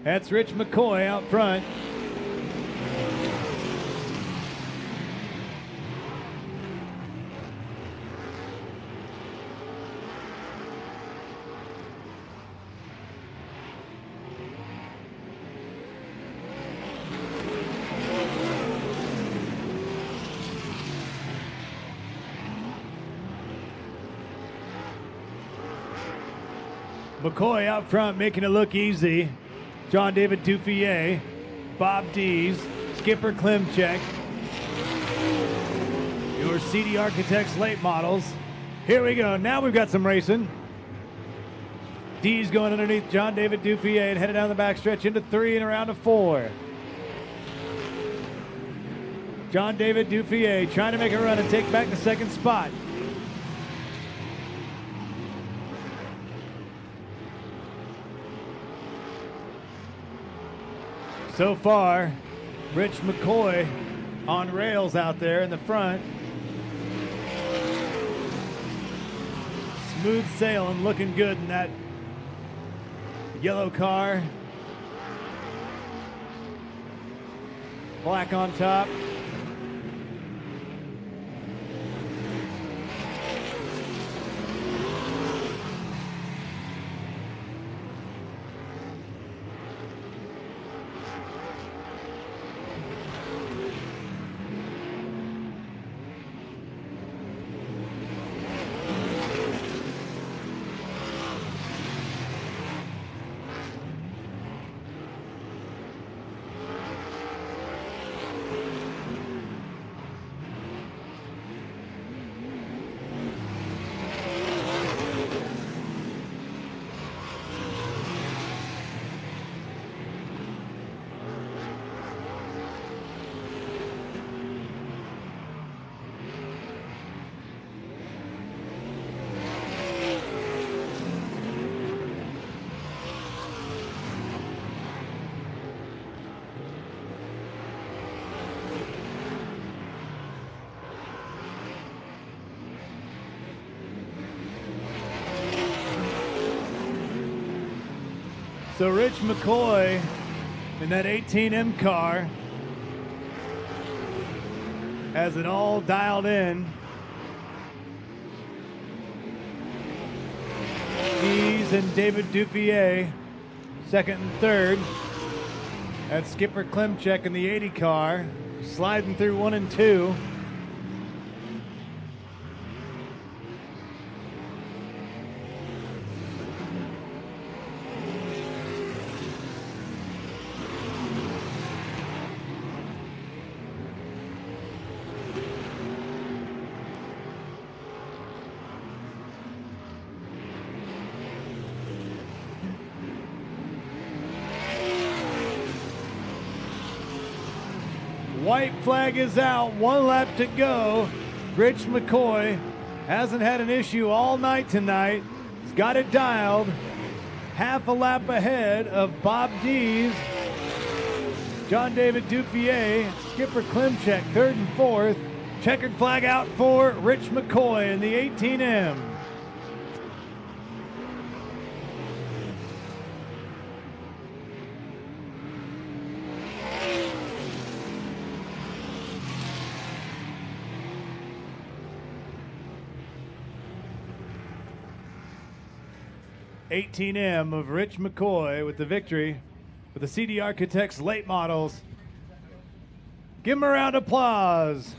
That's Rich McCoy out front. McCoy out front making it look easy. John David Duffier, Bob Dees, Skipper Klimchek. Your CD Architects late models. Here we go. Now we've got some racing. Dees going underneath John David Duffier and headed down the backstretch into 3 and around to 4. John David Duffier trying to make a run and take back the second spot. So far, Rich McCoy on rails out there in the front. Smooth sailing, looking good in that yellow car. Black on top. So Rich McCoy in that 18M car has it all dialed in. Dees and David Duffier, second and third. That's Skipper Klimchek in the 80 car, sliding through 1 and 2. White flag is out, 1 lap to go. Rich McCoy hasn't had an issue all night tonight. He's got it dialed. Half a lap ahead of Bob Dees. John David Duffier, Skipper Klimchek, 3rd and 4th. Checkered flag out for Rich McCoy in the 18M. $18M of Rich McCoy with the victory for the CD Architects late models. Give him a round of applause.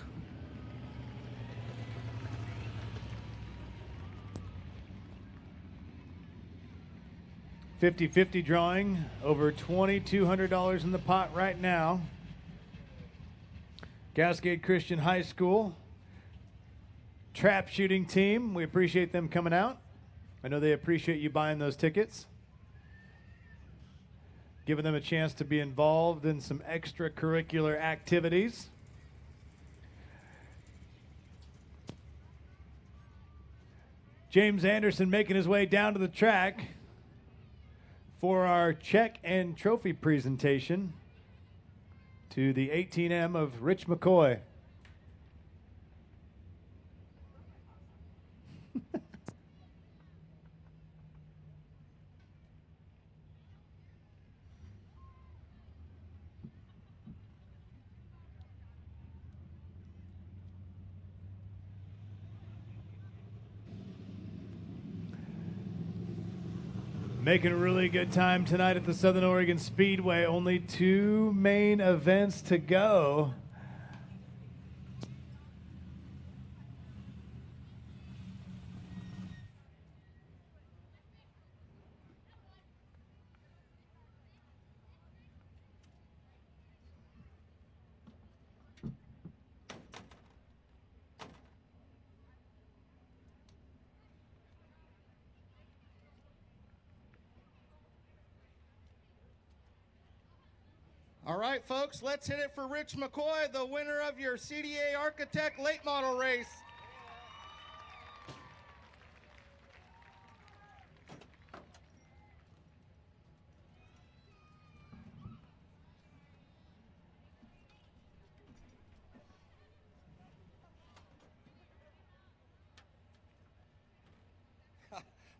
50-50 drawing. Over $2,200 in the pot right now. Cascade Christian High School trap shooting team. We appreciate them coming out. I know they appreciate you buying those tickets, giving them a chance to be involved in some extracurricular activities. James Anderson making his way down to the track for our check and trophy presentation to the 18M of Rich McCoy. Making a really good time tonight at the Southern Oregon Speedway. Only 2 main events to go. All right, folks, let's hit it for Rich McCoy, the winner of your CDA Architect late model race.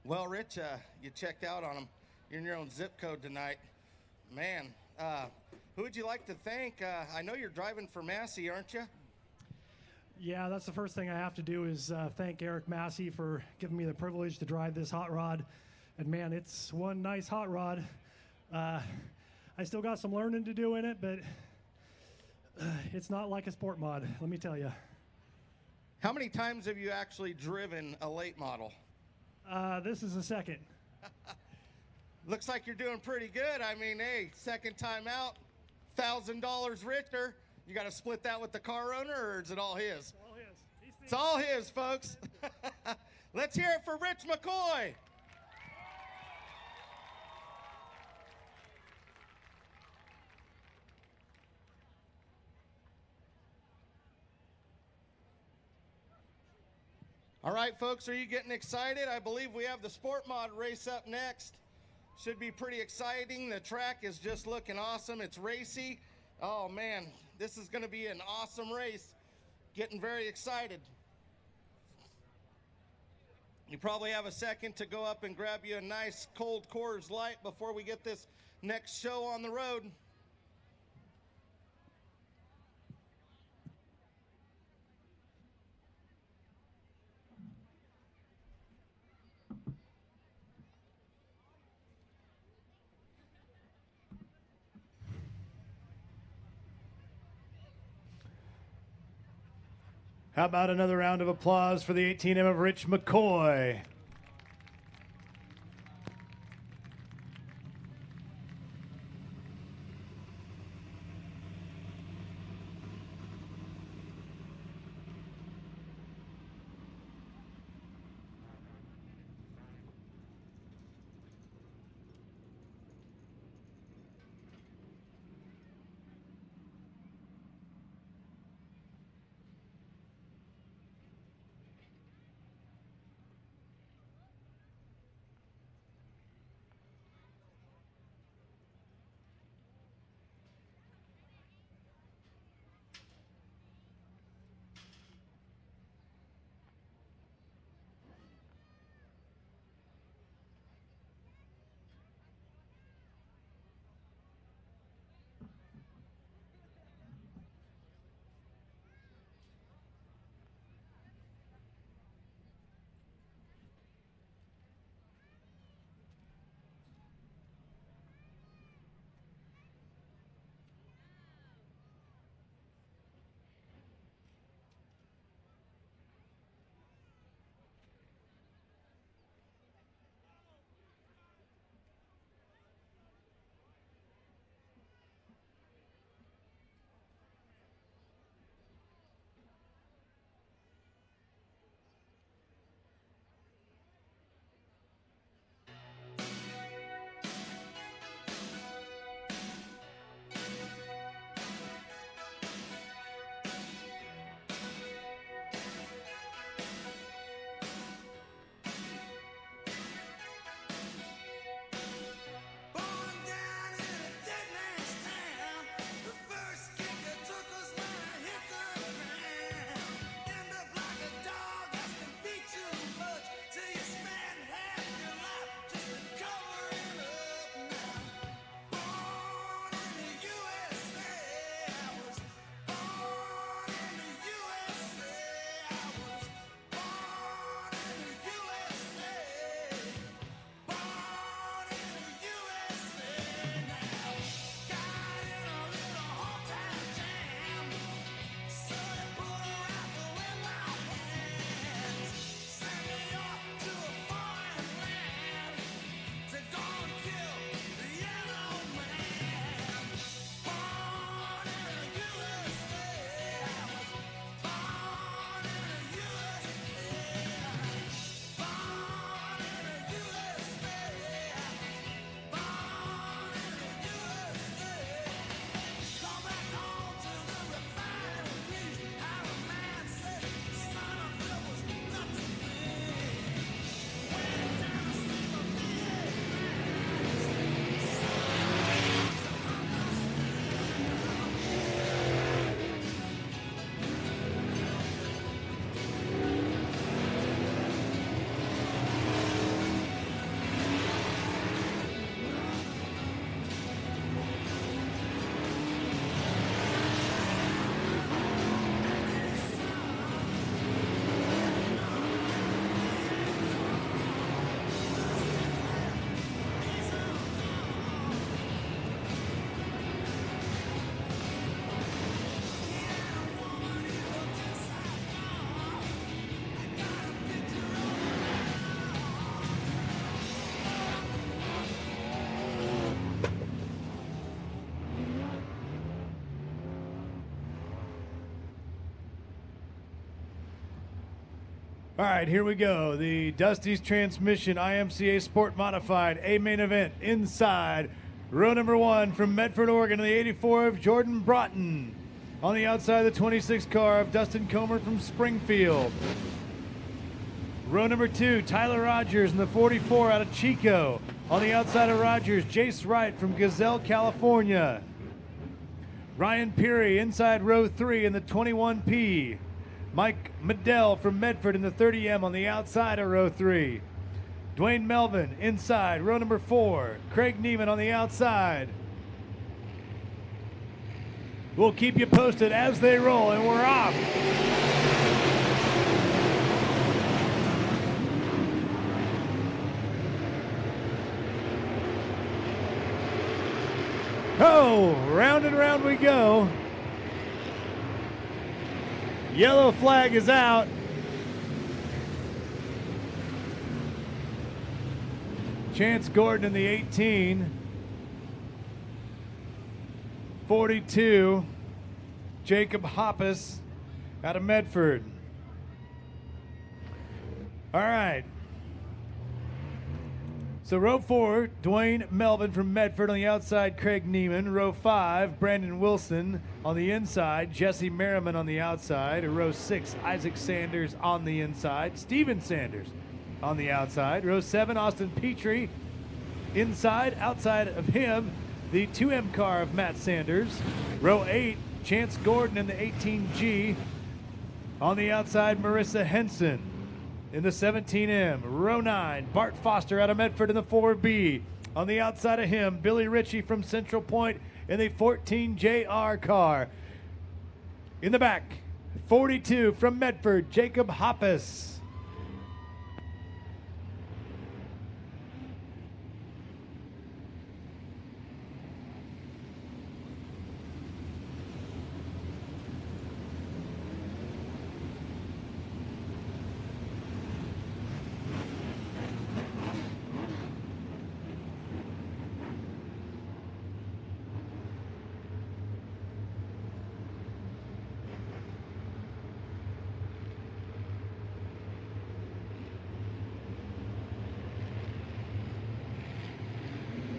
Well, Rich, you checked out on him. You're in your own zip code tonight. Man, who would you like to thank? I know you're driving for Massey, aren't you? Yeah, that's the first thing I have to do is thank Eric Massey for giving me the privilege to drive this hot rod. And man, it's one nice hot rod. I still got some learning to do in it, but it's not like a sport mod, let me tell you. How many times have you actually driven a late model? This is the second. Looks like you're doing pretty good. I mean, hey, second time out, $1,000 richer. You got to split that with the car owner, or is it all his? All his. It's all his, folks. Let's hear it for Rich McCoy. All right, folks, are you getting excited? I believe we have the Sport Mod race up next. Should be pretty exciting. The track is just looking awesome. It's racy. Oh, man, this is going to be an awesome race. Getting very excited. You probably have a second to go up and grab you a nice cold Coors Light before we get this next show on the road. How about another round of applause for the 18M of Rich McCoy? All right, here we go. The Dusty's Transmission IMCA Sport Modified A main event inside. Row number 1 from Medford, Oregon, in the 84 of Jordan Broughton. On the outside, the 26 car of Dustin Comer from Springfield. Row number 2, Tyler Rogers in the 44 out of Chico. On the outside of Rogers, Jace Wright from Gazelle, California. Ryan Peary inside row 3 in the 21P. Mike Medell from Medford in the 30M on the outside of row 3. Dwayne Melvin inside row number 4. Craig Neiman on the outside. We'll keep you posted as they roll, and we're off. Oh, round and round we go. Yellow flag is out. Chance Gordon in the 18. 42, Jacob Hoppus out of Medford. All right. So row 4, Dwayne Melvin from Medford on the outside, Craig Neiman. Row 5, Brandon Wilson on the inside, Jesse Merriman on the outside. Row 6, Isaac Sanders on the inside, Steven Sanders on the outside. Row 7, Austin Petrie inside. Outside of him, the 2M car of Matt Sanders. Row 8, Chance Gordon in the 18G. On the outside, Marissa Henson in the 17M. Row 9, Bart Foster out of Medford in the 4B. On the outside of him, Billy Ritchie from Central Point in the 14JR car. In the back, 42 from Medford, Jacob Hoppus.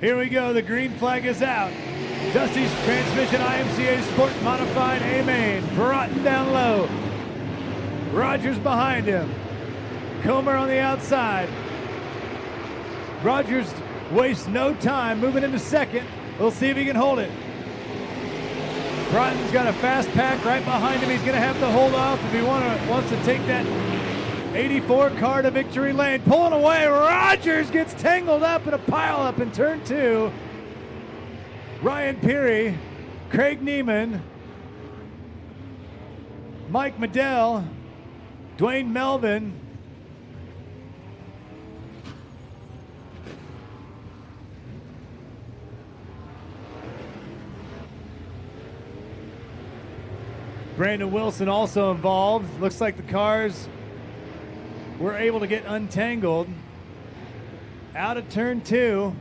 Here we go, the green flag is out. Dusty's Transmission IMCA Sport Modified A-Main, Broughton down low. Rogers behind him. Comer on the outside. Rogers wastes no time, moving into second. We'll see if he can hold it. Broughton's got a fast pack right behind him. He's gonna have to hold off if he wants to take that 84 car to victory lane. Pulling away, Rogers gets tangled up in a pileup in turn 2. Ryan Peary, Craig Neiman, Mike Medell, Dwayne Melvin, Brandon Wilson also involved. Looks like the cars were able to get untangled. Out of turn 2.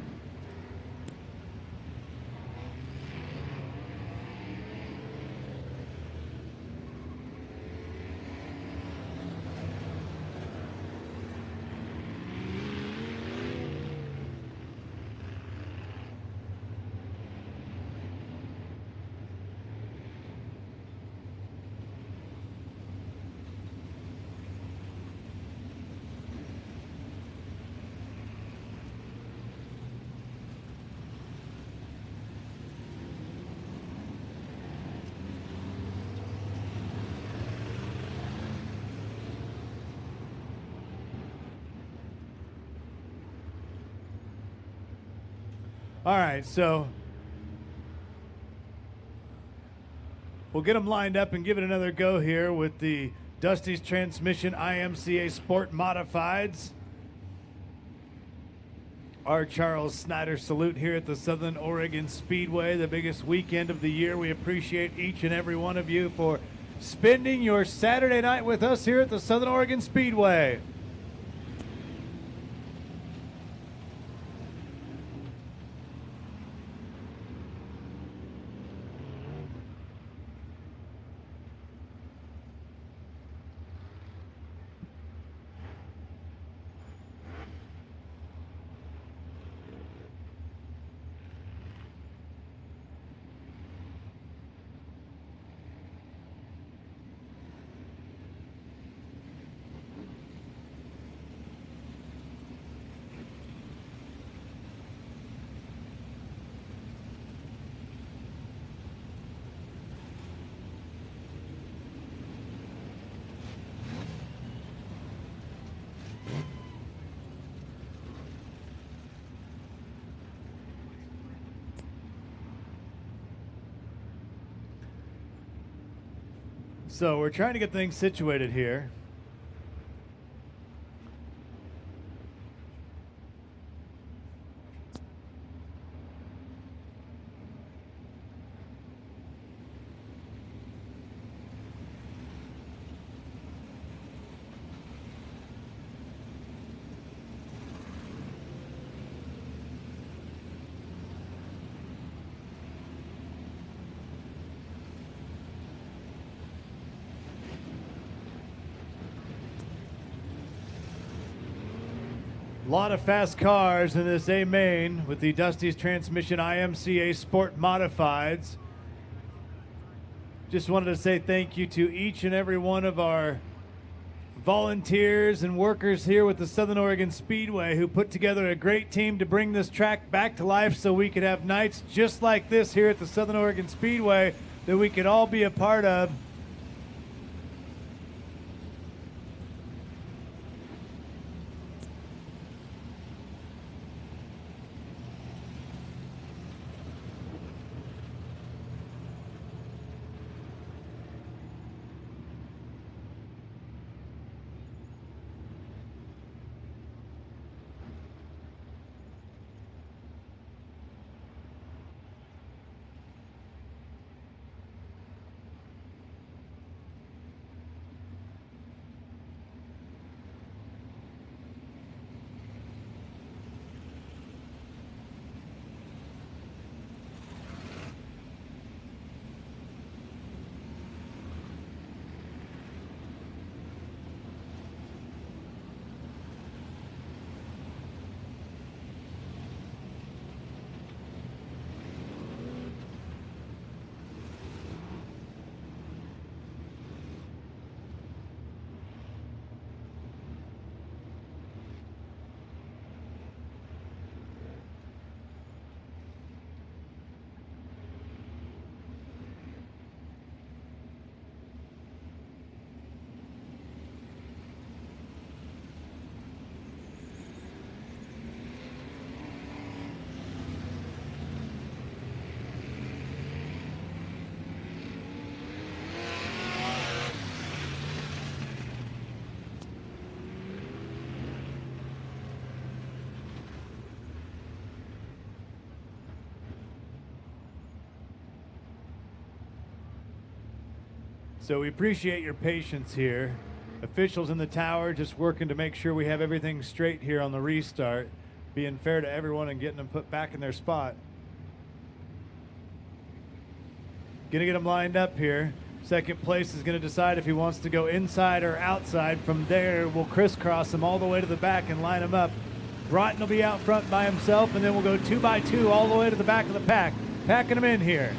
All right, so we'll get them lined up and give it another go here with the Dusty's Transmission IMCA Sport Modifieds. Our Charles Snyder salute here at the Southern Oregon Speedway, the biggest weekend of the year. We appreciate each and every one of you for spending your Saturday night with us here at the Southern Oregon Speedway. So we're trying to get things situated here. A lot of fast cars in this A main with the Dusty's Transmission IMCA Sport Modifieds. Just wanted to say thank you to each and every one of our volunteers and workers here with the Southern Oregon Speedway who put together a great team to bring this track back to life so we could have nights just like this here at the Southern Oregon Speedway that we could all be a part of. So we appreciate your patience here. Officials in the tower just working to make sure we have everything straight here on the restart, being fair to everyone and getting them put back in their spot. Gonna get them lined up here. Second place is gonna decide if he wants to go inside or outside. From there, we'll crisscross them all the way to the back and line them up. Broughton will be out front by himself, and then we'll go 2 by 2 all the way to the back of the pack, packing them in here.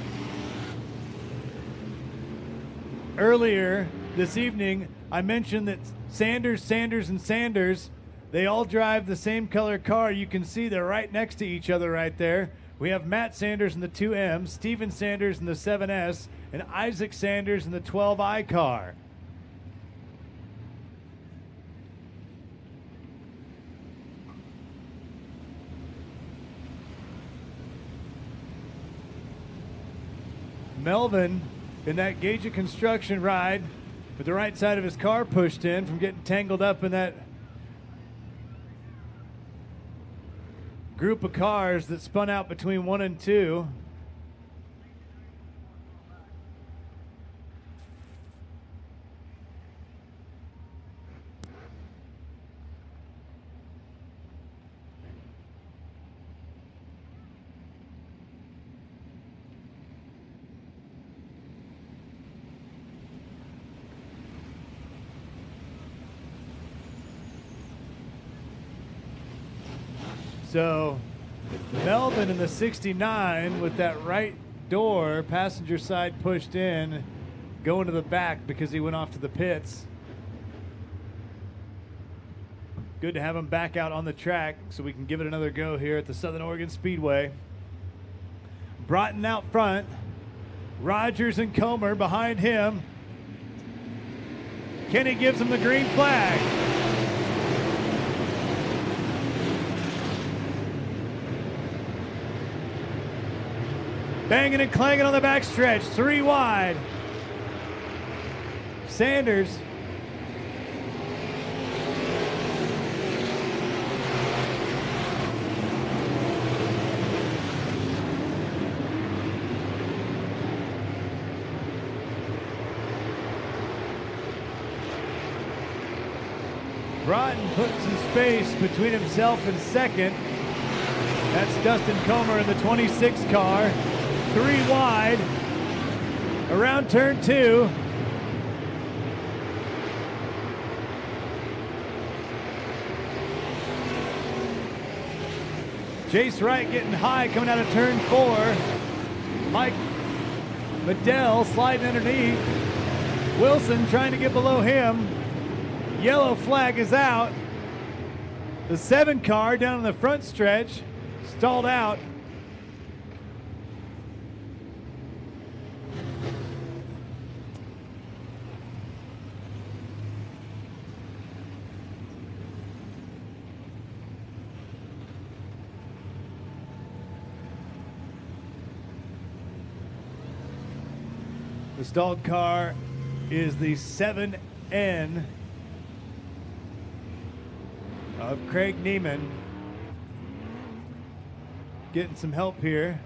Earlier this evening, I mentioned that Sanders, and Sanders, they all drive the same color car. You can see they're right next to each other right there. We have Matt Sanders in the 2M, Steven Sanders in the 7S, and Isaac Sanders in the 12i car. Melvin in that Gauge of Construction ride with the right side of his car pushed in from getting tangled up in that group of cars that spun out between 1 and 2. So Melvin in the 69 with that right door, passenger side pushed in, going to the back because he went off to the pits. Good to have him back out on the track so we can give it another go here at the Southern Oregon Speedway. Broughton out front, Rogers and Comer behind him. Kenny gives him the green flag. Banging and clanging on the backstretch, 3 wide. Sanders. Broughton put some space between himself and second. That's Dustin Comer in the 26 car. 3 wide. Around turn 2. Jace Wright getting high coming out of turn 4. Mike Medell sliding underneath. Wilson trying to get below him. Yellow flag is out. The 7 car down in the front stretch stalled out. The stalled car is the 7N of Craig Neiman. Getting some help here.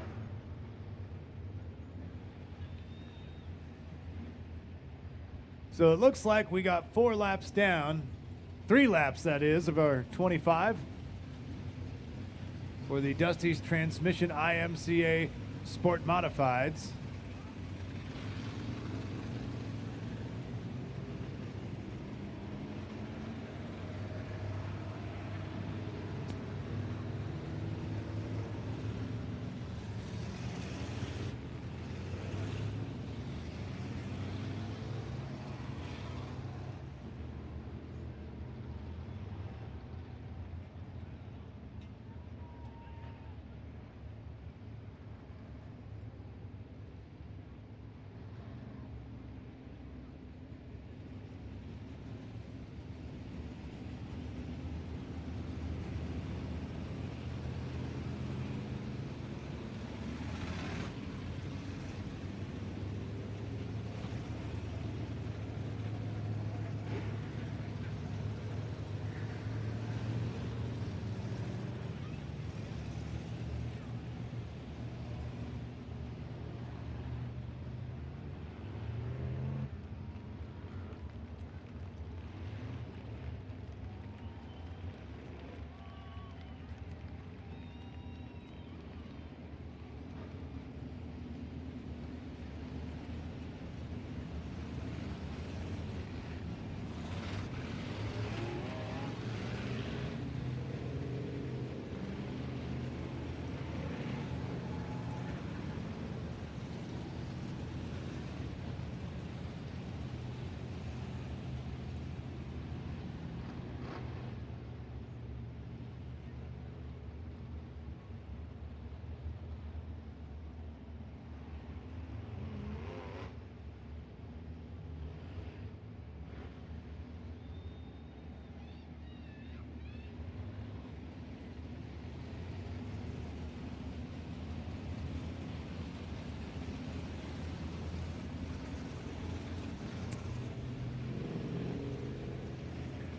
So it looks like we got 4 laps down, 3 laps that is, of our 25 for the Dusty's Transmission IMCA Sport Modifieds.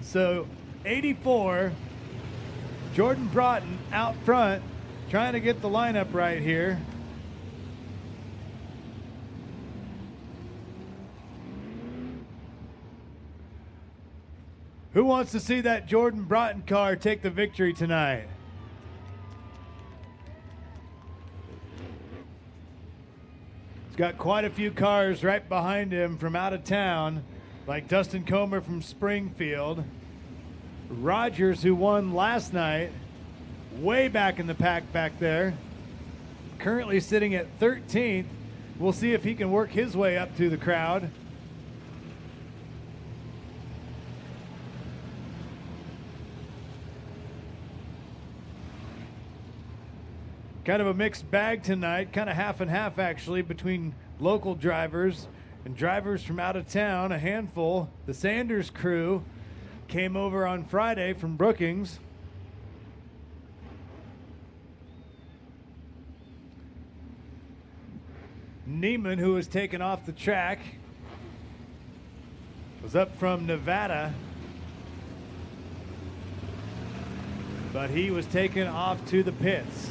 So 84, Jordan Broughton out front, trying to get the lineup right here. Who wants to see that Jordan Broughton car take the victory tonight? He's got quite a few cars right behind him from out of town, like Dustin Comer from Springfield. Rogers, who won last night, way back in the pack back there, currently sitting at 13th. We'll see if he can work his way up to the crowd. Kind of a mixed bag tonight, kind of half and half actually, between local drivers and drivers from out of town, a handful. The Sanders crew came over on Friday from Brookings. Neiman, who was taken off the track. Was up from Nevada, but he was taken off to the pits.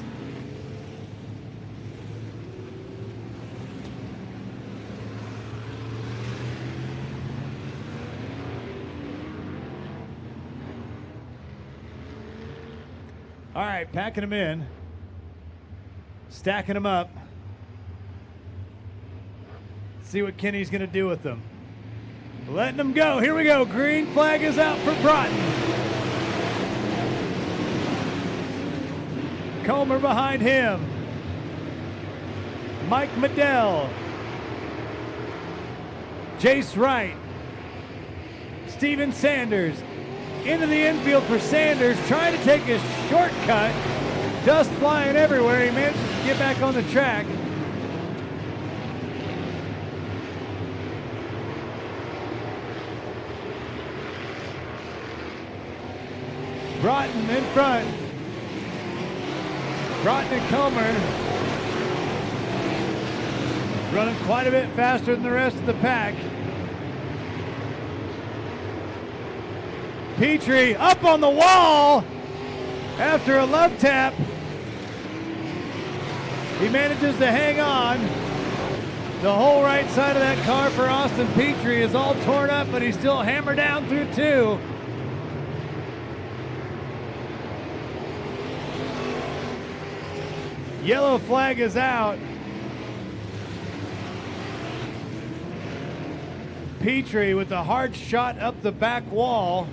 All right, packing them in, stacking them up. See what Kenny's going to do with them. Letting them go. Here we go. Green flag is out for Broughton. Comer behind him. Mike Medell. Jace Wright. Steven Sanders. Into the infield for Sanders, trying to take his shortcut. Dust flying everywhere. He manages to get back on the track. Broughton in front. Broughton and Comer running quite a bit faster than the rest of the pack. Petrie up on the wall after a love tap. He manages to hang on. The whole right side of that car for Austin Petrie is all torn up, but he's still hammered down through two. Yellow flag is out. Petrie with a hard shot up the back wall.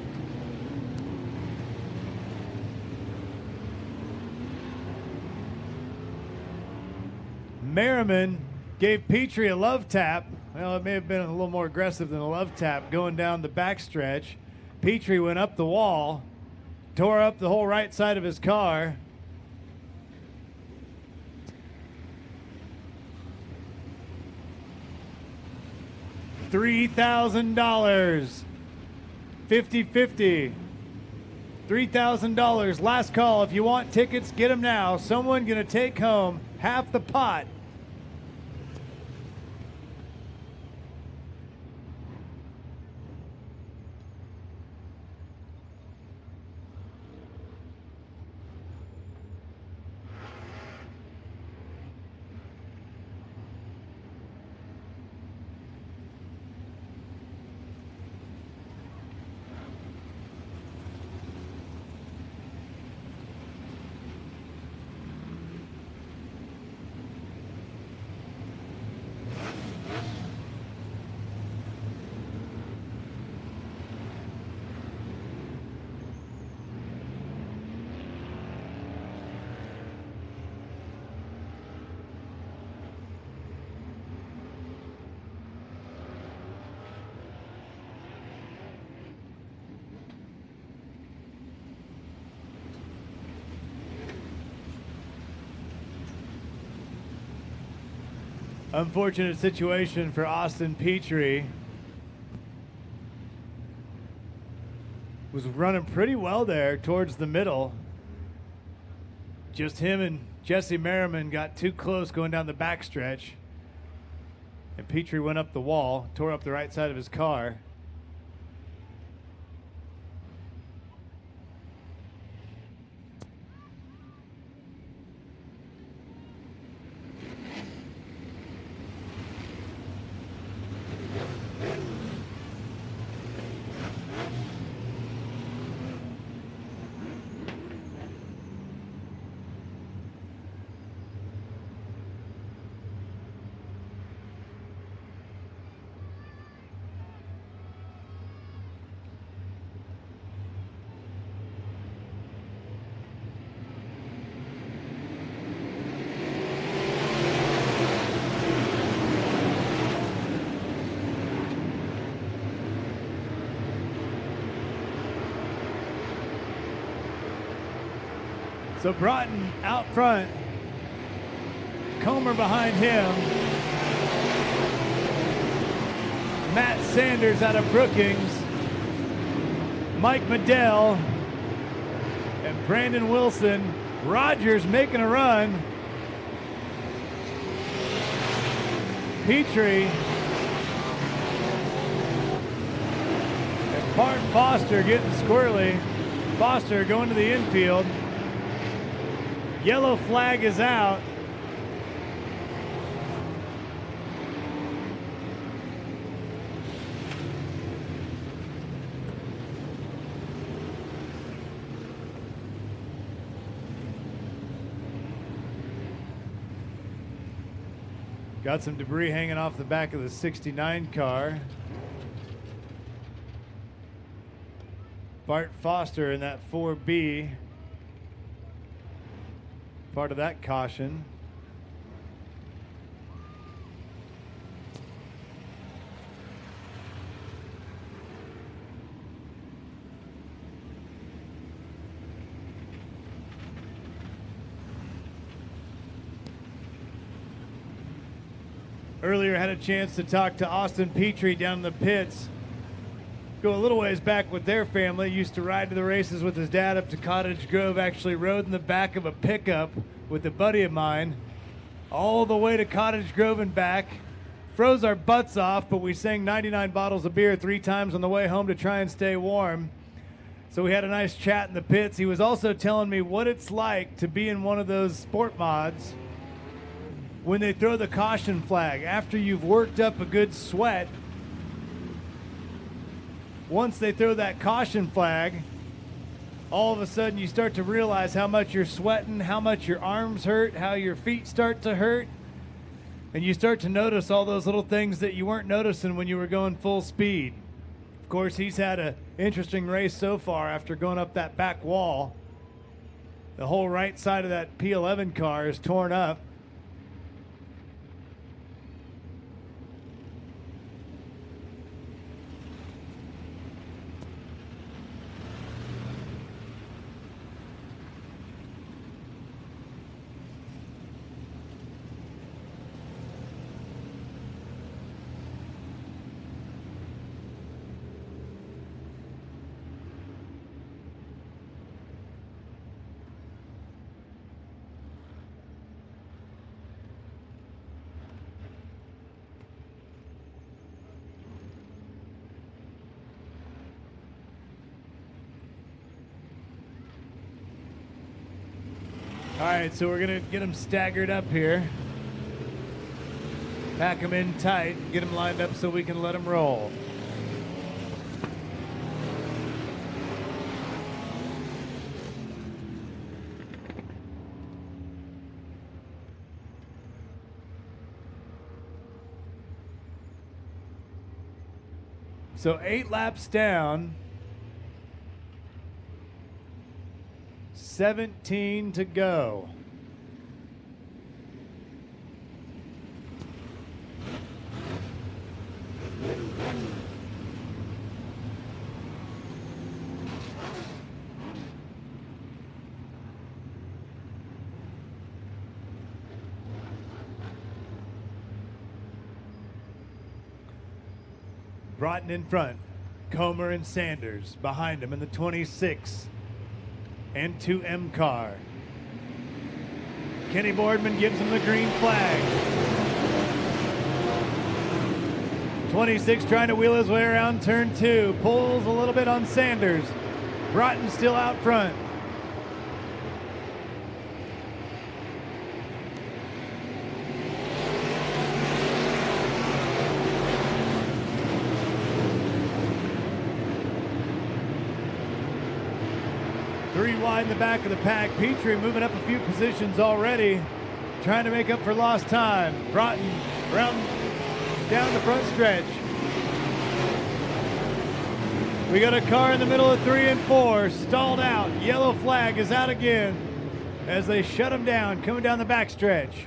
Merriman gave Petrie a love tap. Well, it may have been a little more aggressive than a love tap going down the backstretch. Petrie went up the wall, tore up the whole right side of his car. $3,000. 50-50. $3,000. Last call. If you want tickets, get them now. Someone going to take home half the pot. Unfortunate situation for Austin Petrie. Was running pretty well there towards the middle. Just him and Jesse Merriman got too close going down the backstretch. And Petrie went up the wall, tore up the right side of his car. So Broughton out front, Comer behind him, Matt Sanders out of Brookings, Mike Medell, and Brandon Wilson. Rogers making a run. Foster getting squirrely. Foster going to the infield. Yellow flag is out. Got some debris hanging off the back of the 69 car. Bart Foster in that 4B. Part of that caution. Earlier had a chance to talk to Austin Petrie down in the pits. Go a little ways back with their family. Used to ride to the races with his dad up to Cottage Grove. Actually rode in the back of a pickup with a buddy of mine all the way to Cottage Grove and back. Froze our butts off, but we sang 99 bottles of beer 3 times on the way home to try and stay warm. So we had a nice chat in the pits. He was also telling me what it's like to be in one of those sport mods when they throw the caution flag. After you've worked up a good sweat, once they throw that caution flag, all of a sudden you start to realize how much you're sweating, how much your arms hurt, how your feet start to hurt, and you start to notice all those little things that you weren't noticing when you were going full speed. Of course, he's had an interesting race so far after going up that back wall. The whole right side of that P11 car is torn up. All right, so we're gonna get them staggered up here. Pack them in tight, get them lined up so we can let them roll. So 8 laps down. 17 to go. Broughton in front. Comer and Sanders behind him in the 26 and 2 M car. Kenny Boardman gives him the green flag. 26 trying to wheel his way around turn 2. Pulls a little bit on Sanders. Broughton still out front. Three wide in the back of the pack. Petrie moving up a few positions already, trying to make up for lost time. Broughton around down the front stretch. We got a car in the middle of 3 and 4, stalled out. Yellow flag is out again as they shut him down, coming down the back stretch.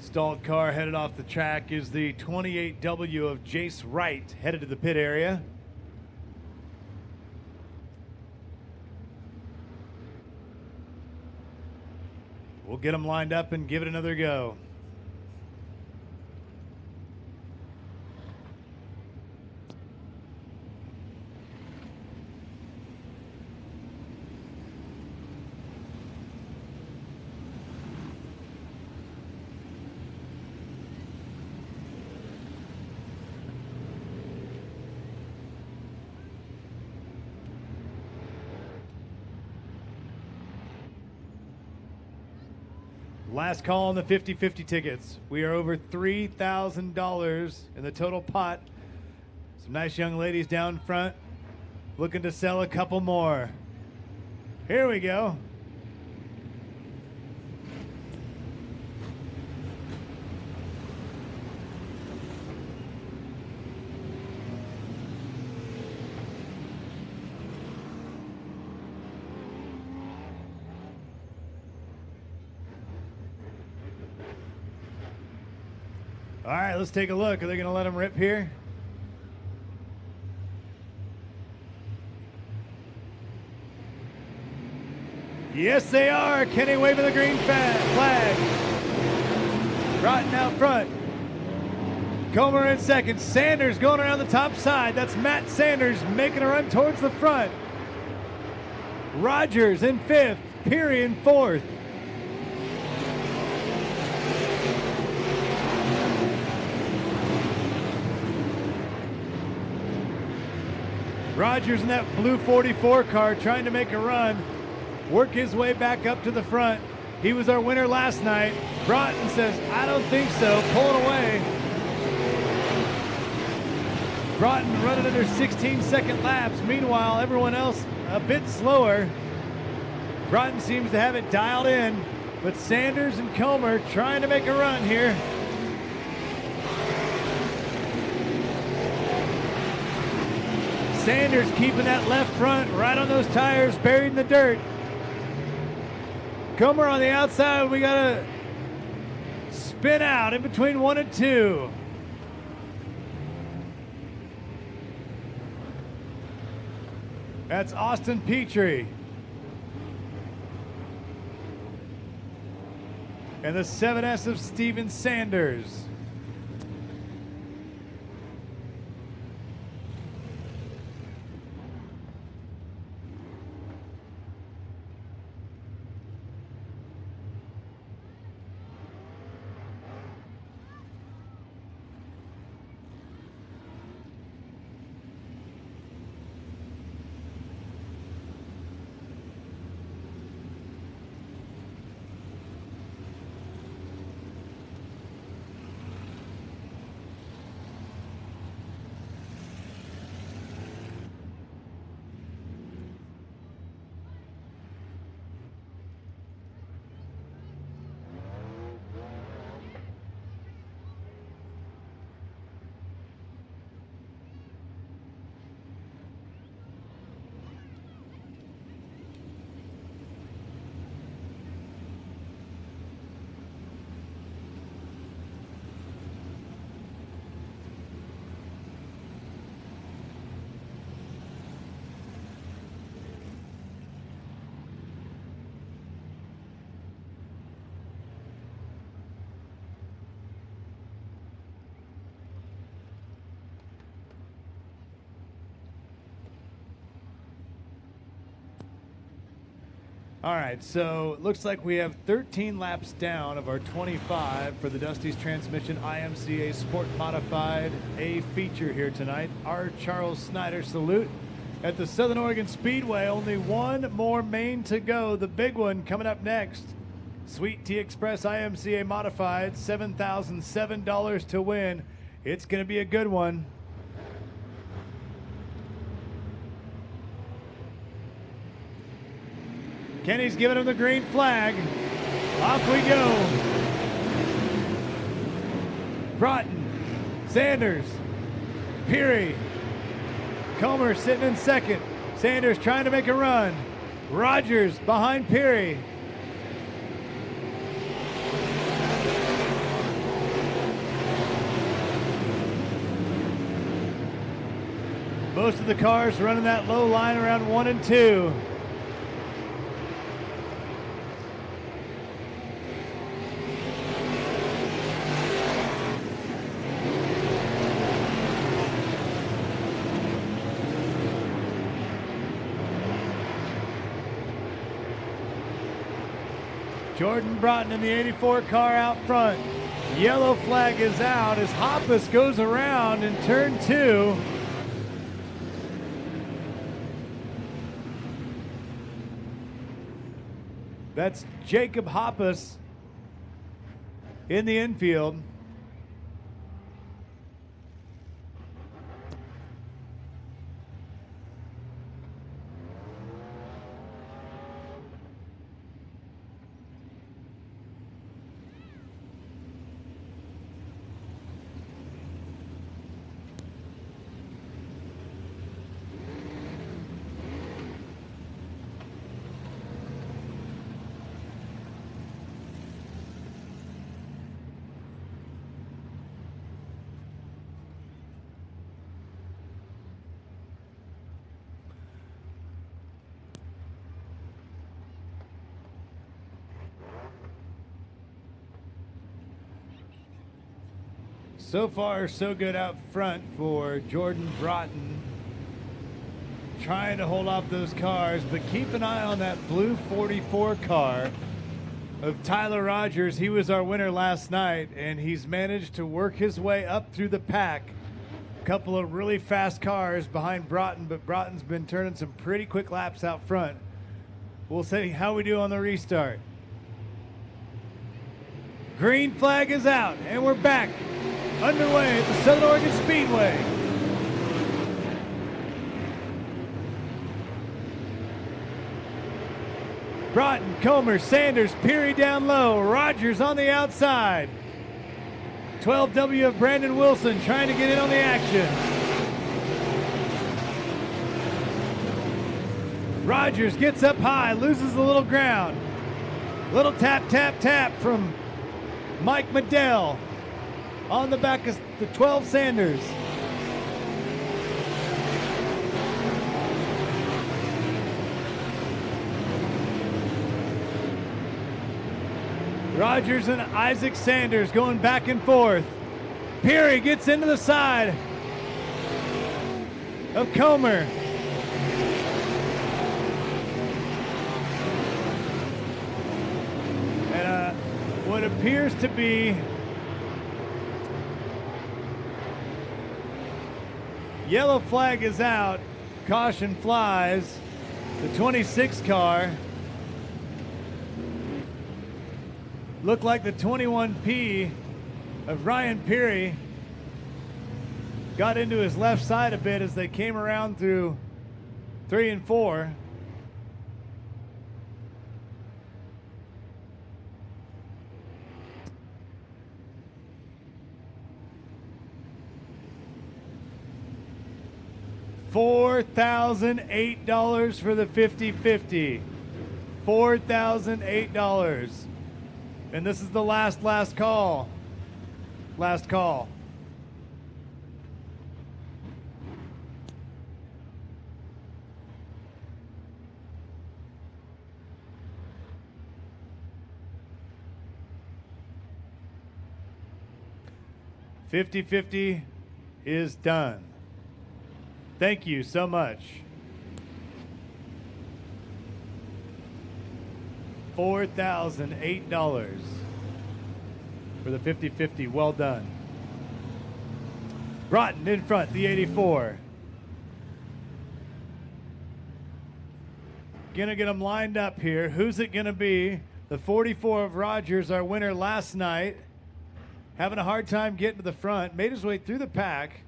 Stalled car headed off the track is the 28W of Jace Wright, headed to the pit area. We'll get them lined up and give it another go. Last call on the 50-50 tickets. We are over $3,000 in the total pot. Some nice young ladies down front looking to sell a couple more. Here we go. All right, let's take a look. Are they going to let them rip here? Yes, they are. Kenny waving the green flag. Broughton out front. Comer in second. Sanders going around the top side. That's Matt Sanders making a run towards the front. Rogers in fifth. Peary in fourth. Rogers in that blue 44 car trying to make a run, work his way back up to the front. He was our winner last night. Broughton says, I don't think so, pulling away. Broughton running under 16-second laps. Meanwhile, everyone else a bit slower. Broughton seems to have it dialed in, but Sanders and Comer trying to make a run here. Sanders keeping that left front right on those tires, buried in the dirt. Comer on the outside, we got to spin out in between 1 and 2. That's Austin Petrie. And the 7S of Steven Sanders. All right, so it looks like we have 13 laps down of our 25 for the Dusty's Transmission IMCA Sport Modified A feature here tonight. Our Charles Snyder salute at the Southern Oregon Speedway. Only one more main to go, the big one coming up next. Sweet Tea Express IMCA Modified, $7,007 to win. It's going to be a good one. Kenny's giving him the green flag. Off we go. Broughton, Sanders, Peary, Comer sitting in second. Sanders trying to make a run. Rogers behind Peary. Most of the cars running that low line around 1 and 2. Jordan Broughton in the 84 car out front. Yellow flag is out as Hoppus goes around in turn 2. That's Jacob Hoppus in the infield. So far, so good out front for Jordan Broughton. Trying to hold off those cars, but keep an eye on that blue 44 car of Tyler Rogers. He was our winner last night, and he's managed to work his way up through the pack. A couple of really fast cars behind Broughton, but Broughton's been turning some pretty quick laps out front. We'll see how we do on the restart. Green flag is out, and we're back underway at the Southern Oregon Speedway. Broughton, Comer, Sanders, Peary down low, Rogers on the outside. 12W of Brandon Wilson trying to get in on the action. Rogers gets up high, loses a little ground. Little tap, tap, tap from Mike Medell on the back of the 12 Sanders. Rogers and Isaac Sanders going back and forth. Peary gets into the side of Comer. And what appears to be yellow flag is out, caution flies. The 26 car looked like the 21P of Ryan Peary got into his left side a bit as they came around through 3 and 4. $4,008 for the 50-50. $4,008. And this is the last call. Last call. $50-50 is done. Thank you so much. $4,008 for the 50-50. Well done. Broughton in front, the 84. Gonna get them lined up here. Who's it gonna be? The 44 of Rogers, our winner last night. Having a hard time getting to the front. Made his way through the pack.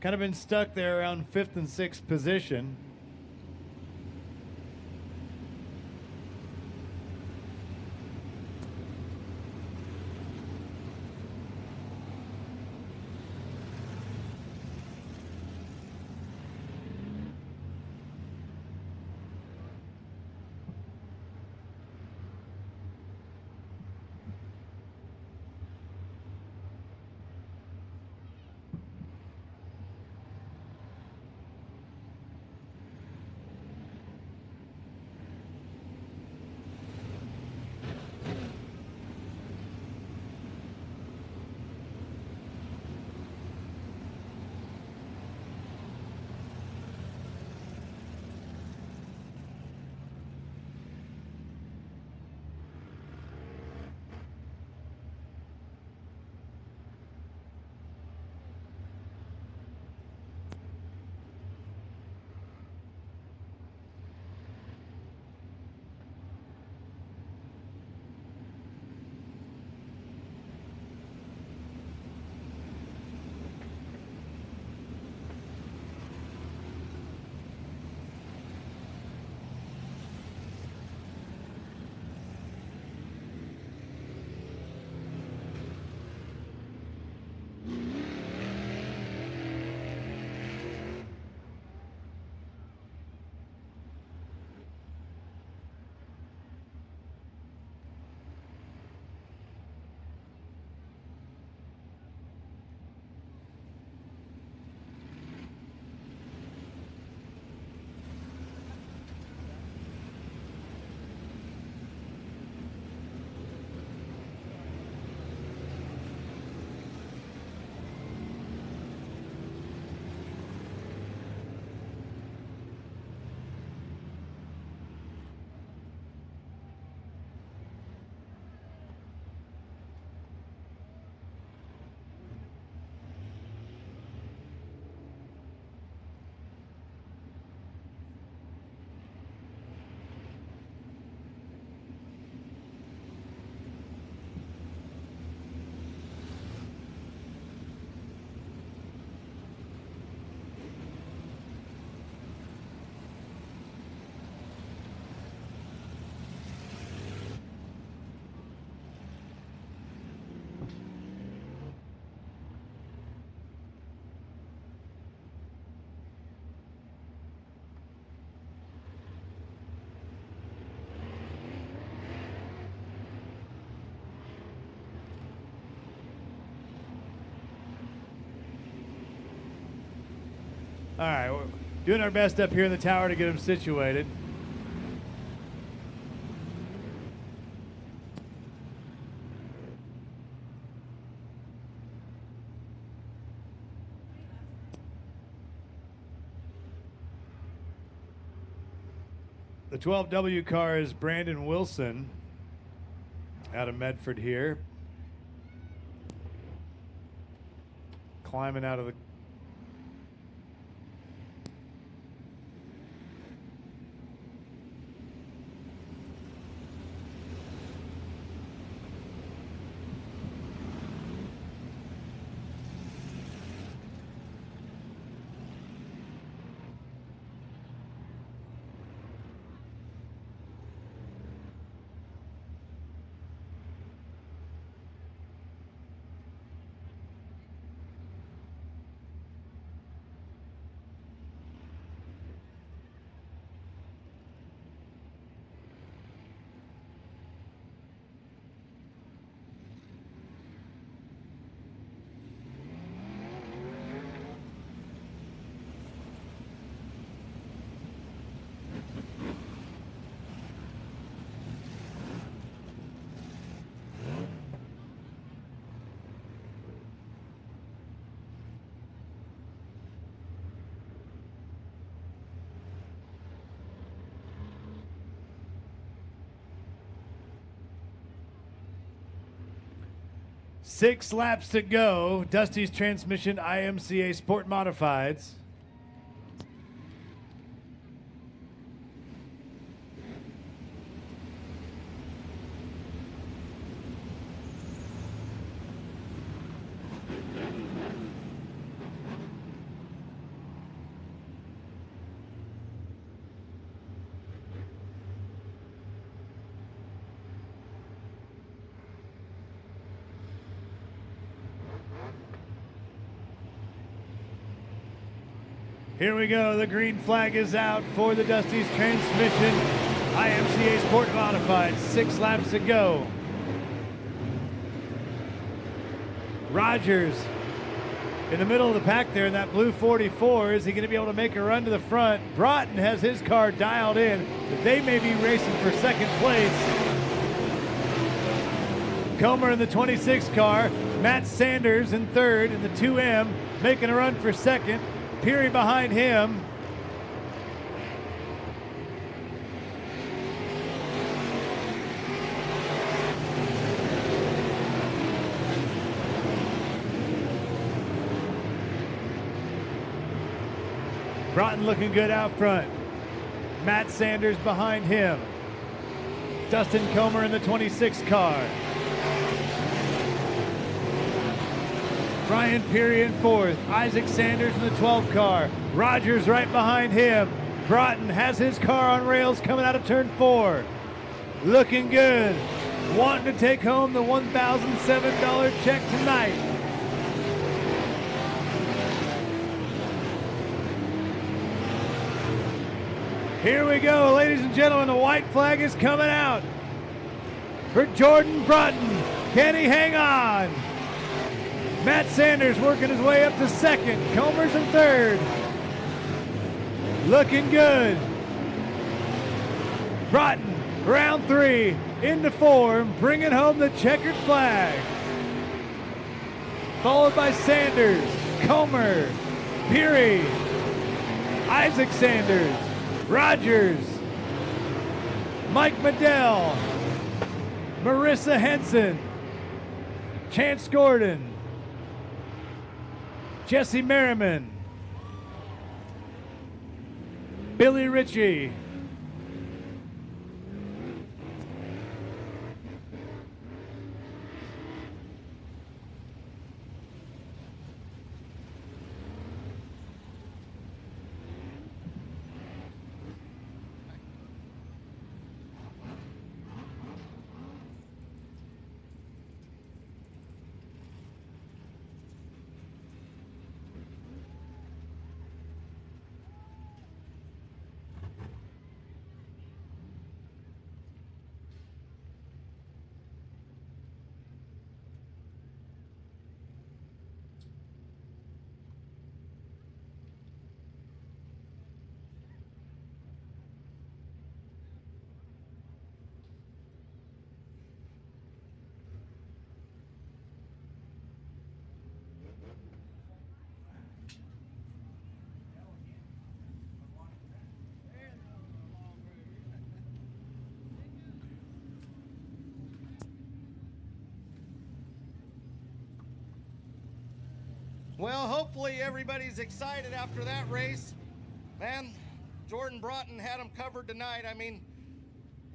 Kind of been stuck there around 5th and 6th position. All right, we're doing our best up here in the tower to get them situated. The 12W car is Brandon Wilson out of Medford here. Climbing out of the Six laps to go. Dusty's Transmission IMCA Sport Modifieds. Here we go. The green flag is out for the Dusty's Transmission IMCA Sport Modified. 6 laps to go. Rogers in the middle of the pack there in that blue 44. Is he going to be able to make a run to the front? Broughton has his car dialed in. They may be racing for second place. Comer in the 26 car. Matt Sanders in third in the 2M, making a run for second. Peary behind him. Broughton looking good out front. Matt Sanders behind him. Dustin Comer in the 26 car. Brian Peary in fourth. Isaac Sanders in the 12 car. Rogers right behind him. Broughton has his car on rails coming out of turn 4. Looking good. Wanting to take home the $1,007 check tonight. Here we go, ladies and gentlemen. The white flag is coming out for Jordan Broughton. Can he hang on? Matt Sanders working his way up to second. Comer's in third. Looking good. Broughton, round 3, into form, bringing home the checkered flag. Followed by Sanders, Comer, Peary, Isaac Sanders, Rogers, Mike Medell, Marissa Henson, Chance Gordon, Jesse Merriman, Billy Ritchie, Well, hopefully everybody's excited after that race. Man, Jordan Broughton had him covered tonight. I mean,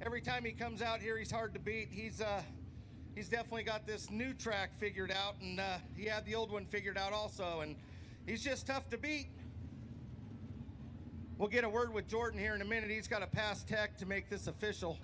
every time he comes out here, he's hard to beat. He's definitely got this new track figured out, and he had the old one figured out also, and he's just tough to beat. We'll get a word with Jordan here in a minute. He's got to pass tech to make this official.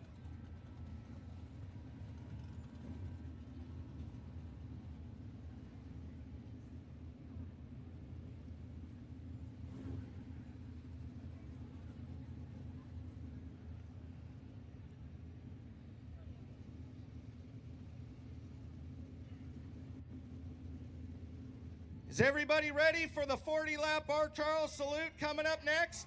Is everybody ready for the 40-lap R. Charles salute coming up next?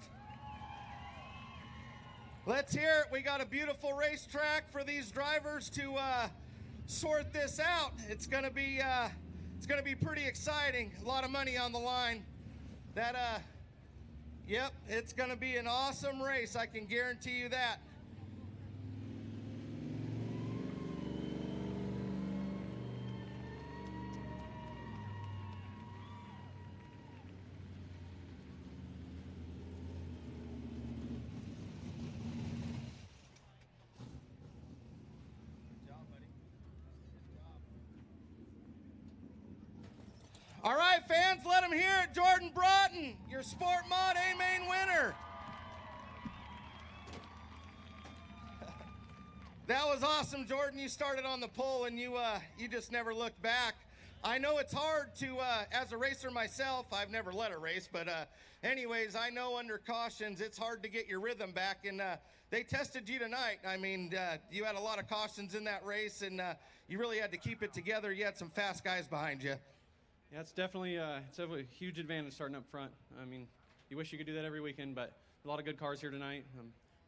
Let's hear it. We got a beautiful racetrack for these drivers to sort this out. It's gonna be pretty exciting. A lot of money on the line. Yep, it's gonna be an awesome race. I can guarantee you that. All right, fans, let them hear it. Jordan Broughton, your Sport Mod A-Main winner. That was awesome, Jordan. You started on the pole, and you just never looked back. I know it's hard to, as a racer myself, I've never led a race, but anyways, I know under cautions, it's hard to get your rhythm back, and they tested you tonight. I mean, you had a lot of cautions in that race, and you really had to keep it together. You had some fast guys behind you. Yeah, it's definitely a huge advantage starting up front. I mean, you wish you could do that every weekend, but a lot of good cars here tonight.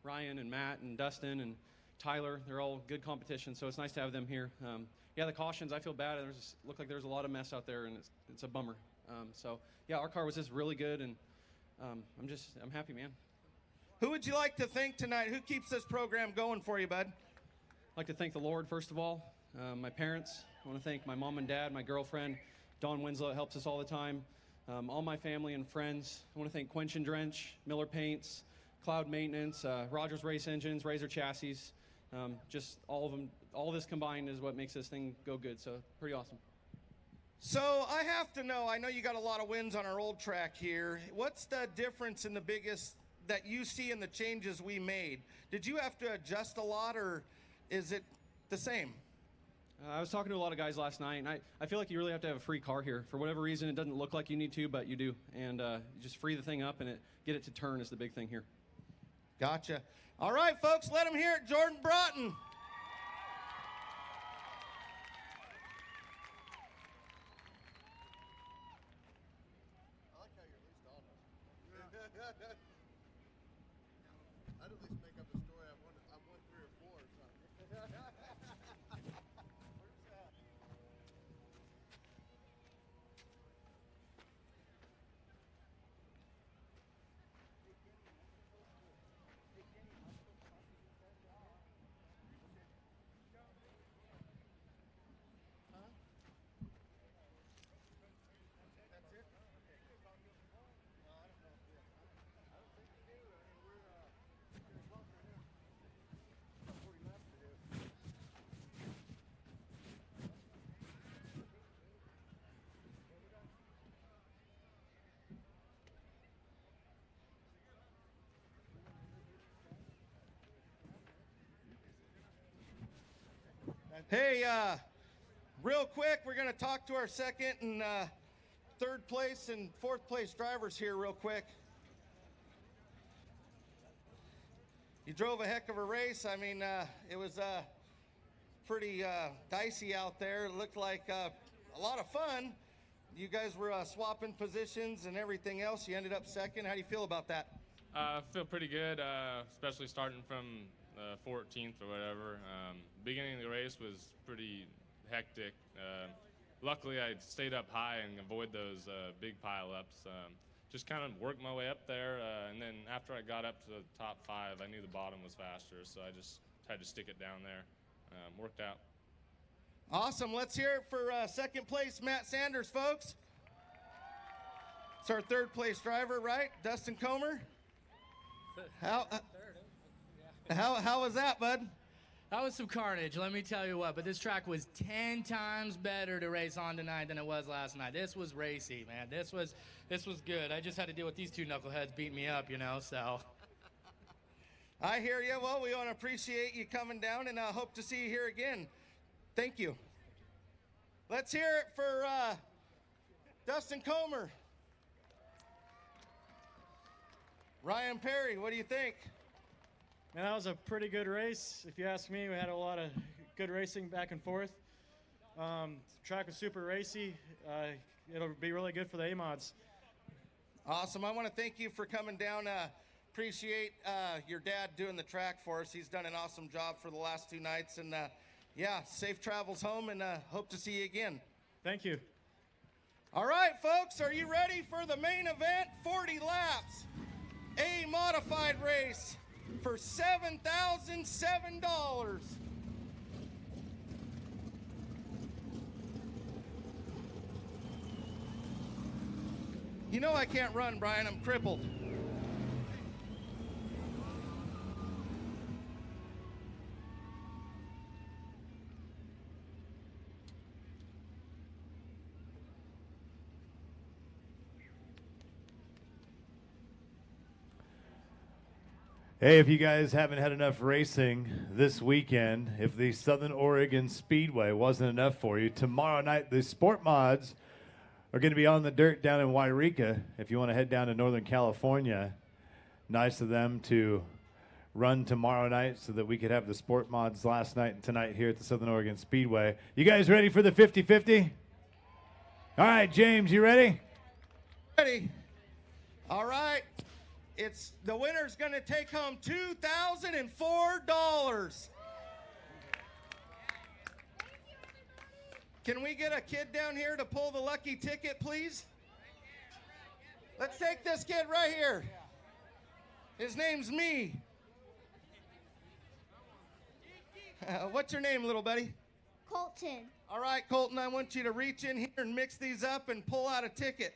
Ryan and Matt and Dustin and Tyler, they're all good competition, so it's nice to have them here. Yeah, the cautions, I feel bad. Looked like there was a lot of mess out there, and it's a bummer. So yeah, our car was just really good, and I'm happy, man. Who would you like to thank tonight? Who keeps this program going for you, bud? I'd like to thank the Lord, first of all. My parents. I want to thank my mom and dad, my girlfriend, Dawn Winslow helps us all the time. All my family and friends. I want to thank Quench and Drench, Miller Paints, Cloud Maintenance, Rogers Race Engines, Razor Chassis. Just all of them, all this combined is what makes this thing go good. So pretty awesome. So I have to know, I know you got a lot of wins on our old track here. What's the difference in the biggest that you see in the changes we made? Did you have to adjust a lot, or is it the same? I was talking to a lot of guys last night, and I feel like you really have to have a free car here. For whatever reason, it doesn't look like you need to, but you do. And you just free the thing up and get it to turn is the big thing here. Gotcha. All right, folks, let them hear it. Jordan Broughton. I like how you're at least honest. I'd at least make up a story. I've won 3 or 4 or something. Hey, real quick, we're going to talk to our second and third place and fourth place drivers here real quick. You drove a heck of a race. I mean, it was pretty dicey out there. It looked like a lot of fun. You guys were swapping positions and everything else. You ended up second. How do you feel about that? I feel pretty good, especially starting from 14th or whatever. Beginning of the race was pretty hectic. Luckily, I stayed up high and avoid those big pile-ups. Just kind of worked my way up there, and then after I got up to the top 5, I knew the bottom was faster, so I just tried to stick it down there. Worked out. Awesome. Let's hear it for second place, Matt Sanders, folks. It's our third place driver, right? Dustin Comer. How was that, bud? That was some carnage, let me tell you what. But this track was 10 times better to race on tonight than it was last night. This was racy, man. This was good. I just had to deal with these two knuckleheads beating me up, you know, so. I hear you. Well, we want to appreciate you coming down, and I hope to see you here again. Thank you. Let's hear it for Dustin Comer. Ryan Perry, what do you think? Man, that was a pretty good race. If you ask me, we had a lot of good racing back and forth. Track was super racy. It'll be really good for the A-mods. Awesome. I want to thank you for coming down. Appreciate your dad doing the track for us. He's done an awesome job for the last 2 nights. And yeah, safe travels home, and hope to see you again. Thank you. All right, folks, are you ready for the main event? 40 laps, a modified race for $7,007. You know I can't run, Brian. I'm crippled. Hey, if you guys haven't had enough racing this weekend, if the Southern Oregon Speedway wasn't enough for you, tomorrow night the Sport Mods are going to be on the dirt down in Wairika. If you want to head down to Northern California, nice of them to run tomorrow night so that we could have the Sport Mods last night and tonight here at the Southern Oregon Speedway. You guys ready for the 50-50? All right, James, you ready? Ready. All right. It's the winner's going to take home $2,004. Can we get a kid down here to pull the lucky ticket, please? Let's take this kid right here. His name's me. What's your name, little buddy? Colton. All right, Colton, I want you to reach in here and mix these up and pull out a ticket.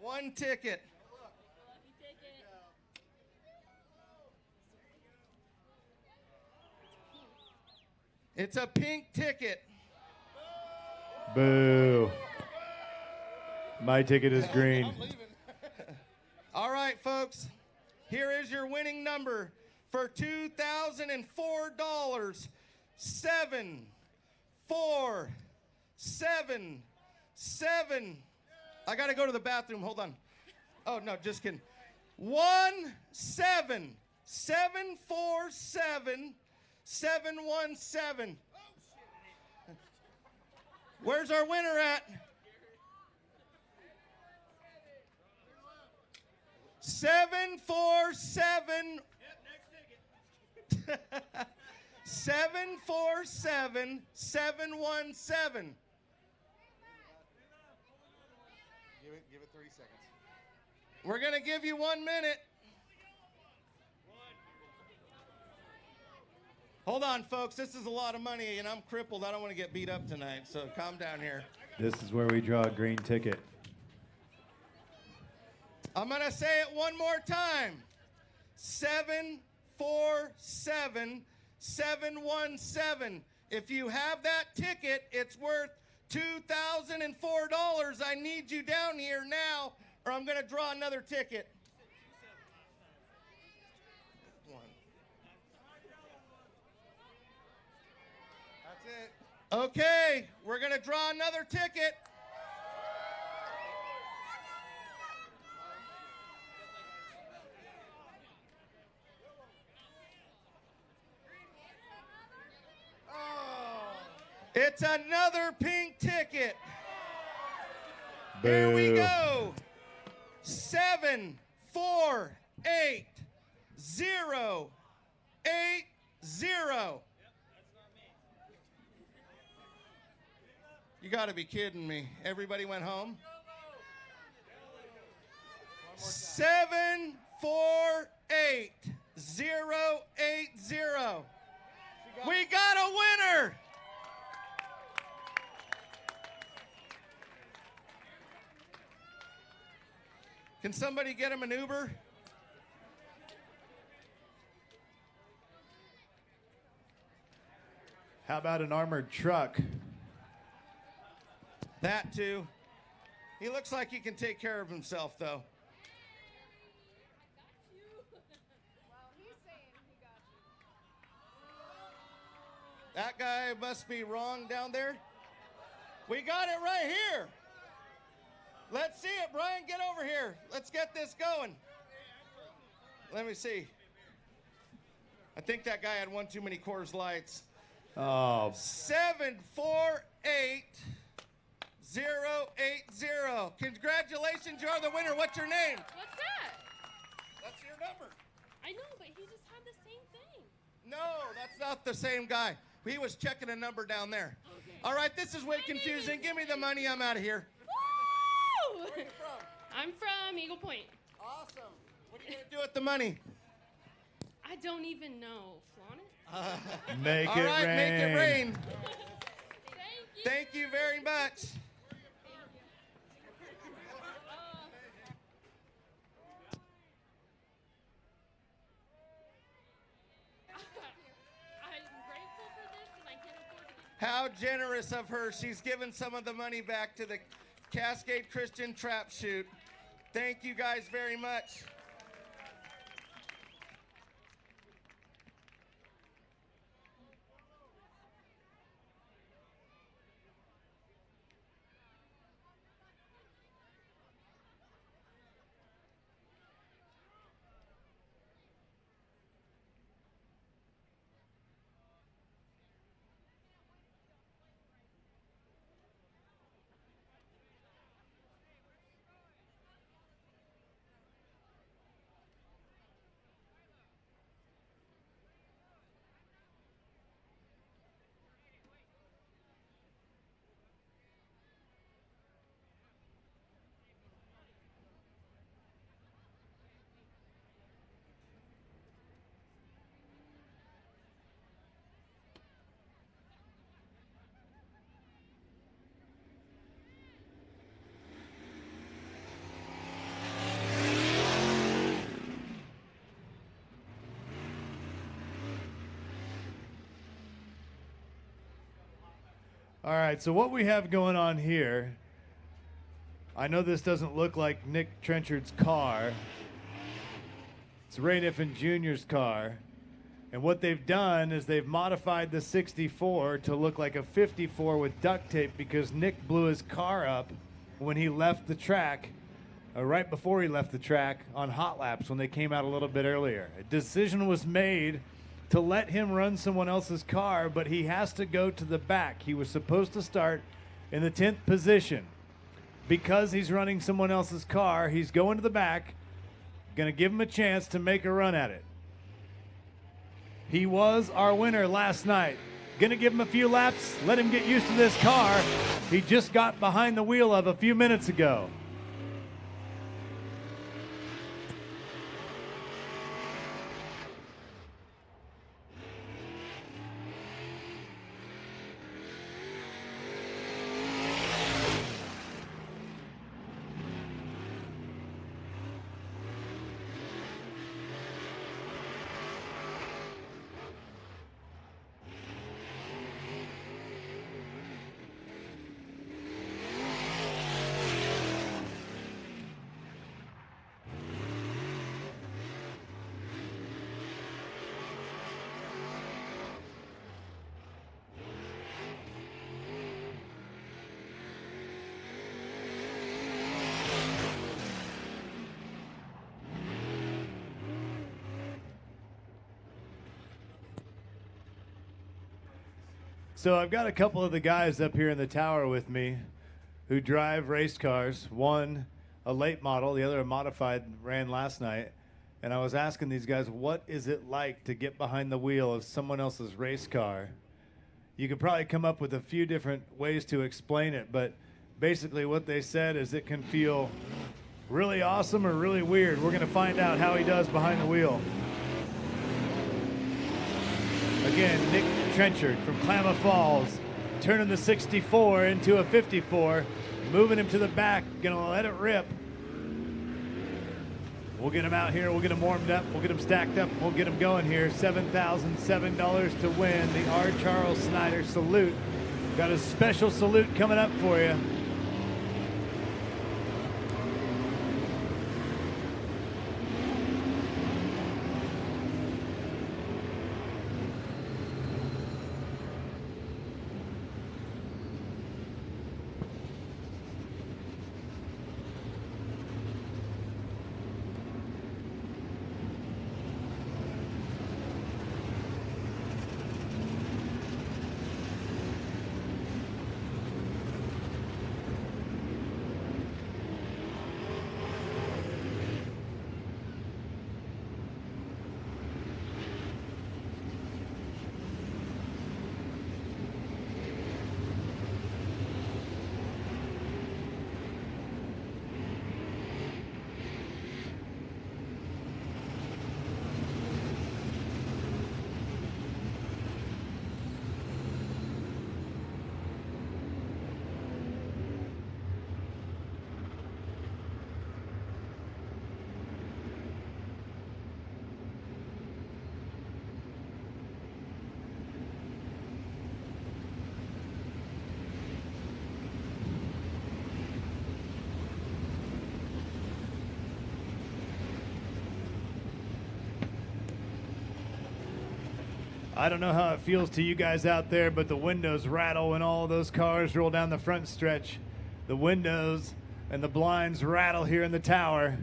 One ticket. It's a pink ticket. Boo. My ticket is green. All right, folks. Here is your winning number for $2,004. 7, 4, 7, 7. I got to go to the bathroom. Hold on. Oh, no, just kidding. 1, 7, 7, 4, 7, 717. Where's our winner at? 747. 747 717. Give it 30 seconds. We're going to give you 1 minute. Hold on, folks. This is a lot of money, and I'm crippled. I don't want to get beat up tonight, so calm down here. This is where we draw a green ticket. I'm going to say it one more time. 747 717. If you have that ticket, it's worth $2,004. I need you down here now, or I'm going to draw another ticket. That's it. Okay, we're going to draw another ticket. It's another pink ticket. Boo. Here we go. 7, 4, 8, 0, 8, 0. You got to be kidding me. Everybody went home? 7, 4, 8, 0, 8, 0. We got a winner. Can somebody get him an Uber? How about an armored truck? That too. He looks like he can take care of himself, though. That guy must be wrong down there. We got it right here. Let's see it, Brian. Get over here. Let's get this going. Let me see. I think that guy had one too many Coors Lights. Oh. 748-080. Congratulations, you are the winner. What's your name? What's that? That's your number. I know, but he just had the same thing. No, that's not the same guy. He was checking a number down there. Okay. All right, this is way confusing. Give me the money. I'm out of here. Woo! Where are you from? I'm from Eagle Point. Awesome. What are you going to do with the money? I don't even know. Flaunt it? Make All it right, rain. make it rain. Thank you. Thank you very much. How generous of her. She's given some of the money back to the Cascade Christian Trap Shoot. Thank you guys very much. All right, so what we have going on here, I know this doesn't look like Nick Trenchard's car. It's Ray Niffen Jr.'s car. And what they've done is they've modified the 64 to look like a 54 with duct tape because Nick blew his car up when he left the track, right before he left the track on hot laps when they came out a little bit earlier. A decision was made to let him run someone else's car, but he has to go to the back. He was supposed to start in the 10th position. Because he's running someone else's car, he's going to the back, going to give him a chance to make a run at it. He was our winner last night. Going to give him a few laps, let him get used to this car he just got behind the wheel of a few minutes ago. So I've got a couple of the guys up here in the tower with me who drive race cars. One, a late model, the other a modified, ran last night. And I was asking these guys, what is it like to get behind the wheel of someone else's race car? You could probably come up with a few different ways to explain it, but basically what they said is it can feel really awesome or really weird. We're going to find out how he does behind the wheel. Again, Nick Trenchard from Klamath Falls, turning the 64 into a 54, moving him to the back, gonna let it rip. We'll get them out here. We'll get them warmed up. We'll get them stacked up. We'll get them going here. $7,007 to win the R. Charles Snyder Salute. Got a special salute coming up for you. I don't know how it feels to you guys out there, but the windows rattle when all those cars roll down the front stretch. The windows and the blinds rattle here in the tower.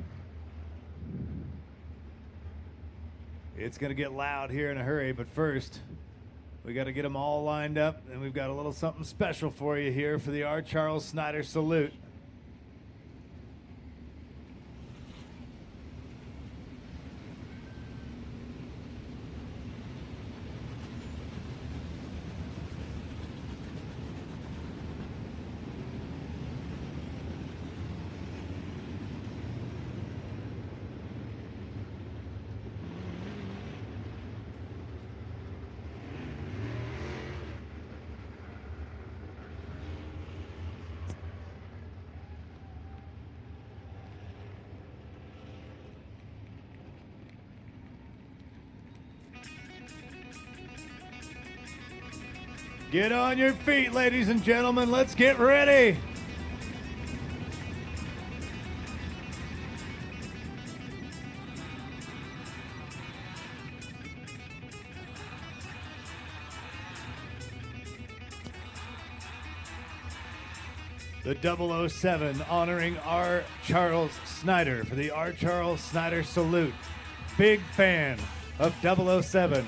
It's going to get loud here in a hurry, but first, we got to get them all lined up, and we've got a little something special for you here for the R. Charles Snyder Salute. Get on your feet, ladies and gentlemen. Let's get ready. The 007 honoring R. Charles Snyder for the R. Charles Snyder Salute. Big fan of 007.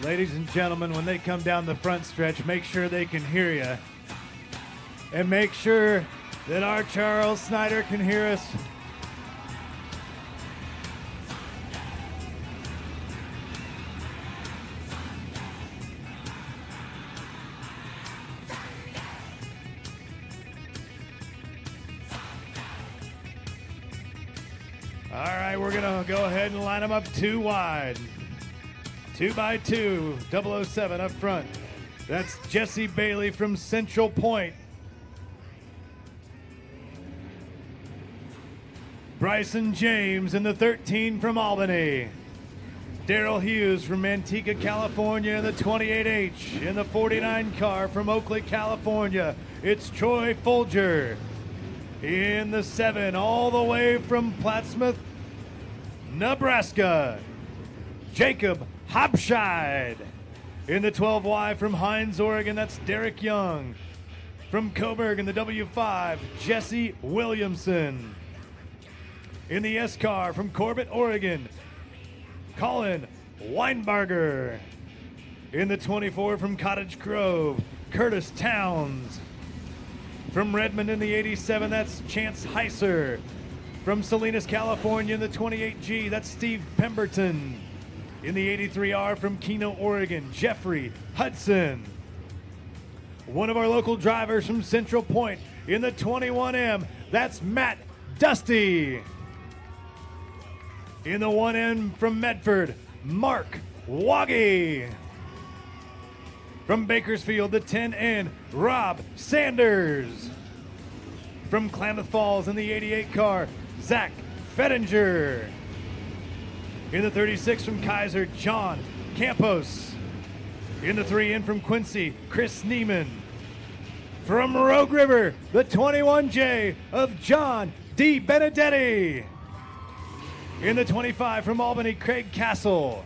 Ladies and gentlemen, when they come down the front stretch, make sure they can hear you. And make sure that our Charles Snyder can hear us. All right, we're going to go ahead and line them up 2 wide. 2 by 2, 007 up front. That's Jesse Bailey from Central Point. Bryson James in the 13 from Albany. Daryl Hughes from Manteca, California in the 28H. In the 49 car from Oakley, California, it's Troy Folger. In the 7, all the way from Plattsmouth, Nebraska, Jacob Hobscheid. In the 12Y from Hines, Oregon, that's Derek Young. From Coburg in the W5, Jesse Williamson. In the S car from Corbett, Oregon, Colin Weinbarger. In the 24 from Cottage Grove, Curtis Towns. From Redmond in the 87, that's Chance Heiser. From Salinas, California in the 28G, that's Steve Pemberton. In the 83R from Keno, Oregon, Jeffrey Hudson. One of our local drivers from Central Point in the 21M, that's Matt Dusty. In the 1M from Medford, Mark Woggy. From Bakersfield, the 10N, Rob Sanders. From Klamath Falls in the 88 car, Zach Fettinger. In the 36 from Kaiser, John Campos. In the 3 in from Quincy, Chris Neiman. From Rogue River, the 21J of John D. Benedetti. In the 25 from Albany, Craig Castle.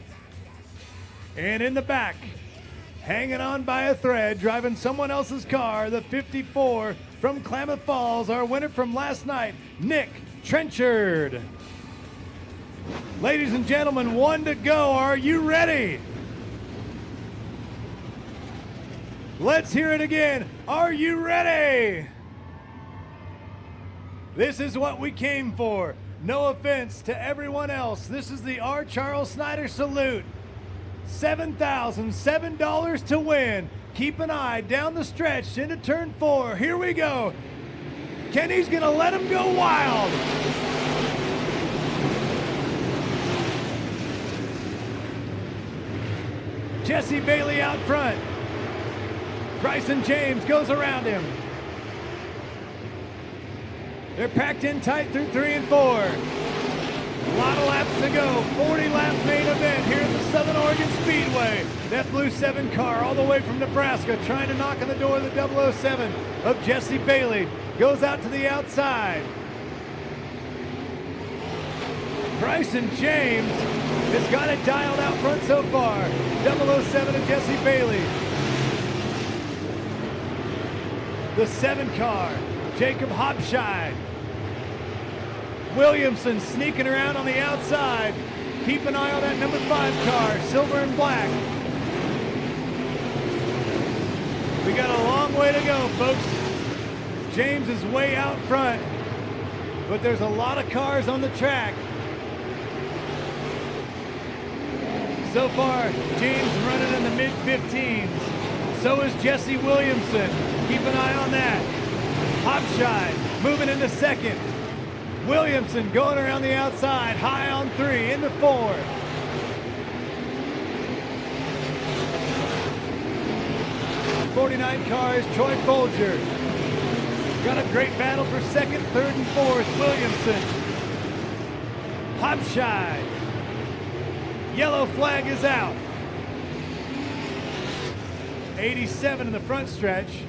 And in the back, hanging on by a thread, driving someone else's car, the 54 from Klamath Falls, our winner from last night, Nick Trenchard. Ladies and gentlemen, 1 to go. Are you ready? Let's hear it again. Are you ready? This is what we came for. No offense to everyone else. This is the R. Charles Snyder Salute. $7,007 to win. Keep an eye down the stretch into turn 4. Here we go. Kenny's gonna let him go wild. Jesse Bailey out front. Bryson James goes around him. They're packed in tight through 3 and 4. A lot of laps to go. 40-lap main event here at the Southern Oregon Speedway. That blue 7 car all the way from Nebraska trying to knock on the door of the 007 of Jesse Bailey. Goes out to the outside. Bryson James has got it dialed out front so far. 007 of Jesse Bailey. The 7 car, Jacob Hopshide. Williamson sneaking around on the outside. Keep an eye on that number 5 car, silver and black. We got a long way to go, folks. James is way out front, but there's a lot of cars on the track. So far, James running in the mid-15s. So is Jesse Williamson. Keep an eye on that. Hopshide moving into 2nd. Williamson going around the outside, high on 3, into 4. '49 cars, Troy Folger. Got a great battle for 2nd, 3rd, and 4th. Williamson. Hopshide. Yellow flag is out. 87 in the front stretch.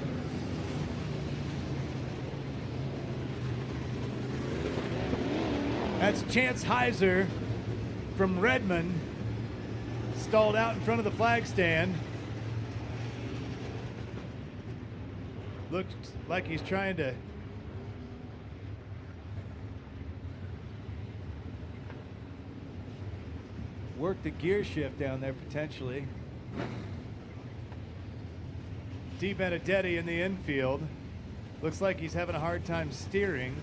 That's Chance Heiser from Redmond, stalled out in front of the flag stand. Looks like he's trying to work the gear shift down there potentially. D. Benedetti in the infield. Looks like he's having a hard time steering.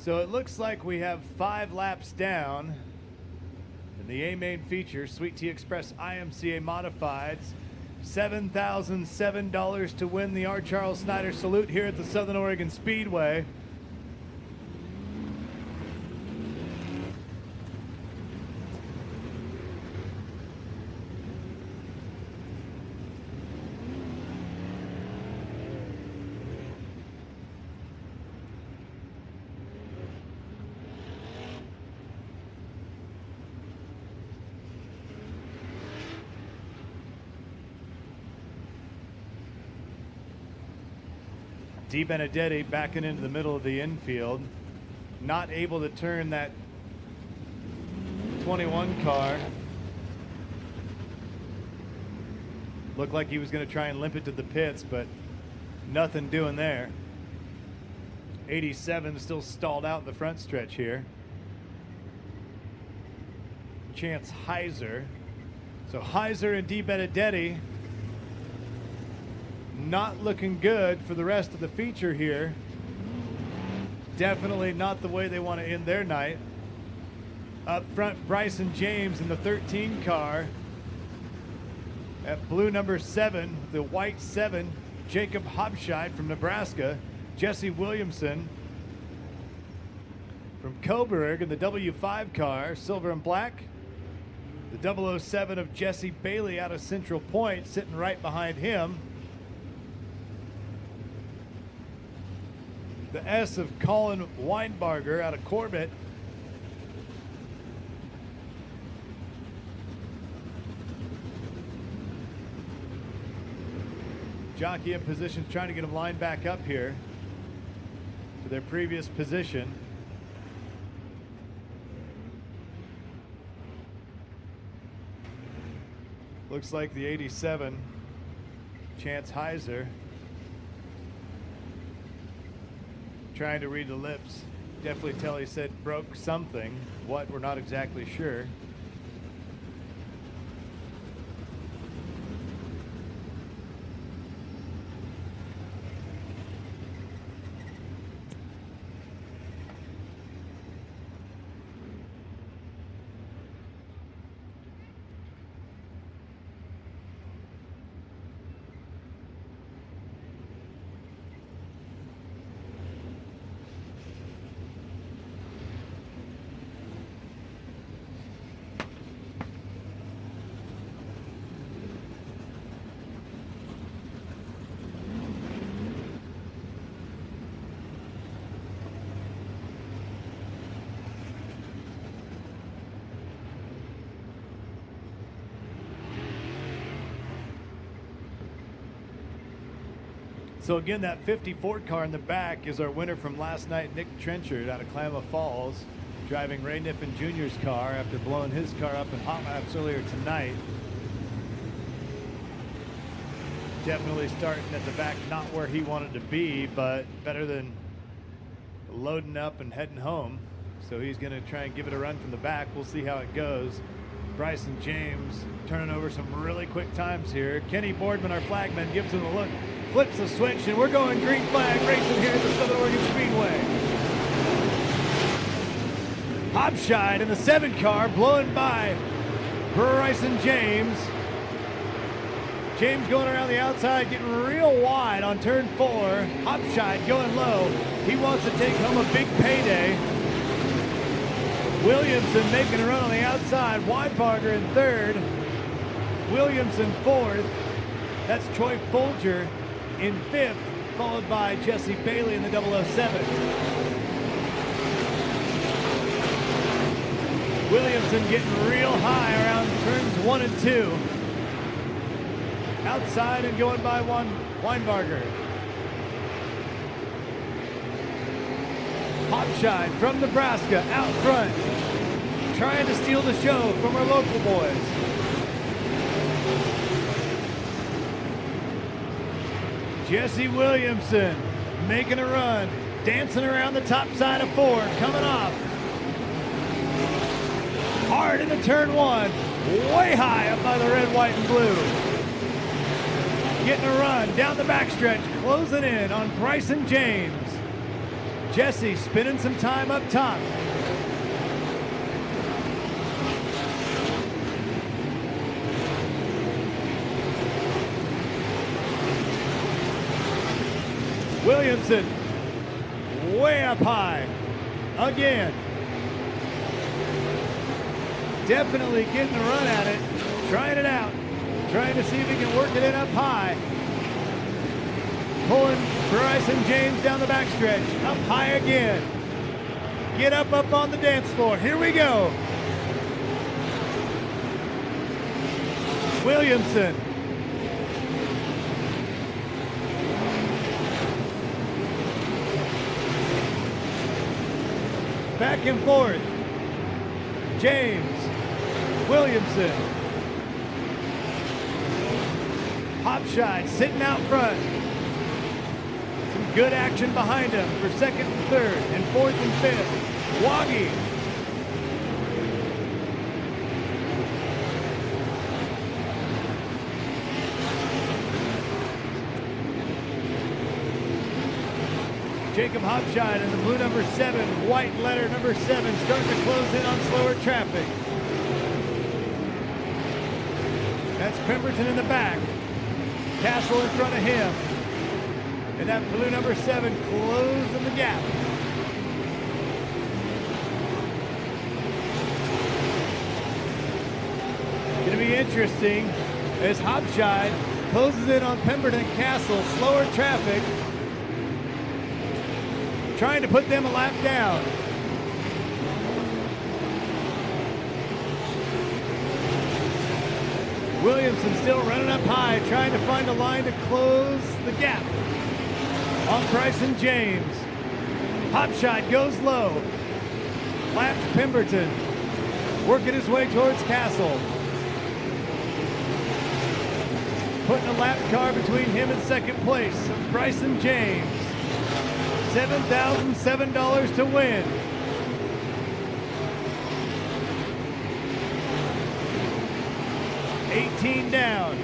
So it looks like we have 5 laps down in the A-Main feature, Sweet Tea Express IMCA Modifieds. $7,007 to win the R. Charles Snyder Salute here at the Southern Oregon Speedway. D. Benedetti backing into the middle of the infield. Not able to turn that 21 car. Looked like he was going to try and limp it to the pits, but nothing doing there. 87 still stalled out in the front stretch here. Chance Heiser. So Heiser and D. Benedetti not looking good for the rest of the feature here. Definitely not the way they want to end their night. Up front, Bryson James in the 13 car. At blue number 7, the white 7, Jacob Hobscheid from Nebraska. Jesse Williamson from Coburg in the W5 car, silver and black. The 007 of Jesse Bailey out of Central Point sitting right behind him. The S of Colin Weinbarger out of Corbett. Jockey in position, trying to get them lined back up here to their previous position. Looks like the 87, Chance Heiser, trying to read the lips. Definitely tell he said broke something. What, we're not exactly sure. So again, that 50 Ford car in the back is our winner from last night, Nick Trenchard out of Klamath Falls, driving Ray Niffen Jr.'s car after blowing his car up in hot laps earlier tonight. Definitely starting at the back, not where he wanted to be, but better than loading up and heading home. So he's going to try and give it a run from the back. We'll see how it goes. Bryson James turning over some really quick times here. Kenny Boardman, our flagman, gives him a look, flips the switch, and we're going green flag racing here at the Southern Oregon Speedway. Hobscheid in the 7 car, blowing by Bryson James. James going around the outside, getting real wide on turn 4. Hobscheid going low. He wants to take home a big payday. Williamson making a run on the outside. Weinbarger in 3rd. Williamson 4th. That's Troy Folger in 5th, followed by Jesse Bailey in the 007. Williamson getting real high around turns 1 and 2. Outside and going by Weinbarger. Hobscheid from Nebraska out front, trying to steal the show from our local boys. Jesse Williamson making a run, dancing around the top side of 4, coming off. Hard into turn 1, way high up by the red, white, and blue. Getting a run down the backstretch, closing in on Bryson James. Jesse spending some time up top. Williamson way up high again. Definitely getting a run at it, trying it out, trying to see if he can work it in up high. Pulling Bryson James down the backstretch, up high again. Get up on the dance floor. Here we go. Williamson. Back and forth. James. Williamson. Hobscheid sitting out front. Good action behind him for 2nd and 3rd and 4th and 5th. Woggy. Jacob Hobscheid in the blue number 7, white letter number 7, starting to close in on slower traffic. That's Pemberton in the back. Castle in front of him. And that blue number 7 closing the gap. Going to be interesting as Hopshide closes in on Pemberton Castle. Slower traffic. Trying to put them a lap down. Williamson still running up high, trying to find a line to close the gap on Bryson James. Hopshide goes low. Laps Pemberton, working his way towards Castle. Putting a lap car between him and second place. Bryson James. $7,007 to win. $18 down.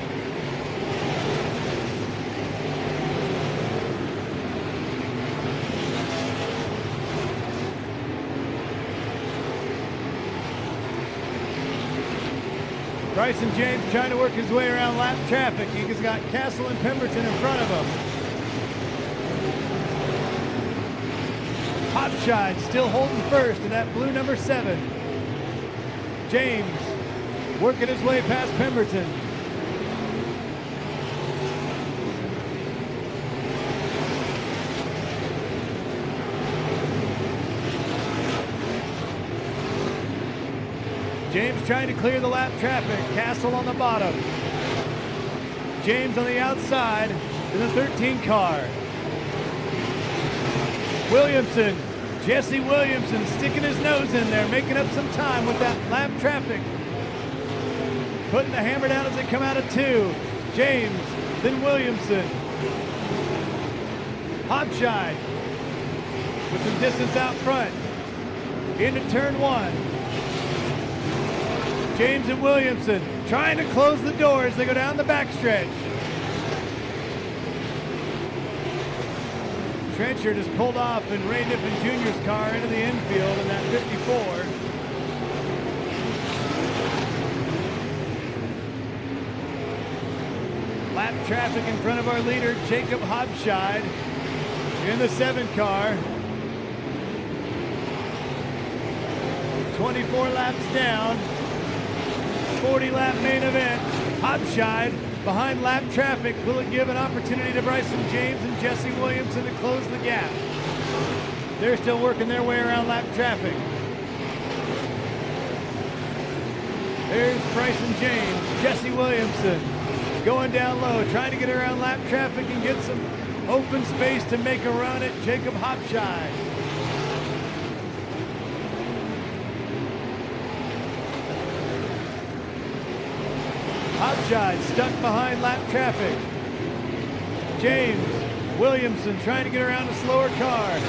Bryson James trying to work his way around lap traffic. He's got Castle and Pemberton in front of him. Hopshide still holding first in that blue number 7. James working his way past Pemberton. James trying to clear the lap traffic. Castle on the bottom. James on the outside in the 13 car. Williamson, Jesse Williamson sticking his nose in there, making up some time with that lap traffic. Putting the hammer down as they come out of 2. James, then Williamson. Hopshide with some distance out front. Into turn 1. James and Williamson trying to close the door as they go down the backstretch. Trencher just pulled off in Ray Niffen Jr.'s car into the infield in that 54. Lap traffic in front of our leader, Jacob Hopshide, in the 7 car. 24 laps down. 40-lap main event. Hopshide behind lap traffic. Will it give an opportunity to Bryson James and Jesse Williamson to close the gap? They're still working their way around lap traffic. There's Bryson James, Jesse Williamson going down low, trying to get around lap traffic and get some open space to make a run at Jacob Hopshide. Hopshide stuck behind lap traffic. James Williamson trying to get around a slower car.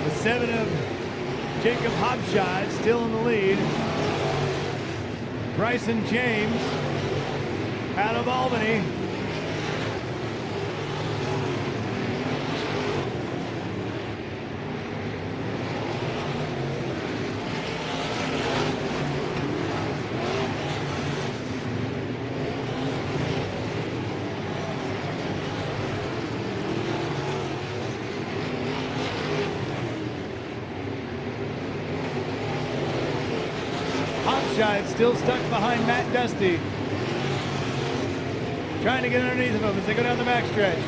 The 7 of Jacob Hopshide still in the lead. Bryson James out of Albany. Hopshide still stuck behind Matt Dusty. Trying to get underneath of him as they go down the backstretch.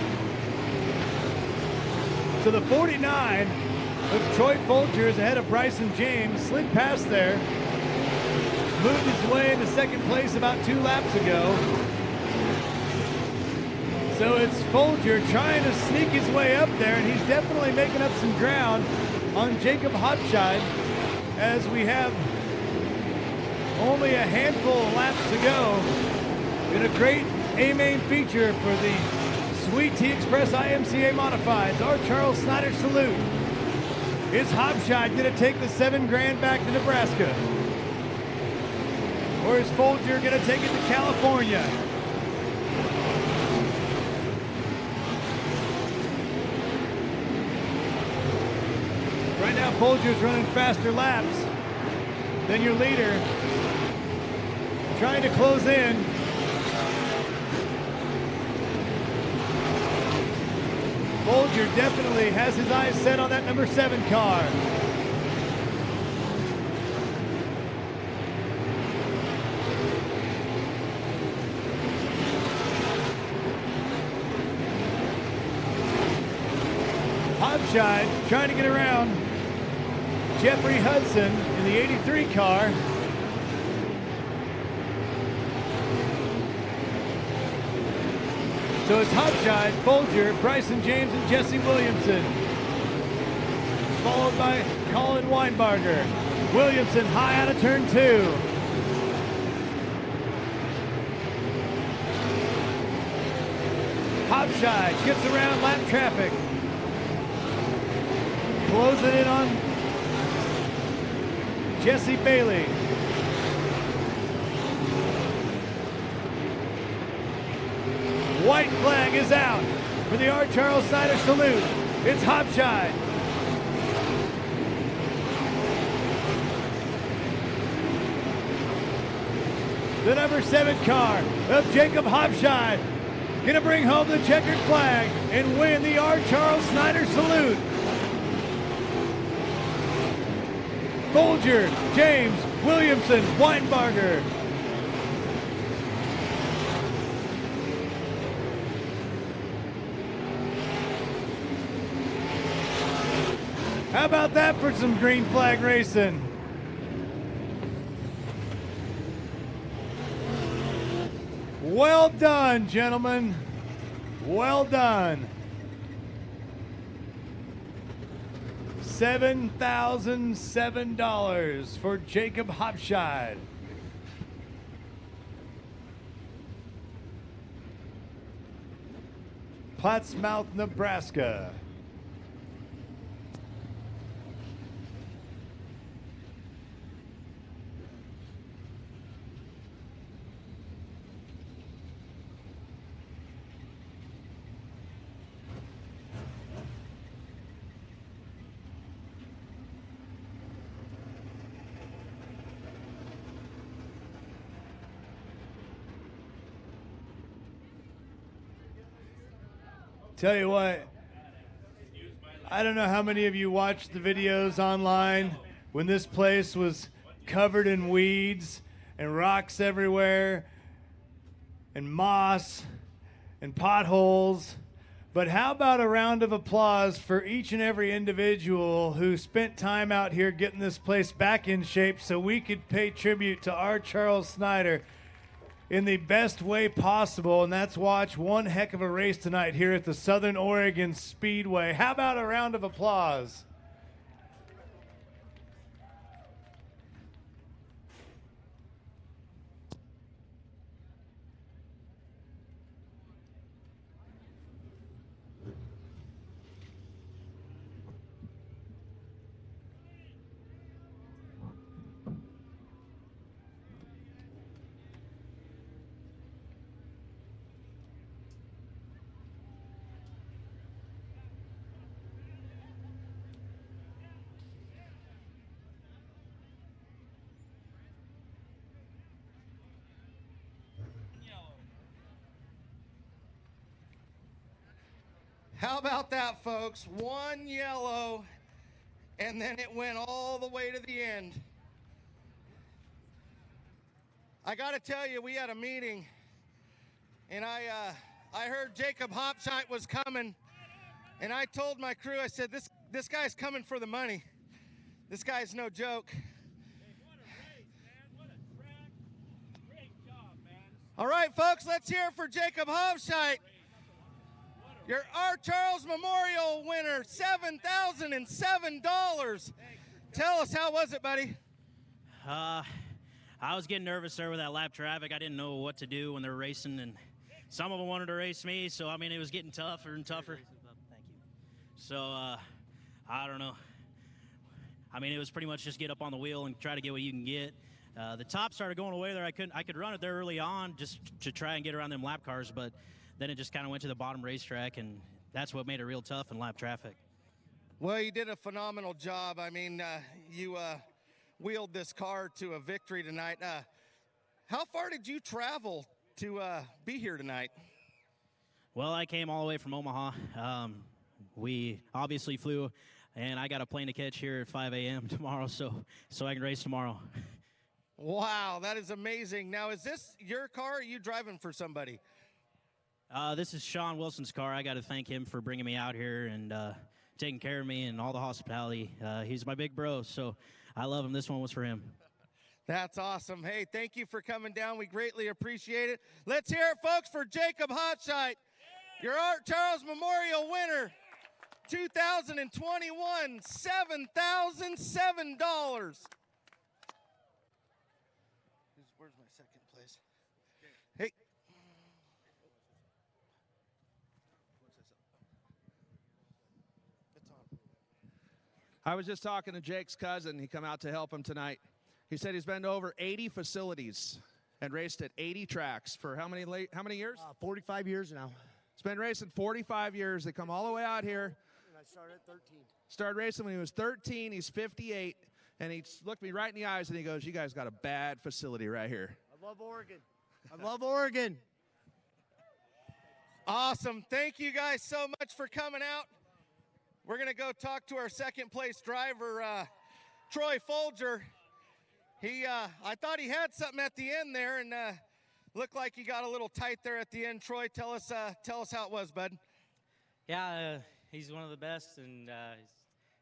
So the 49 of Troy Folger is ahead of Bryson James. Slid past there. Moved his way into second place about 2 laps ago. So it's Folger trying to sneak his way up there, and he's definitely making up some ground on Jacob Hopshide as we have only a handful of laps to go in a great A-main feature for the Sweet Tea Express IMCA Modifieds, our Charles Snyder Salute. Is Hopshot going to take the $7 grand back to Nebraska? Or is Folger going to take it to California? Right now, Folger's running faster laps than your leader. Trying to close in. Folger definitely has his eyes set on that number 7 car. Hopshot trying to get around Jeffrey Hudson in the 83 car. So it's Hopshot, Folger, Bryson James, and Jesse Williamson. Followed by Colin Weinbarger. Williamson high out of turn 2. Hopshot gets around lap traffic. Closing in on Jesse Bailey. White flag is out for the R. Charles Snyder salute. It's Hopshot. The number 7 car of Jacob Hopshot gonna bring home the checkered flag and win the R. Charles Snyder salute. Folger, James, Williamson, Weinbarger. How about that for some green flag racing? Well done, gentlemen. Well done. $7,007 for Jacob Hopshot. Plattsmouth, Nebraska. Tell you what, I don't know how many of you watched the videos online when this place was covered in weeds and rocks everywhere and moss and potholes. But how about a round of applause for each and every individual who spent time out here getting this place back in shape so we could pay tribute to R. Charles Snyder in the best way possible, and that's watch one heck of a race tonight here at the Southern Oregon Speedway. How about a round of applause? How about that, folks? One yellow, and then it went all the way to the end. I got to tell you, we had a meeting, and I heard Jacob Hopshot was coming, and I told my crew, I said, this guy's coming for the money. This guy's no joke. All right, folks, let's hear it for Jacob Hopshot. Your R. Charles Memorial winner, $7,007. Tell us, how was it, buddy? I was getting nervous there with that lap traffic. I didn't know what to do when they were racing, and some of them wanted to race me, so, I mean, it was getting tougher and tougher. Thank you. So, I don't know. I mean, it was pretty much just get up on the wheel and try to get what you can get. The top started going away there. I could run it there early on just to try and get around them lap cars, but then it just kind of went to the bottom racetrack, and that's what made it real tough in lap traffic. Well, you did a phenomenal job. I mean, you wheeled this car to a victory tonight. How far did you travel to be here tonight? Well, I came all the way from Omaha. We obviously flew, and I got a plane to catch here at 5 a.m. tomorrow, so I can race tomorrow. Wow, that is amazing. Now, is this your car, or are you driving for somebody? This is Sean Wilson's car. I got to thank him for bringing me out here and taking care of me and all the hospitality. He's my big bro, so I love him. This one was for him. That's awesome. Hey, thank you for coming down. We greatly appreciate it. Let's hear it, folks, for Jacob Hotshite, your Art Charles Memorial winner, 2021, $7,007. Where's my second place? Hey. It's on. I was just talking to Jake's cousin. He come out to help him tonight. He said he's been to over 80 facilities and raced at 80 tracks for how many years? 45 years now. He's been racing 45 years. They come all the way out here. And I started at 13. Started racing when he was 13. He's 58. And he looked me right in the eyes and he goes, "You guys got a bad facility right here." I love Oregon. I love Oregon. Awesome. Thank you guys so much for coming out. We're going to go talk to our second place driver, Troy Folger. I thought he had something at the end there, and looked like he got a little tight there at the end. Troy, tell us how it was, bud. Yeah, he's one of the best, and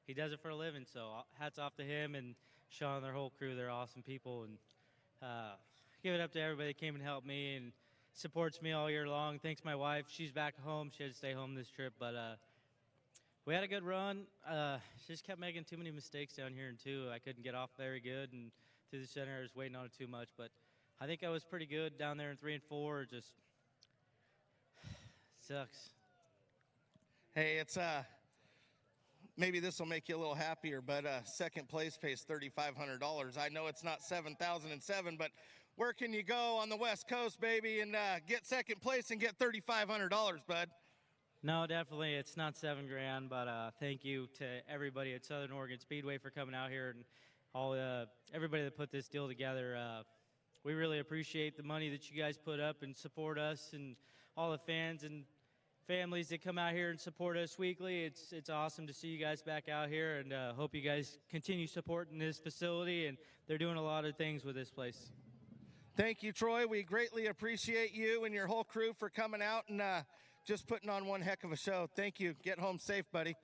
he does it for a living. So hats off to him and Sean and their whole crew. They're awesome people, and give it up to everybody that came and helped me and supports me all year long. Thanks my wife. She's back home. She had to stay home this trip, but we had a good run. She just kept making too many mistakes down here in two. I couldn't get off very good, and through the center I was waiting on it too much. But I think I was pretty good down there in 3 and 4. It just sucks. Hey, it's maybe this will make you a little happier, but second place pays $3,500. I know it's not 7,007, but where can you go on the West Coast, baby, and get second place and get $3,500, bud? No, definitely, it's not $7,000, but thank you to everybody at Southern Oregon Speedway for coming out here and all everybody that put this deal together. We really appreciate the money that you guys put up and support us, and all the fans and families that come out here and support us weekly. It's awesome to see you guys back out here, and hope you guys continue supporting this facility, and they're doing a lot of things with this place. Thank you, Troy. We greatly appreciate you and your whole crew for coming out and just putting on one heck of a show. Thank you. Get home safe, buddy.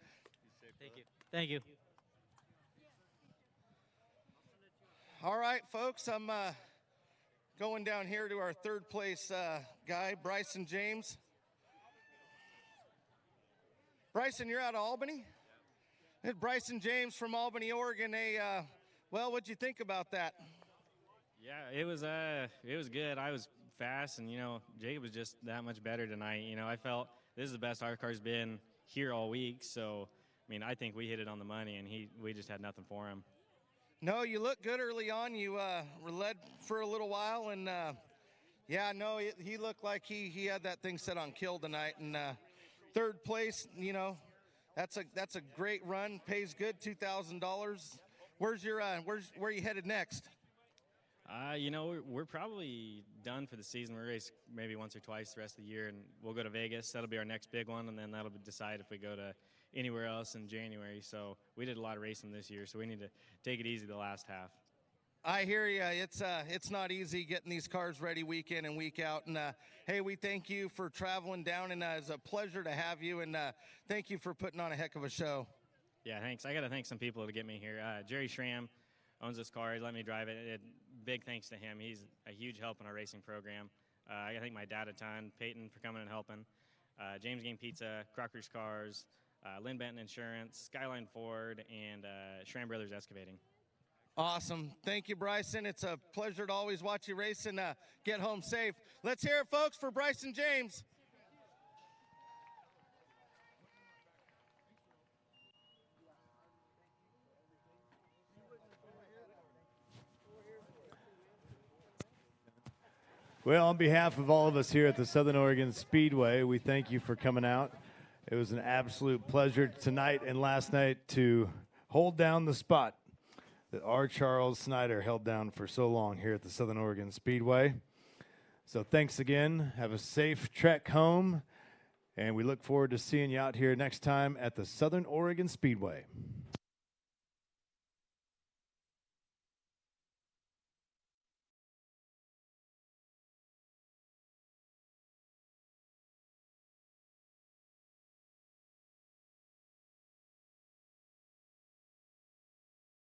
Thank you. Thank you. All right, folks, I'm going down here to our third place guy, Bryson James. Bryson, you're out of Albany? Yeah. Bryson James from Albany, Oregon. Well, what'd you think about that? Yeah, it was good. I was fast, and Jacob was just that much better tonight. I felt this is the best our car's been here all week. So, I think we hit it on the money, and we just had nothing for him. No, you looked good early on. You were led for a little while, and he looked like he had that thing set on kill tonight. And third place, that's a great run. Pays good, $2,000. Where are you headed next? We're probably done for the season. We race maybe once or twice the rest of the year, and we'll go to Vegas. That'll be our next big one, and then that'll decide if we go to anywhere else in January. So we did a lot of racing this year, so we need to take it easy the last half. I hear you. It's not easy getting these cars ready week in and week out. And hey, we thank you for traveling down, and it's a pleasure to have you. And thank you for putting on a heck of a show. Yeah, thanks. I got to thank some people to get me here. Jerry Schramm owns this car. He let me drive it. Big thanks to him. He's a huge help in our racing program. I thank my dad a ton, Peyton, for coming and helping. James Game Pizza, Crocker's Cars, Lynn Benton Insurance, Skyline Ford, and Schramm Brothers Excavating. Awesome. Thank you, Bryson. It's a pleasure to always watch you race and get home safe. Let's hear it, folks, for Bryson James. Well, on behalf of all of us here at the Southern Oregon Speedway, we thank you for coming out. It was an absolute pleasure tonight and last night to hold down the spot that R. Charles Snyder held down for so long here at the Southern Oregon Speedway. So thanks again. Have a safe trek home, and we look forward to seeing you out here next time at the Southern Oregon Speedway.